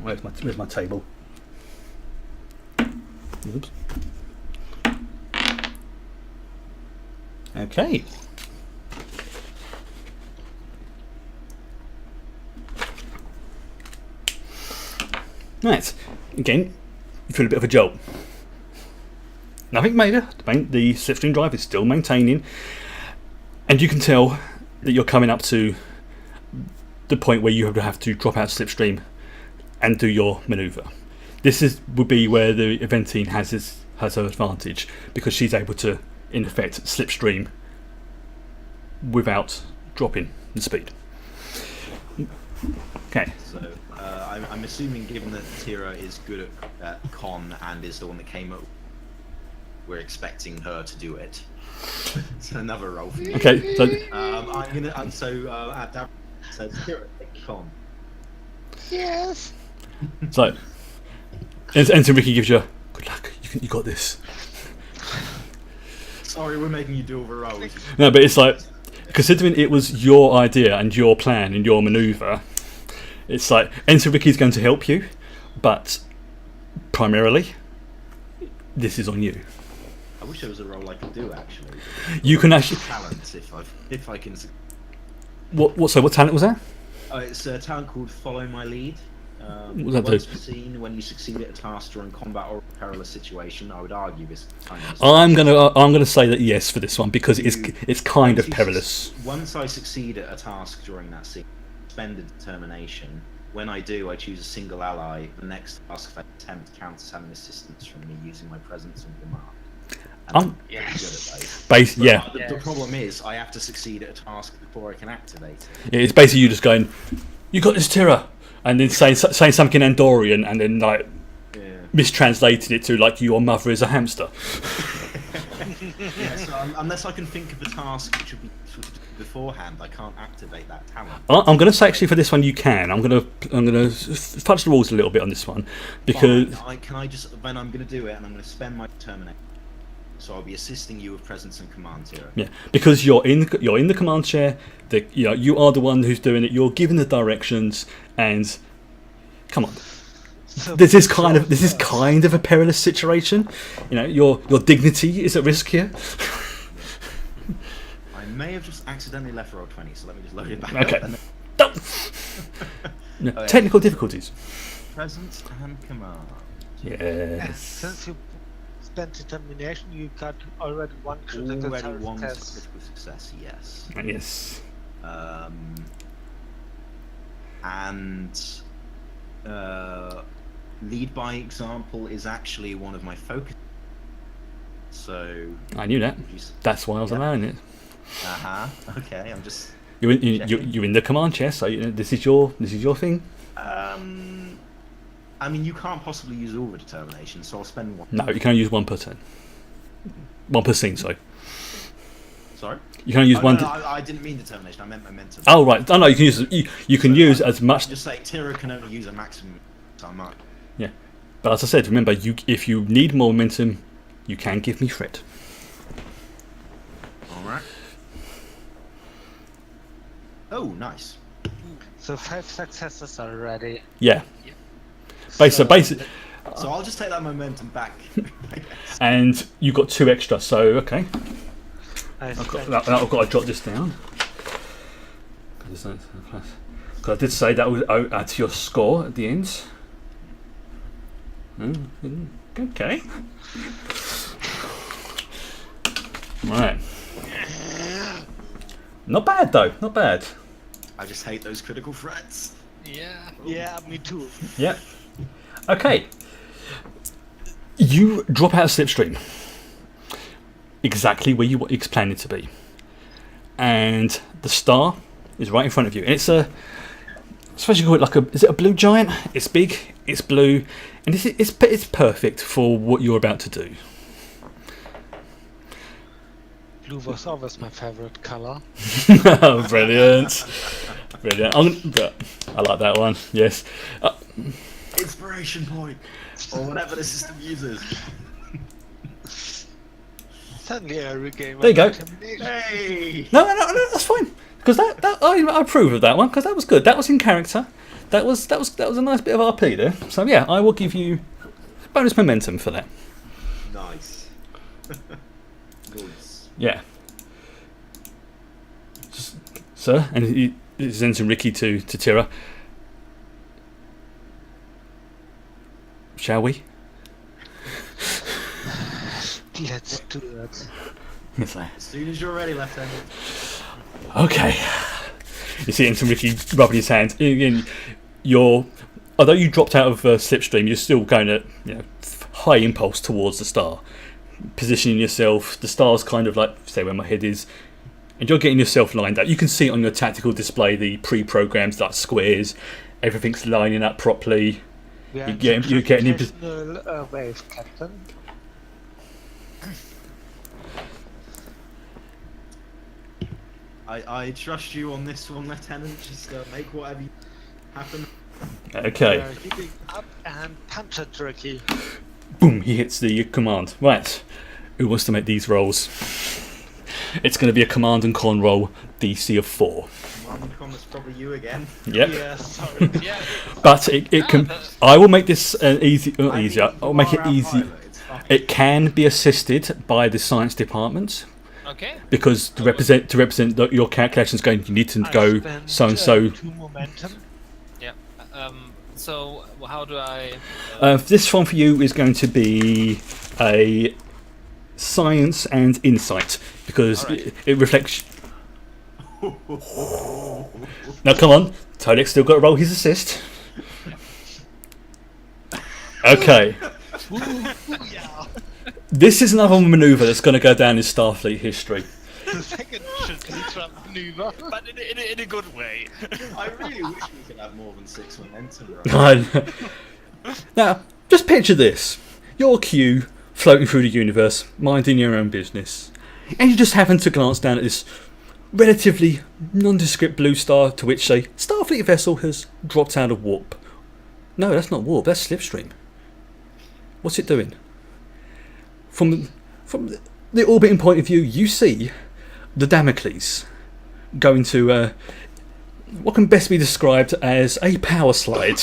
Where's my table? Oops. Okay. Right. Again, you feel a bit of a jolt. Nothing major. The slipstream drive is still maintaining, and you can tell that you're coming up to the point where you have to drop out slipstream and do your manoeuvre. This would be where the Eventine has her advantage, because she's able to, in effect, slipstream without dropping the speed. Okay. So I'm assuming, given that Tira is good at con and is the one that came up, we're expecting her to do it. It's another roll for me. Okay. So I'm gonna. Dav says Tira, take con. yes. so Ensign Ricky gives you good luck. You got this. Sorry, we're making you do all the rolls. No, but it's like, considering it was your idea and your plan and your manoeuvre, It's like Ensign Ricky's going to help you, but primarily, this is on you. I wish there was a role I could do actually. You can actually. Talent if I can. What? So what talent was that? It's a talent called Follow My Lead. What does that do? Once seen when you succeed at a task during combat or a perilous situation, I would argue this kind of. I'm gonna say that yes for this one because it's kind of perilous. Once I succeed at a task during that scene, spend a determination. When I do, I choose a single ally. The next task, if I attempt, counts having assistance from me using my presence and command. And I'm pretty good at those. The problem is, I have to succeed at a task before I can activate it. Yeah, it's basically you just going, "You got this, Tira," and then saying something Andorian, and then like mistranslated it to like your mother is a hamster. Yeah, so unless I can think of a task which would be sort of beforehand, I can't activate that talent. I'm going to say actually for this one you can. I'm going to fudge the rules a little bit on this one because Can I just when I'm going to do it and I'm going to spend my determination. So I'll be assisting you with presence and command here. Yeah, because you're in the command chair. You are the one who's doing it. You're giving the directions, and come on. This is kind of a perilous situation. Your dignity is at risk here. I may have just accidentally left roll 20, so let me just load it back Okay. up. No, technical difficulties. Presence and command. Yes. Since you spent determination, you got already one critical success. Yes. Yes. And lead by example is actually one of my focus. So I knew that. That's why I was allowing it. Okay. I'm just. You're in the command chair, so this is your thing. I mean, you can't possibly use all the determination, so I'll spend one. No, you can only use 1 per turn. 1 per scene, sorry. Sorry? You can only use one. No, I didn't mean determination. I meant momentum. Oh right. Oh no, you can use as much. Just say Tira can only use a maximum. So I might. Yeah, but as I said, remember, if you need more momentum, you can give me threat. All right. Oh, nice. So 5 successes already. Yeah. Basically. So I'll just take that momentum back. And you got 2 extra, so okay. I've got to jot this down. Because I did say that would add to your score at the end. Okay. Right. Not bad though. Not bad. I just hate those critical threats. Yeah, me too. Yep. Okay. You drop out of Slipstream. Exactly where you planned it to be. And the star is right in front of you. And it's I suppose you call it is it a blue giant? It's big, it's blue, and it's perfect for what you're about to do. Blue was always my favorite color. Brilliant. Brilliant. I like that one, yes. Inspiration point, or whatever the system uses. Suddenly I regain my There you go. determination. Hey! No, that's fine. Because I approve of that one because that was good. That was in character. That was a nice bit of RP there. So yeah, I will give you bonus momentum for that. Nice. Good. Yeah. Sir, and he sends him Ricky to Tira. Shall we? Let's do that. Yes, As soon as you're ready, Lieutenant. okay. You see Ensign Ricky rubbing his hands. Again, although you dropped out of Slipstream, you're still going at high impulse towards the star, positioning yourself. The star's kind of like say where my head is, and you're getting yourself lined up. You can see it on your tactical display, the pre-programmed like squares. Everything's lining up properly. You're getting in gravitational wave, Captain. I trust you on this one, Lieutenant. Just make whatever happen. Okay. We are heating up and punch it, Ricky. Boom! He hits the command. Right. Who wants to make these rolls? It's going to be a command and con roll DC of 4. It's probably you again. Yep. Yeah, sorry. Yeah. But it can. I will make this easy. Not I mean, easier. I'll you make it are our easy. pilot, it's fine. It can be assisted by the science department Okay. because to represent your calculations, going you need to I go spent, so and so. 2 momentum. Yeah. So how do I? This one for you is going to be a science and insight because Alright. it reflects. Now come on, Todek's still got to roll his assist. Okay, Yeah. this is another manoeuvre that's going to go down in Starfleet history. The second Slipstream maneuver. But in a good way. I really wish we could have more than 6 momentum. Right? Now, just picture this: you're Q floating through the universe, minding your own business, and you just happen to glance down at this relatively nondescript blue star to which a Starfleet vessel has dropped out of warp. No, that's not warp, that's Slipstream. What's it doing? From the orbiting point of view, you see the Damocles going to what can best be described as a power slide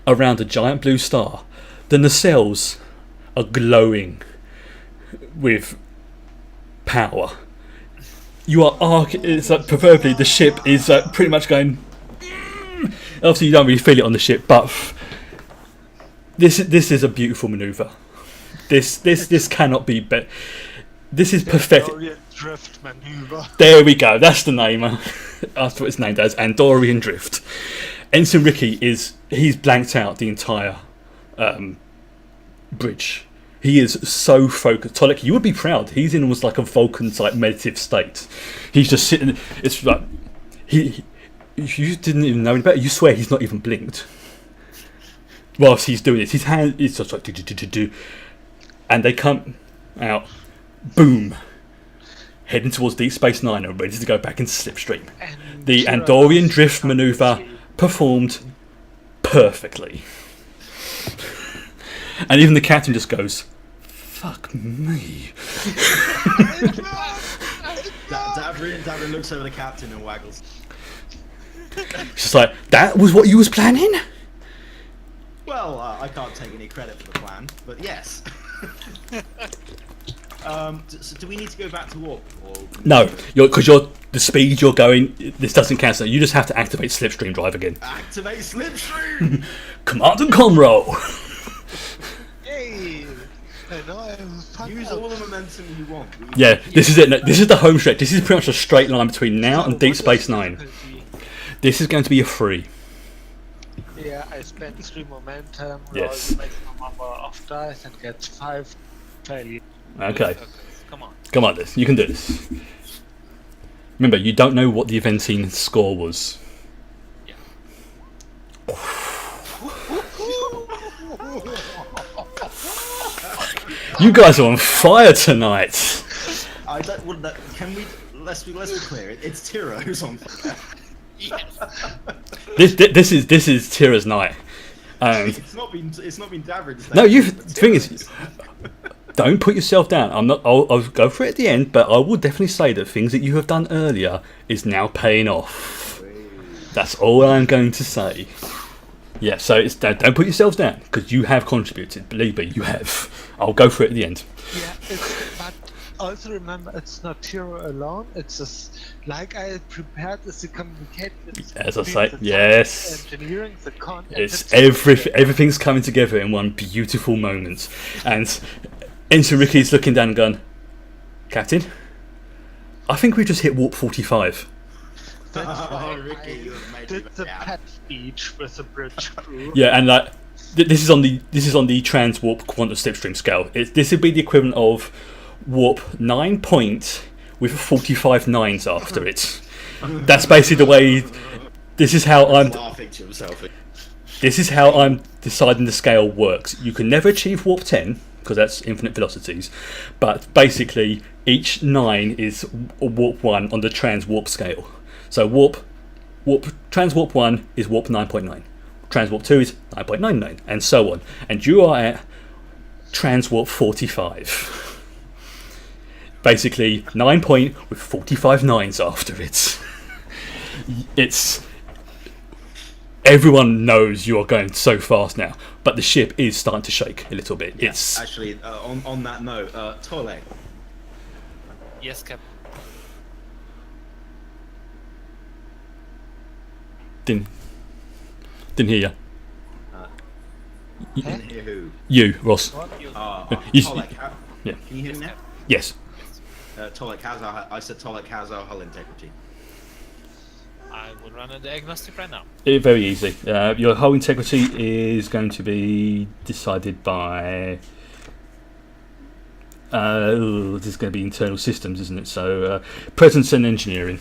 around a giant blue star. The nacelles are glowing with power. You are it's like proverbially the ship is pretty much going. Obviously, you don't really feel it on the ship, but this is a beautiful manoeuvre. This cannot be better. This is perfect. Andorian drift maneuver. There we go. That's the name. That's what it's named as. Andorian drift. Ensign Ricky he's blanked out the entire bridge. He is so focused. Tolek, you would be proud. He's in almost like a Vulcan type meditative state. He's just sitting. It's like you didn't even know any better. You swear he's not even blinked whilst he's doing this. His hand is just like do, and they come out. Boom. Heading towards Deep Space Nine and ready to go back into Slipstream. And The Andorian drift manoeuvre performed perfectly. And even the captain just goes, "Fuck me." Davrin looks over the captain and waggles. She's like, "That was what you was planning?" Well, I can't take any credit for the plan, but yes. So do we need to go back to warp? Or... No, because the speed you're going, this doesn't cancel. You just have to activate Slipstream drive again. Activate Slipstream! Command and con roll. Yay! And now I'm fun. Use all the momentum you want. Yeah, this is it. No, this is the home stretch. This is pretty much a straight line between now and Deep Space Nine. This is going to be a free. Yeah, I spent 3 momentum, Yes. roll the maximum number of dice and get 5 failure. Okay. Come on. Come on, you can do this. Remember, you don't know what the eventing score was. Yeah. You guys are on fire tonight. I don't. Well, can we? Let's be clear. It's Tira who's on fire. Yes. This is Tira's night. It's not been Davrin's. No, the thing is, don't put yourself down. I'll go for it at the end, but I will definitely say that things that you have done earlier is now paying off. That's all I'm going to say. Yeah, so don't put yourselves down because you have contributed. Believe me, you have. I'll go for it at the end. Yeah, but also remember, it's not Tiro alone. It's just like I prepared as a communication. As I between say, the yes. science, engineering, the con. and It's the everything's coming together in one beautiful moment. And Ensign Ricky's looking down and going, "Captain, I think we just hit warp 45. That's why Ricky, you have I made did me the mad. pet speech with the bridge crew. Yeah, and like this is on the trans warp quantum slipstream scale. This would be the equivalent of warp 9 point with 45 nines after it. That's basically the way. This is how I'm. laughing to himself. This is how I'm deciding the scale works. You can never achieve warp 10 because that's infinite velocities, but basically each 9 is warp 1 on the trans warp scale. So trans warp 1 is warp 9.9, trans warp 2 is 9.99, and so on. And you are at trans warp 45. basically 9 point with 45 nines after it. It's everyone knows you are going so fast now, but the ship is starting to shake a little bit. Yeah, It's actually on that note, Tole, Yes, Captain. didn't hear you. didn't hear who? You, Ross. You. You- Tolek, yeah. can you hear me now? Yes. Tolek, I said Tolek, how's our hull integrity? I will run a diagnostic right now. Very easy. Your hull integrity is going to be decided by. This is going to be internal systems, isn't it? So, presence and engineering.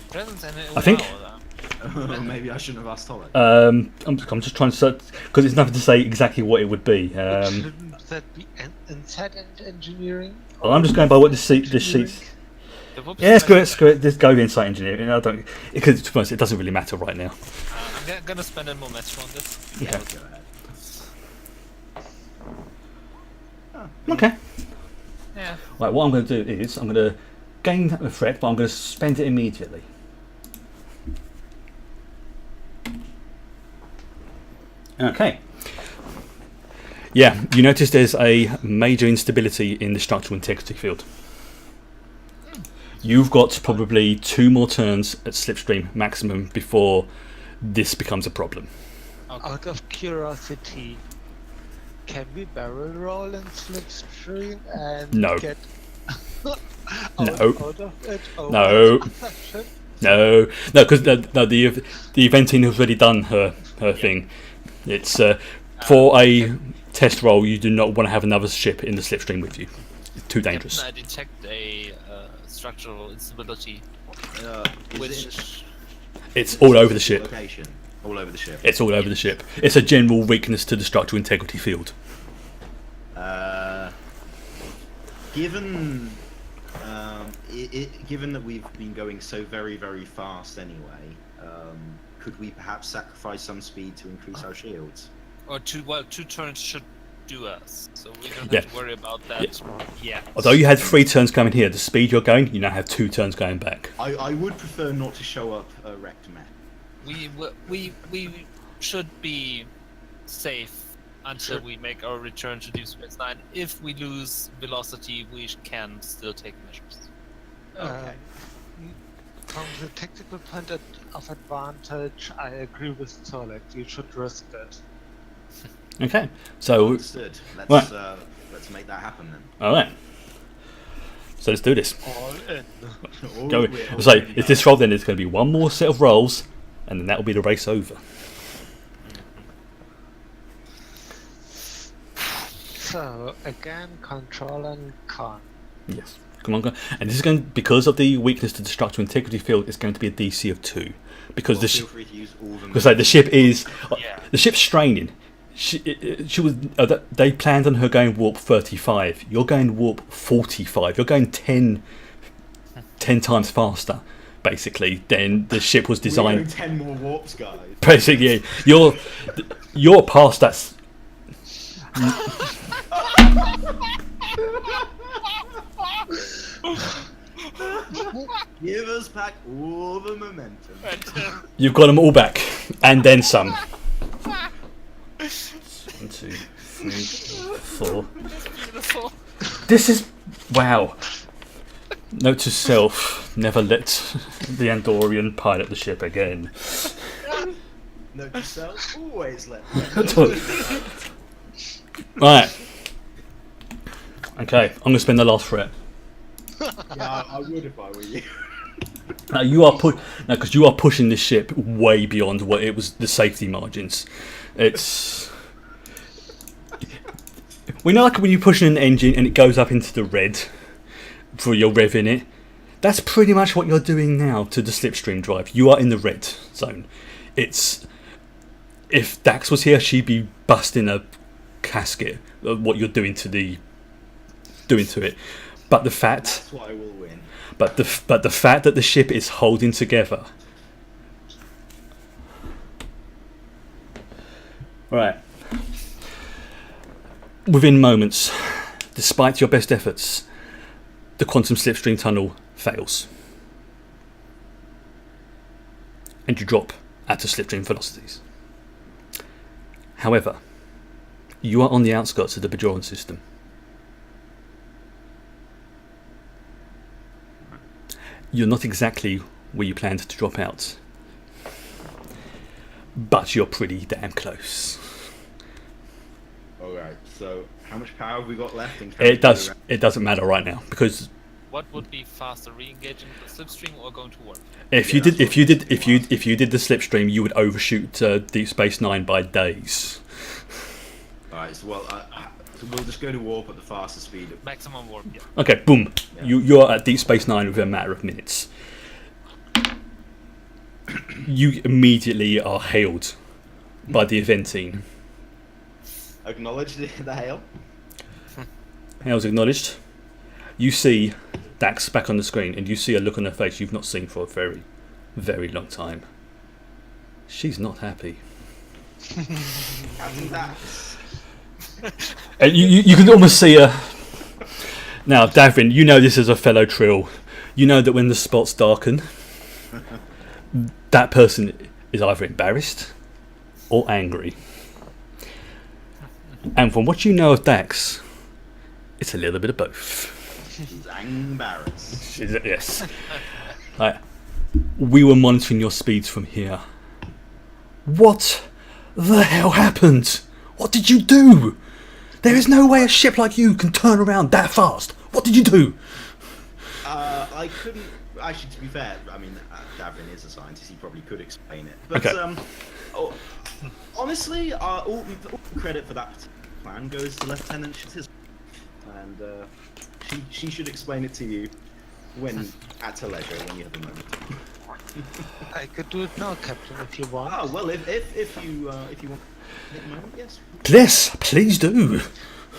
Presence and I think- Maybe I shouldn't have asked Tolek. I'm just trying to search because it's nothing to say exactly what it would be. Shouldn't that be inside engineering? I'm just going by what the sheets. Yeah, screw it. Just go with insight engineering. I don't because to be honest, it doesn't really matter right now. I'm gonna spend a momentum on this. Yeah, Okay. go ahead. Okay. Yeah. Right. What I'm going to do is I'm going to gain a threat, but I'm going to spend it immediately. Okay. Yeah, you notice there's a major instability in the structural integrity field. You've got probably 2 more turns at Slipstream maximum before this becomes a problem. Okay. Out of curiosity, can we barrel roll in Slipstream and No. get No. out of it? Oh, No. shit. No, because the eventing has already done her thing. It's for a test roll. You do not want to have another ship in the Slipstream with you. It's too dangerous. Captain, I detect a structural instability, Is which It's all over the ship. Location. All over the ship. It's all over the ship. It's a general weakness to the structural integrity field. Given given that we've been going so very, very fast anyway, could we perhaps sacrifice some speed to increase our shields? or 2 turns should do us, so we don't have Yeah. to worry about that yet. Although you had 3 turns coming here, the speed you're going, you now have 2 turns going back. I would prefer not to show up a wrecked mech. We should be safe until we make our return to Deep Space Nine. If we lose velocity, we can still take measures. Okay. From the tactical point of advantage, I agree with Tolek. You should risk it. Okay, so Understood. Right. Let's make that happen then. all right. So let's do this. All in. Go. We're So already if this roll, then there's going to be 1 more set of rolls, and then that will be the race over. So, again, control and con. Yes. Come on, go. And this is going because of the weakness to the structural integrity field. It's going to be a DC of 2 because the feel free to use all of them. because like the ship is Yeah. the ship's straining. She was. They planned on her going warp 35. You're going warp 45. You're going 10 times faster, basically, than the ship was We're designed. going 10 more warps, guys. Basically, you're past that. Give us back all the momentum. You've got them all back, and then some. 1, 2, 3, 4. Beautiful. This is wow. Note to self: never let the Andorian pilot the ship again. Note to self, always let Right. Okay, I'm going to spend the last threat. Yeah, I would if I were you. Now because you are pushing this ship way beyond what it was the safety margins. It's we know like when you're pushing an engine and it goes up into the red for your rev in it. That's pretty much what you're doing now to the slipstream drive. You are in the red zone. It's if Dax was here, she'd be busting a casket of what you're doing to it. But the fact That's why I will win. But the fact that the ship is holding together. Right. Within moments, despite your best efforts, the quantum slipstream tunnel fails. And you drop out of slipstream velocities. However, you are on the outskirts of the Bajoran system. You're not exactly where you planned to drop out, but you're pretty damn close. Alright, so how much power have we got left? In It doesn't matter right now, because What would be faster, re-engaging the slipstream or going to warp? if you did the slipstream, you would overshoot Deep Space Nine by days. Alright, so so we'll just go to warp at the fastest speed. Maximum warp, yeah. Okay, boom. Yeah. You're at Deep Space Nine within a matter of minutes. You immediately are hailed by the event team. Acknowledge the hail. Hail's acknowledged. You see Dax back on the screen, and you see a look on her face you've not seen for a very, very long time. She's not happy. Captain Dax. And you can almost see her. Now, Davin, you know this is a fellow Trill. You know that when the spots darken, that person is either embarrassed or angry. And from what you know of Dax, it's a little bit of both. She's embarrassed. Yes. We were monitoring your speeds from here. What the hell happened? What did you do? There is no way a ship like you can turn around that fast. What did you do? I couldn't. Actually, to be fair, I mean, Davin is a scientist. He probably could explain it. But Okay. honestly, all the credit for that particular plan goes to Lieutenant Shatiz, and she should explain it to you when at her leisure, when you have a moment. I could do it now, Captain, if you want. Oh well, if you want to take a moment, yes. Yes, please do.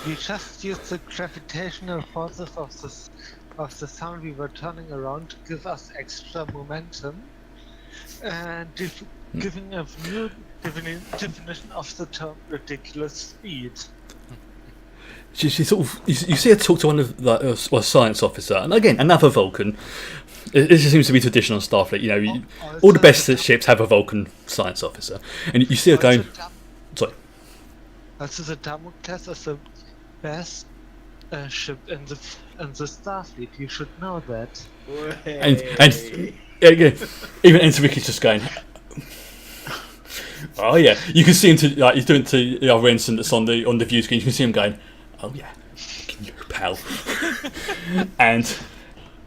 We just used the gravitational forces of the sun we were turning around to give us extra momentum, and giving a new definition of the term ridiculous speed. She sort of you see her talk to one of a science officer, and again another Vulcan. It just seems to be tradition on Starfleet. You know, all the best ships have a Vulcan science officer, and you see her going. Sorry. Also, the Damocles is the best ship in the Starfleet. You should know that. And yeah, even Enteriki's just going. Oh yeah, you can see him he's doing to the other ensign that's on the view screen. You can see him going. Oh yeah, can you, pal? And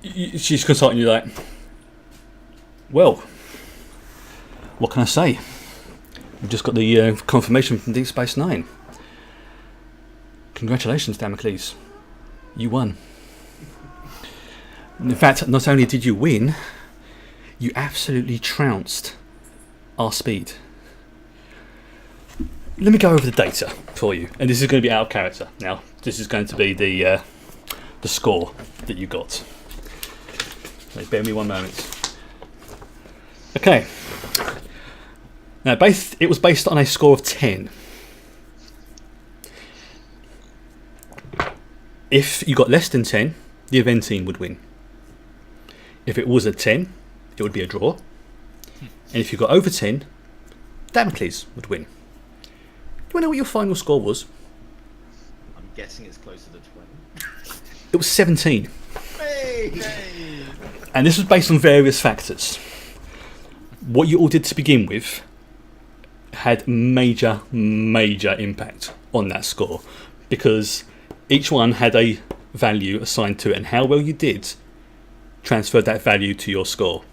she's consulting you like, well, what can I say? We've just got the confirmation from Deep Space Nine. Congratulations, Damocles. You won. In fact, not only did you win, you absolutely trounced our speed. Let me go over the data for you, and this is going to be out of character. Now, this is going to be the score that you got. Wait, bear with me one moment. Okay. Now, it was based on a score of 10. If you got less than 10, the event team would win. If it was a 10, it would be a draw. And if you got over 10, Damocles would win. Do you know what your final score was? I'm guessing it's closer to 20. It was 17. Hey! And this was based on various factors. What you all did to begin with had major impact on that score, because each one had a value assigned to it, and how well you did transferred that value to your score.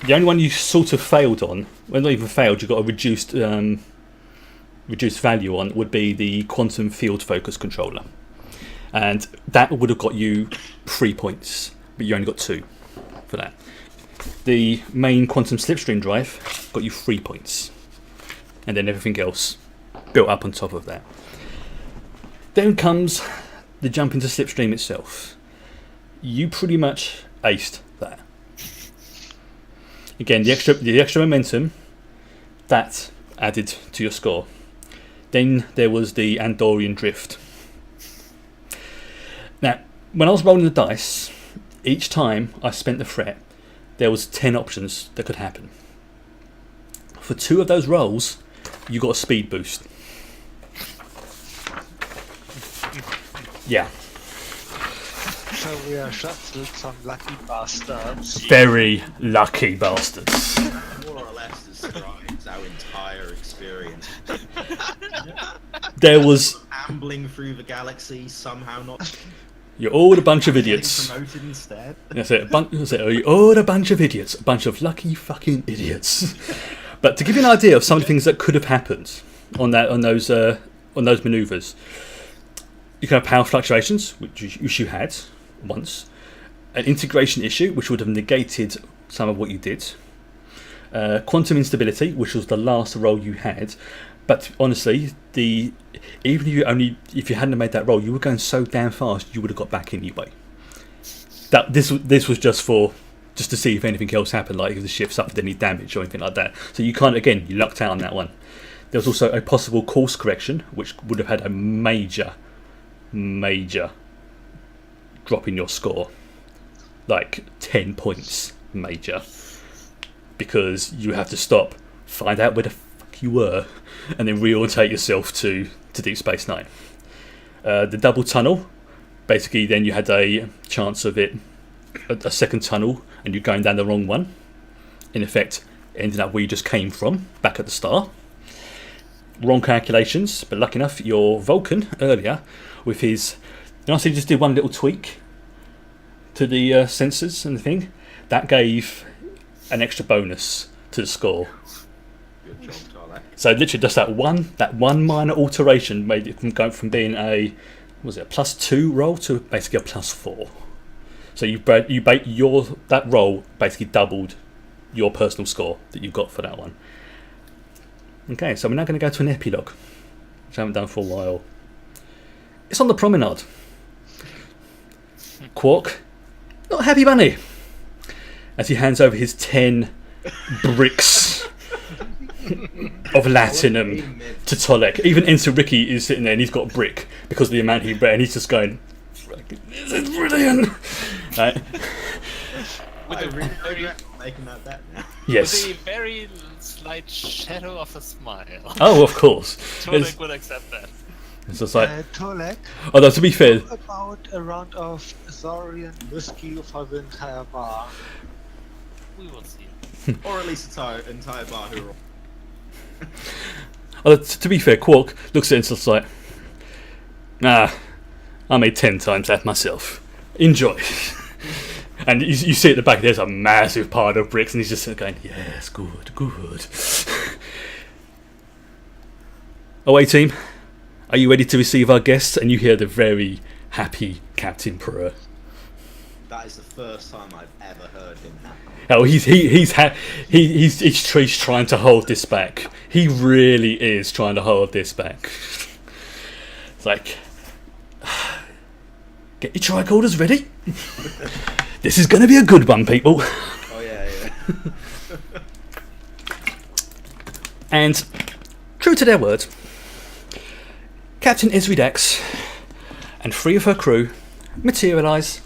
The only one you sort of failed on, well, not even failed, you got a reduced value on, would be the quantum field focus controller, and that would have got you 3 points, but you only got 2 for that. The main quantum slipstream drive got you 3 points, and then everything else built up on top of that. Then comes the jump into slipstream itself. You pretty much aced that. Again, the extra momentum that added to your score. Then there was the Andorian drift. when I was rolling the dice, each time I spent the threat, there was 10 options that could happen. For 2 of those rolls, you got a speed boost. Yeah, So we are just some lucky bastards. very lucky bastards. More or less describes our entire experience. There was, Ambling through the galaxy, somehow not you're all a bunch of getting idiots. promoted instead. That's it. You're all a bunch of idiots. A bunch of lucky fucking idiots. But to give you an idea of some of the things that could have happened on those manoeuvres, you can have power fluctuations, which you had once, an integration issue, which would have negated some of what you did, quantum instability, which was the last roll you had. But honestly, even if you hadn't made that roll, you were going so damn fast, you would have got back anyway. This was just to see if anything else happened, like if the ship suffered any damage or anything like that. So you you lucked out on that one. There was also a possible course correction, which would have had a major drop in your score, like 10 points major, because you have to stop, find out where the fuck you were, and then reorientate yourself to Deep Space Nine. The double tunnel, basically then you had a chance of it, a second tunnel, and you're going down the wrong one, in effect ending up where you just came from, back at the start. Wrong calculations, but lucky enough your Vulcan earlier with his, he just did one little tweak to the sensors and the thing that gave an extra bonus to the score. Good job, Tarlak. So literally just that one minor alteration made it from being a +2 roll to basically a +4. So that roll basically doubled your personal score that you got for that one. Okay, so we're now going to go to an epilogue, which I haven't done for a while. It's on the promenade. Quark, not happy bunny, as he hands over his 10 bricks of latinum to Tolek. Even Ensign Ricky is sitting there and he's got a brick because of the amount he read, and he's just going, "This is brilliant." Right? I really regret making that bet now. Yes. With a very slight shadow of a smile. Oh, of course. Tolek would accept that. It's just like, Tolek, although to be fair, about a round of Zorian whiskey for the entire bar. We will see. Or at least entire bar who are although to be fair, Quark looks at it and just like, "Nah, I made 10 times that myself. Enjoy." And you see at the back there's a massive pile of bricks, and he's just going, "Yes, good." Away team, are you ready to receive our guests? And you hear the very happy Captain Purr. That is the first time I've ever heard him happy. Oh, he's trying to hold this back. He really is trying to hold this back. It's like, get your tricorders ready. This is going to be a good one, people. Oh yeah. And true to their word, Captain Esri Dax and 3 of her crew materialise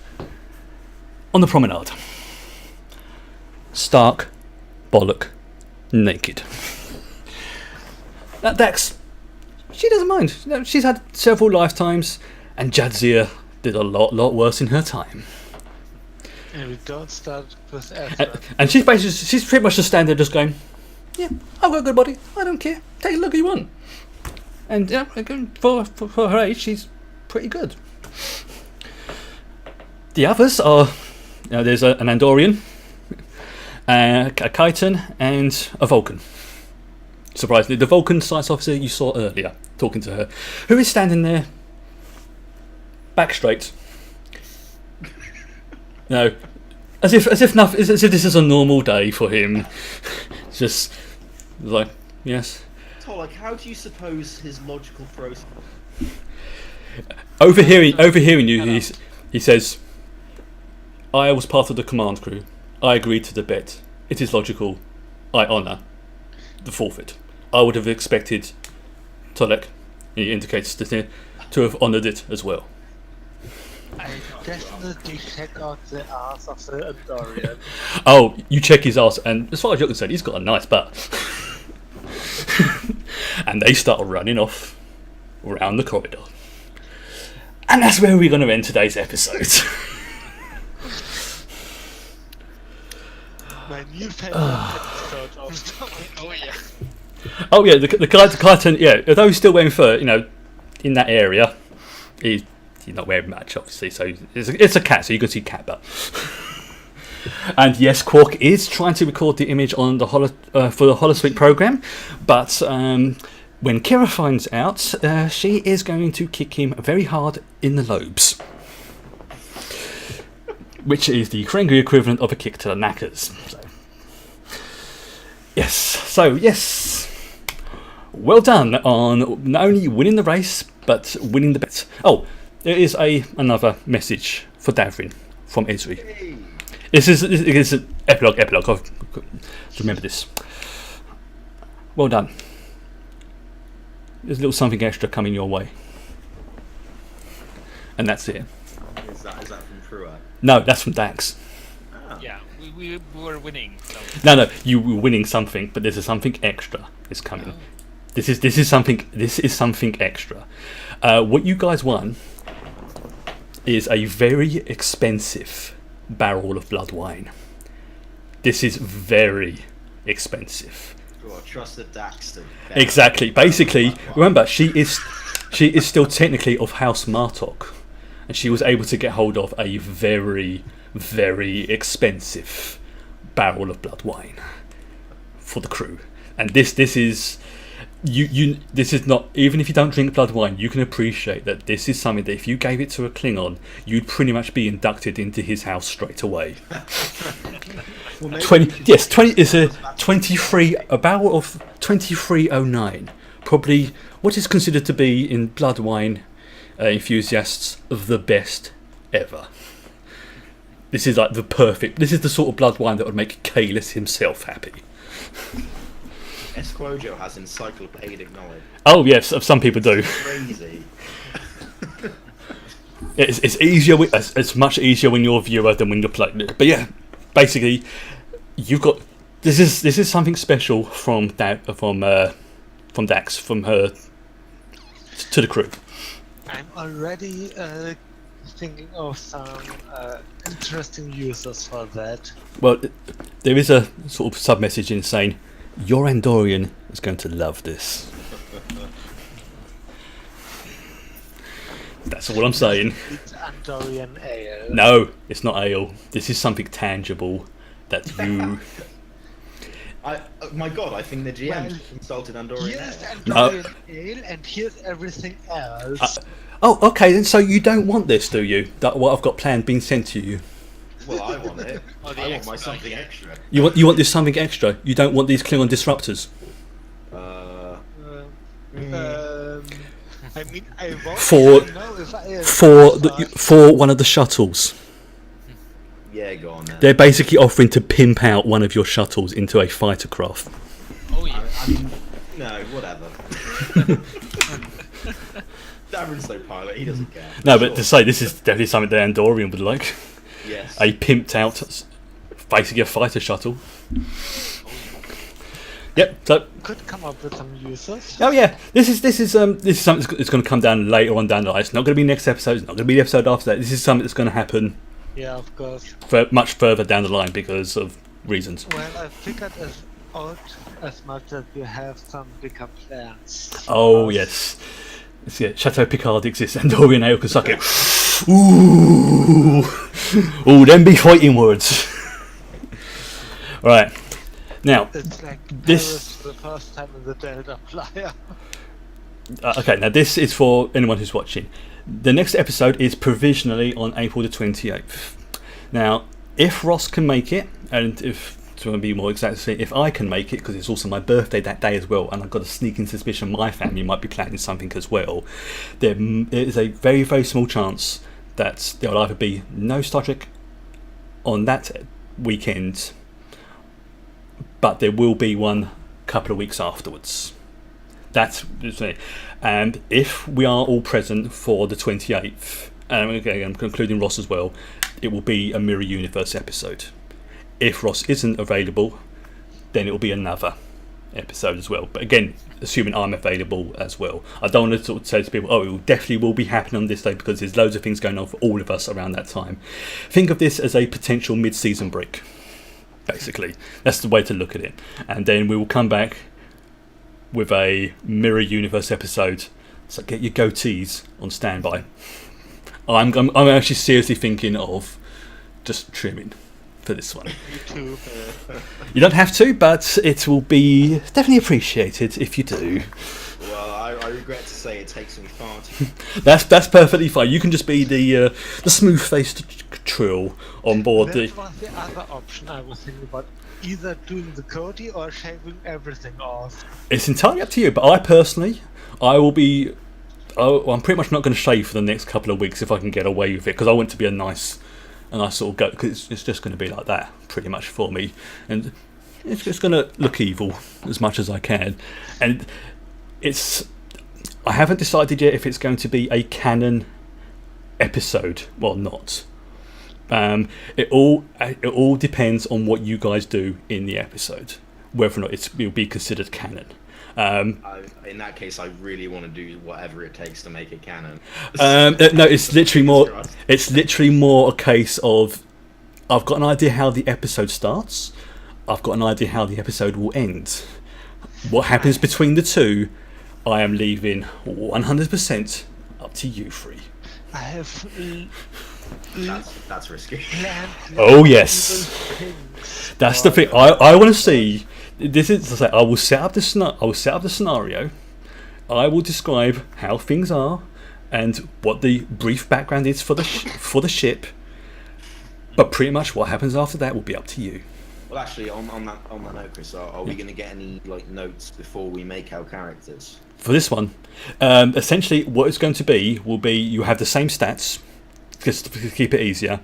on the promenade. Stark, bollock, naked. Now Dax, she doesn't mind. You know, she's had several lifetimes, and Jadzia did a lot worse in her time. And we don't start with Ezra. And she's pretty much just standing there just going, "Yeah, I've got a good body. I don't care. Take a look if you want." And yeah, again, for her age, she's pretty good. The others are, there's an Andorian, a Chiton, and a Vulcan. Surprisingly, the Vulcan science officer you saw earlier, talking to her, who is standing there, back straight. As if this is a normal day for him. It's just like, yes. Tolek, how do you suppose his logical process? Overhearing you, he says, "I was part of the command crew. I agreed to the bet. It is logical. I honour the forfeit. I would have expected Tolek," he indicates to have honoured it as well. I definitely check out the ass of the Andorian. Oh, you check his ass, and as far as you're concerned, he's got a nice butt. And they start running off around the corridor. And that's where we're going to end today's episode. My new favorite episode of Story. Oh yeah. Oh yeah, the guy turned, yeah, although he's still wearing fur, in that area, he's not wearing much, obviously, so it's a cat, so you can see cat butt. And yes, Quark is trying to record the image on the for the Holosuite program, but when Kira finds out, she is going to kick him very hard in the lobes, which is the Krengu equivalent of a kick to the knackers. Yes, well done on not only winning the race but winning the bet. Oh, there is another message for Davrin from Esri. Hey. This is an epilogue. Remember this. Well done. There's a little something extra coming your way. And that's it. Is that from Frua? No, that's from Dax. Ah. Yeah, we were winning. So. No, you were winning something, but there's something extra is coming. Oh. This is something extra. What you guys won is a very expensive barrel of blood wine. This is very expensive. Oh, trust the Dax to Exactly. Basically, remember she is still technically of House Martok, and she was able to get hold of a very, very expensive barrel of blood wine for the crew. And this is this is not, even if you don't drink blood wine, you can appreciate that this is something that if you gave it to a Klingon, you'd pretty much be inducted into his house straight away. Well, 20 is a 23, a barrel of 2309, probably what is considered to be in blood wine enthusiasts the best ever. This is like this is the sort of blood wine that would make Kalis himself happy. Esquojo has encyclopedic knowledge. Oh yes, some people do. Crazy. It's easier. It's much easier when you're a viewer than when you're playing. But yeah, basically, you've got this is something special from Dax, from her to the crew. I'm already thinking of some interesting uses for that. Well, there is a sort of sub message in saying your Andorian is going to love this. That's all I'm saying. It's Andorian ale. No, it's not ale. This is something tangible that you. My God, I think the GM Well, consulted Andorian. Here's Ale. Andorian ale, and here's everything else. Oh, okay. Then so you don't want this, do you? That what I've got planned being sent to you. Well, I want it. Oh, the I want my extra, something yeah. extra. You want this something extra. You don't want these Klingon disruptors. I mean, I won't For- even know if I For one of the shuttles. Yeah, go on then. They're basically offering to pimp out one of your shuttles into a fighter craft. Oh yeah. I mean, no, whatever. Davrin's no pilot, he doesn't care. No, but Sure. to say this is definitely something the Andorian would like. Yes. A pimped out, basically a fighter shuttle. Yep. So, could come up with some uses. oh yeah, this is something that's going to come down later on down the line. It's not going to be next episode. It's not going to be the episode after that. This is something that's going to happen Yeah, of course. for much further down the line because of reasons. Well, I figured out as much that we have some bigger plans. Oh yes. Let's see, Chateau Picard exists. Andorian ale can suck it. Ooh, ooh, them be fighting words. Right. Now, It's like this- Paris for the first time in the Delta Flyer. okay, now this is for anyone who's watching. The next episode is provisionally on April the 28th. Now, if Ross can make it, and if to be more exact, if I can make it, because it's also my birthday that day as well, and I've got a sneaking suspicion my family might be planning something as well, there is a very, very small chance that there will either be no Star Trek on that weekend, but there will be one couple of weeks afterwards. That's it. And if we are all present for the 28th, and again, I'm concluding Ross as well, it will be a Mirror Universe episode. If Ross isn't available, then it will be another episode as well. But again, assuming I'm available as well. I don't want to sort of say to people, oh, it definitely will be happening on this day, because there's loads of things going on for all of us around that time. Think of this as a potential mid-season break, basically. That's the way to look at it. And then we will come back with a Mirror Universe episode. So get your goatees on standby. I'm actually seriously thinking of just trimming for this one. Me too. You don't have to, but it will be definitely appreciated if you do. Well, I regret to say it takes me far too. That's perfectly fine. You can just be the smooth-faced trill on board. That was the other option I was thinking about. Either doing the goatee or shaving everything off. It's entirely up to you, but I personally, I'm pretty much not going to shave for the next couple of weeks if I can get away with it, because I want it to be a nice sort of goat, because it's just going to be like that pretty much for me, and it's just going to look evil as much as I can. And I haven't decided yet if it's going to be a canon episode or not. It all depends on what you guys do in the episode, whether or not it will be considered canon. In that case, I really want to do whatever it takes to make it canon. No, it's literally more. It's literally more a case of I've got an idea how the episode starts. I've got an idea how the episode will end. What happens between the two, I am leaving 100% up to you three. I have That's risky. Oh yes, that's the thing. I want to see. This is. I will set up the scenario. I will describe how things are and what the brief background is for the ship. But pretty much what happens after that will be up to you. Well, actually, on that note, Chris, are we going to get any notes before we make our characters? For this one, essentially, what it's going to be will be you have the same stats, just to keep it easier,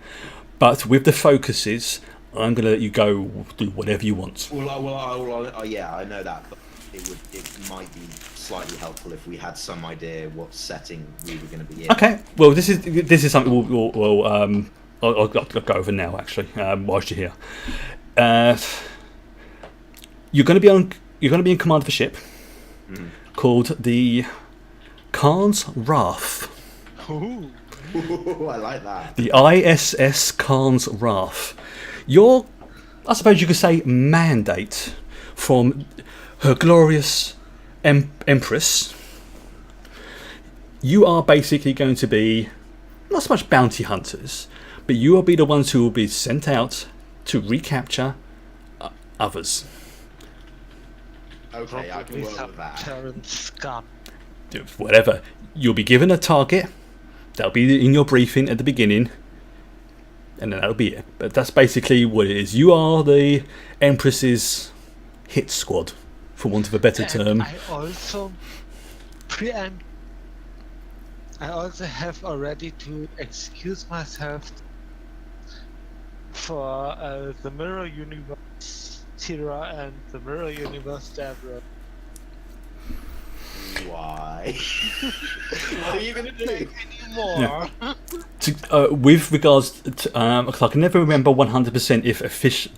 but with the focuses, I'm going to let you go do whatever you want. Yeah, I know that, but it might be slightly helpful if we had some idea what setting we were going to be in. Okay, well, this is something I'll go over now. Actually, whilst you're here, you're going to be in command of a ship called the Khan's Wrath. Ooh. I like that. The ISS Khan's Wrath. Your, I suppose you could say, mandate from Her Glorious Empress. You are basically going to be not so much bounty hunters, but you will be the ones who will be sent out to recapture others. Okay, I can work with that. Terran scum. Whatever. You'll be given a target. That'll be in your briefing at the beginning, and then that'll be it. But that's basically what it is. You are the Empress's hit squad, for want of a better term. I also have already to excuse myself for the Mirror Universe Tira and the Mirror Universe Deborah. Why? What are you going to do? Anymore? Yeah. With regards to, I can never remember 100% if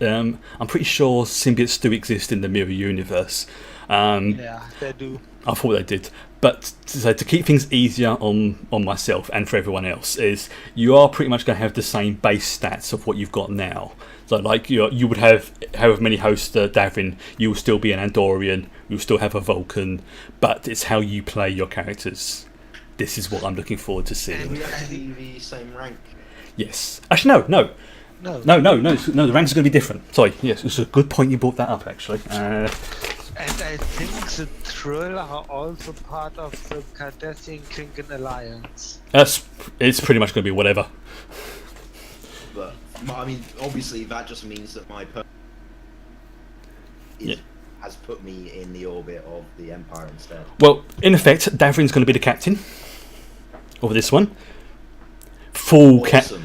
I'm pretty sure symbiotes do exist in the Mirror Universe. Yeah, they do. I thought they did. But to keep things easier on myself and for everyone else, is you are pretty much going to have the same base stats of what you've got now. So like you would have however many hosts Davin, you will still be an Andorian, you'll still have a Vulcan, but it's how you play your characters. This is what I'm looking forward to seeing. And we actually the same rank. Yes. Actually, no. The ranks are going to be different. Sorry. Yes, it's a good point you brought that up. Actually. And I think the Trill are also part of the Cardassian Klingon Alliance. It's pretty much going to be whatever. But I mean, obviously, that just means that my has put me in the orbit of the Empire instead. Well, in effect, Davrin's going to be the captain of this one. Full captain.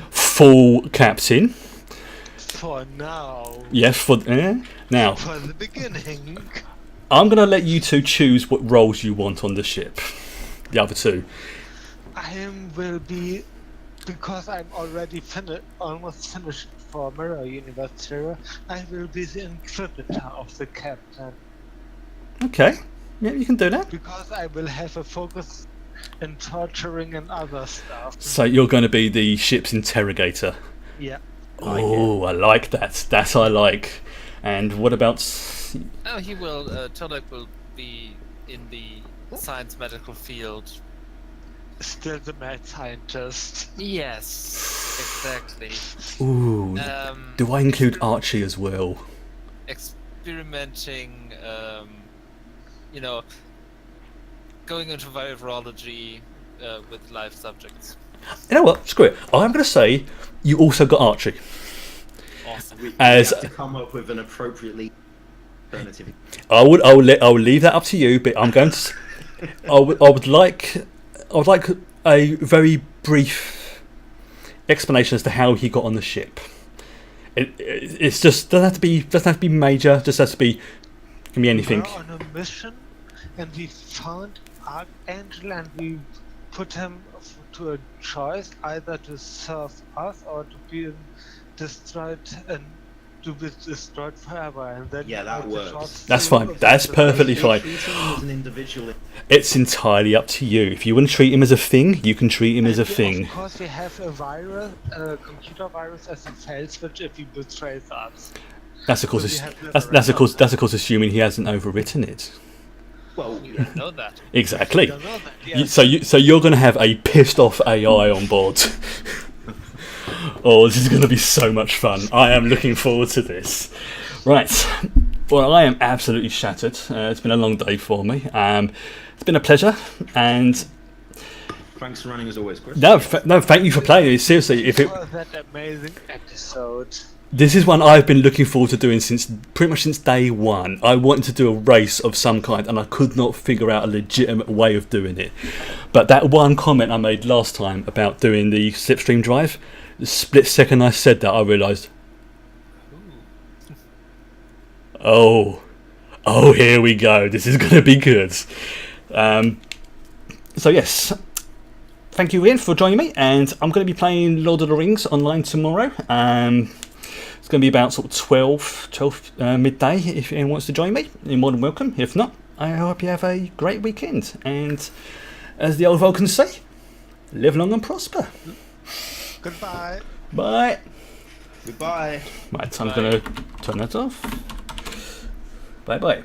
For now. Yes, now. For the beginning. I'm going to let you two choose what roles you want on the ship. The other two. I will be because I'm already almost finished for Mirror Universe Zero, I will be the inquisitor of the captain. Okay. Yeah, you can do that. Because I will have a focus in torturing and other stuff. So you're going to be the ship's interrogator. Yeah. Oh, I like that. That I like. And what about... Oh, he will. Todek will be in the science medical field. Still the mad scientist. Yes, exactly. Ooh, do I include Archie as well? Experimenting, you know, going into virology with live subjects. You know what? Screw it. I'm going to say you also got Archie. Awesome. We As- have to come up with an appropriately alternative. I will leave that up to you, but I'm going to... I would like a very brief explanation as to how he got on the ship. It's just doesn't have to be major. Just has to be, can be anything. We were on a mission, and we found Archangel, and we put him to a choice: either to serve us or to be destroyed and to be destroyed forever. And then Yeah, that we made the works. choice That's to- fine. That's perfectly fine. Treating him as an individual. It's entirely up to you. If you want to treat him as a thing, you can treat him as a And thing. Of course, we have a virus, a computer virus, as a fail switch if he betrays us. That's of course. So we have never That's of course. read That's of course assuming he hasn't overwritten it. Well, You don't know that. Exactly. You don't know that, You- yes. So you're going to have a pissed off AI on board. Oh, this is going to be so much fun. I am looking forward to this. Right. Well, I am absolutely shattered. It's been a long day for me. It's been a pleasure. And thanks for running as always, Chris. no, thank you for playing. Seriously, if it, For that amazing episode. this is one I've been looking forward to doing pretty much since day one. I wanted to do a race of some kind, and I could not figure out a legitimate way of doing it. But that one comment I made last time about doing the Slipstream drive, the split second I said that, I realised, oh, here we go. This is going to be good. So yes, thank you, Ian, for joining me, and I'm going to be playing Lord of the Rings online tomorrow. It's going to be about sort of 12 midday. If anyone wants to join me, you're more than welcome. If not, I hope you have a great weekend. And as the old Vulcans say, live long and prosper. Goodbye. Bye. Goodbye. Right, I'm going to turn that off. Bye bye.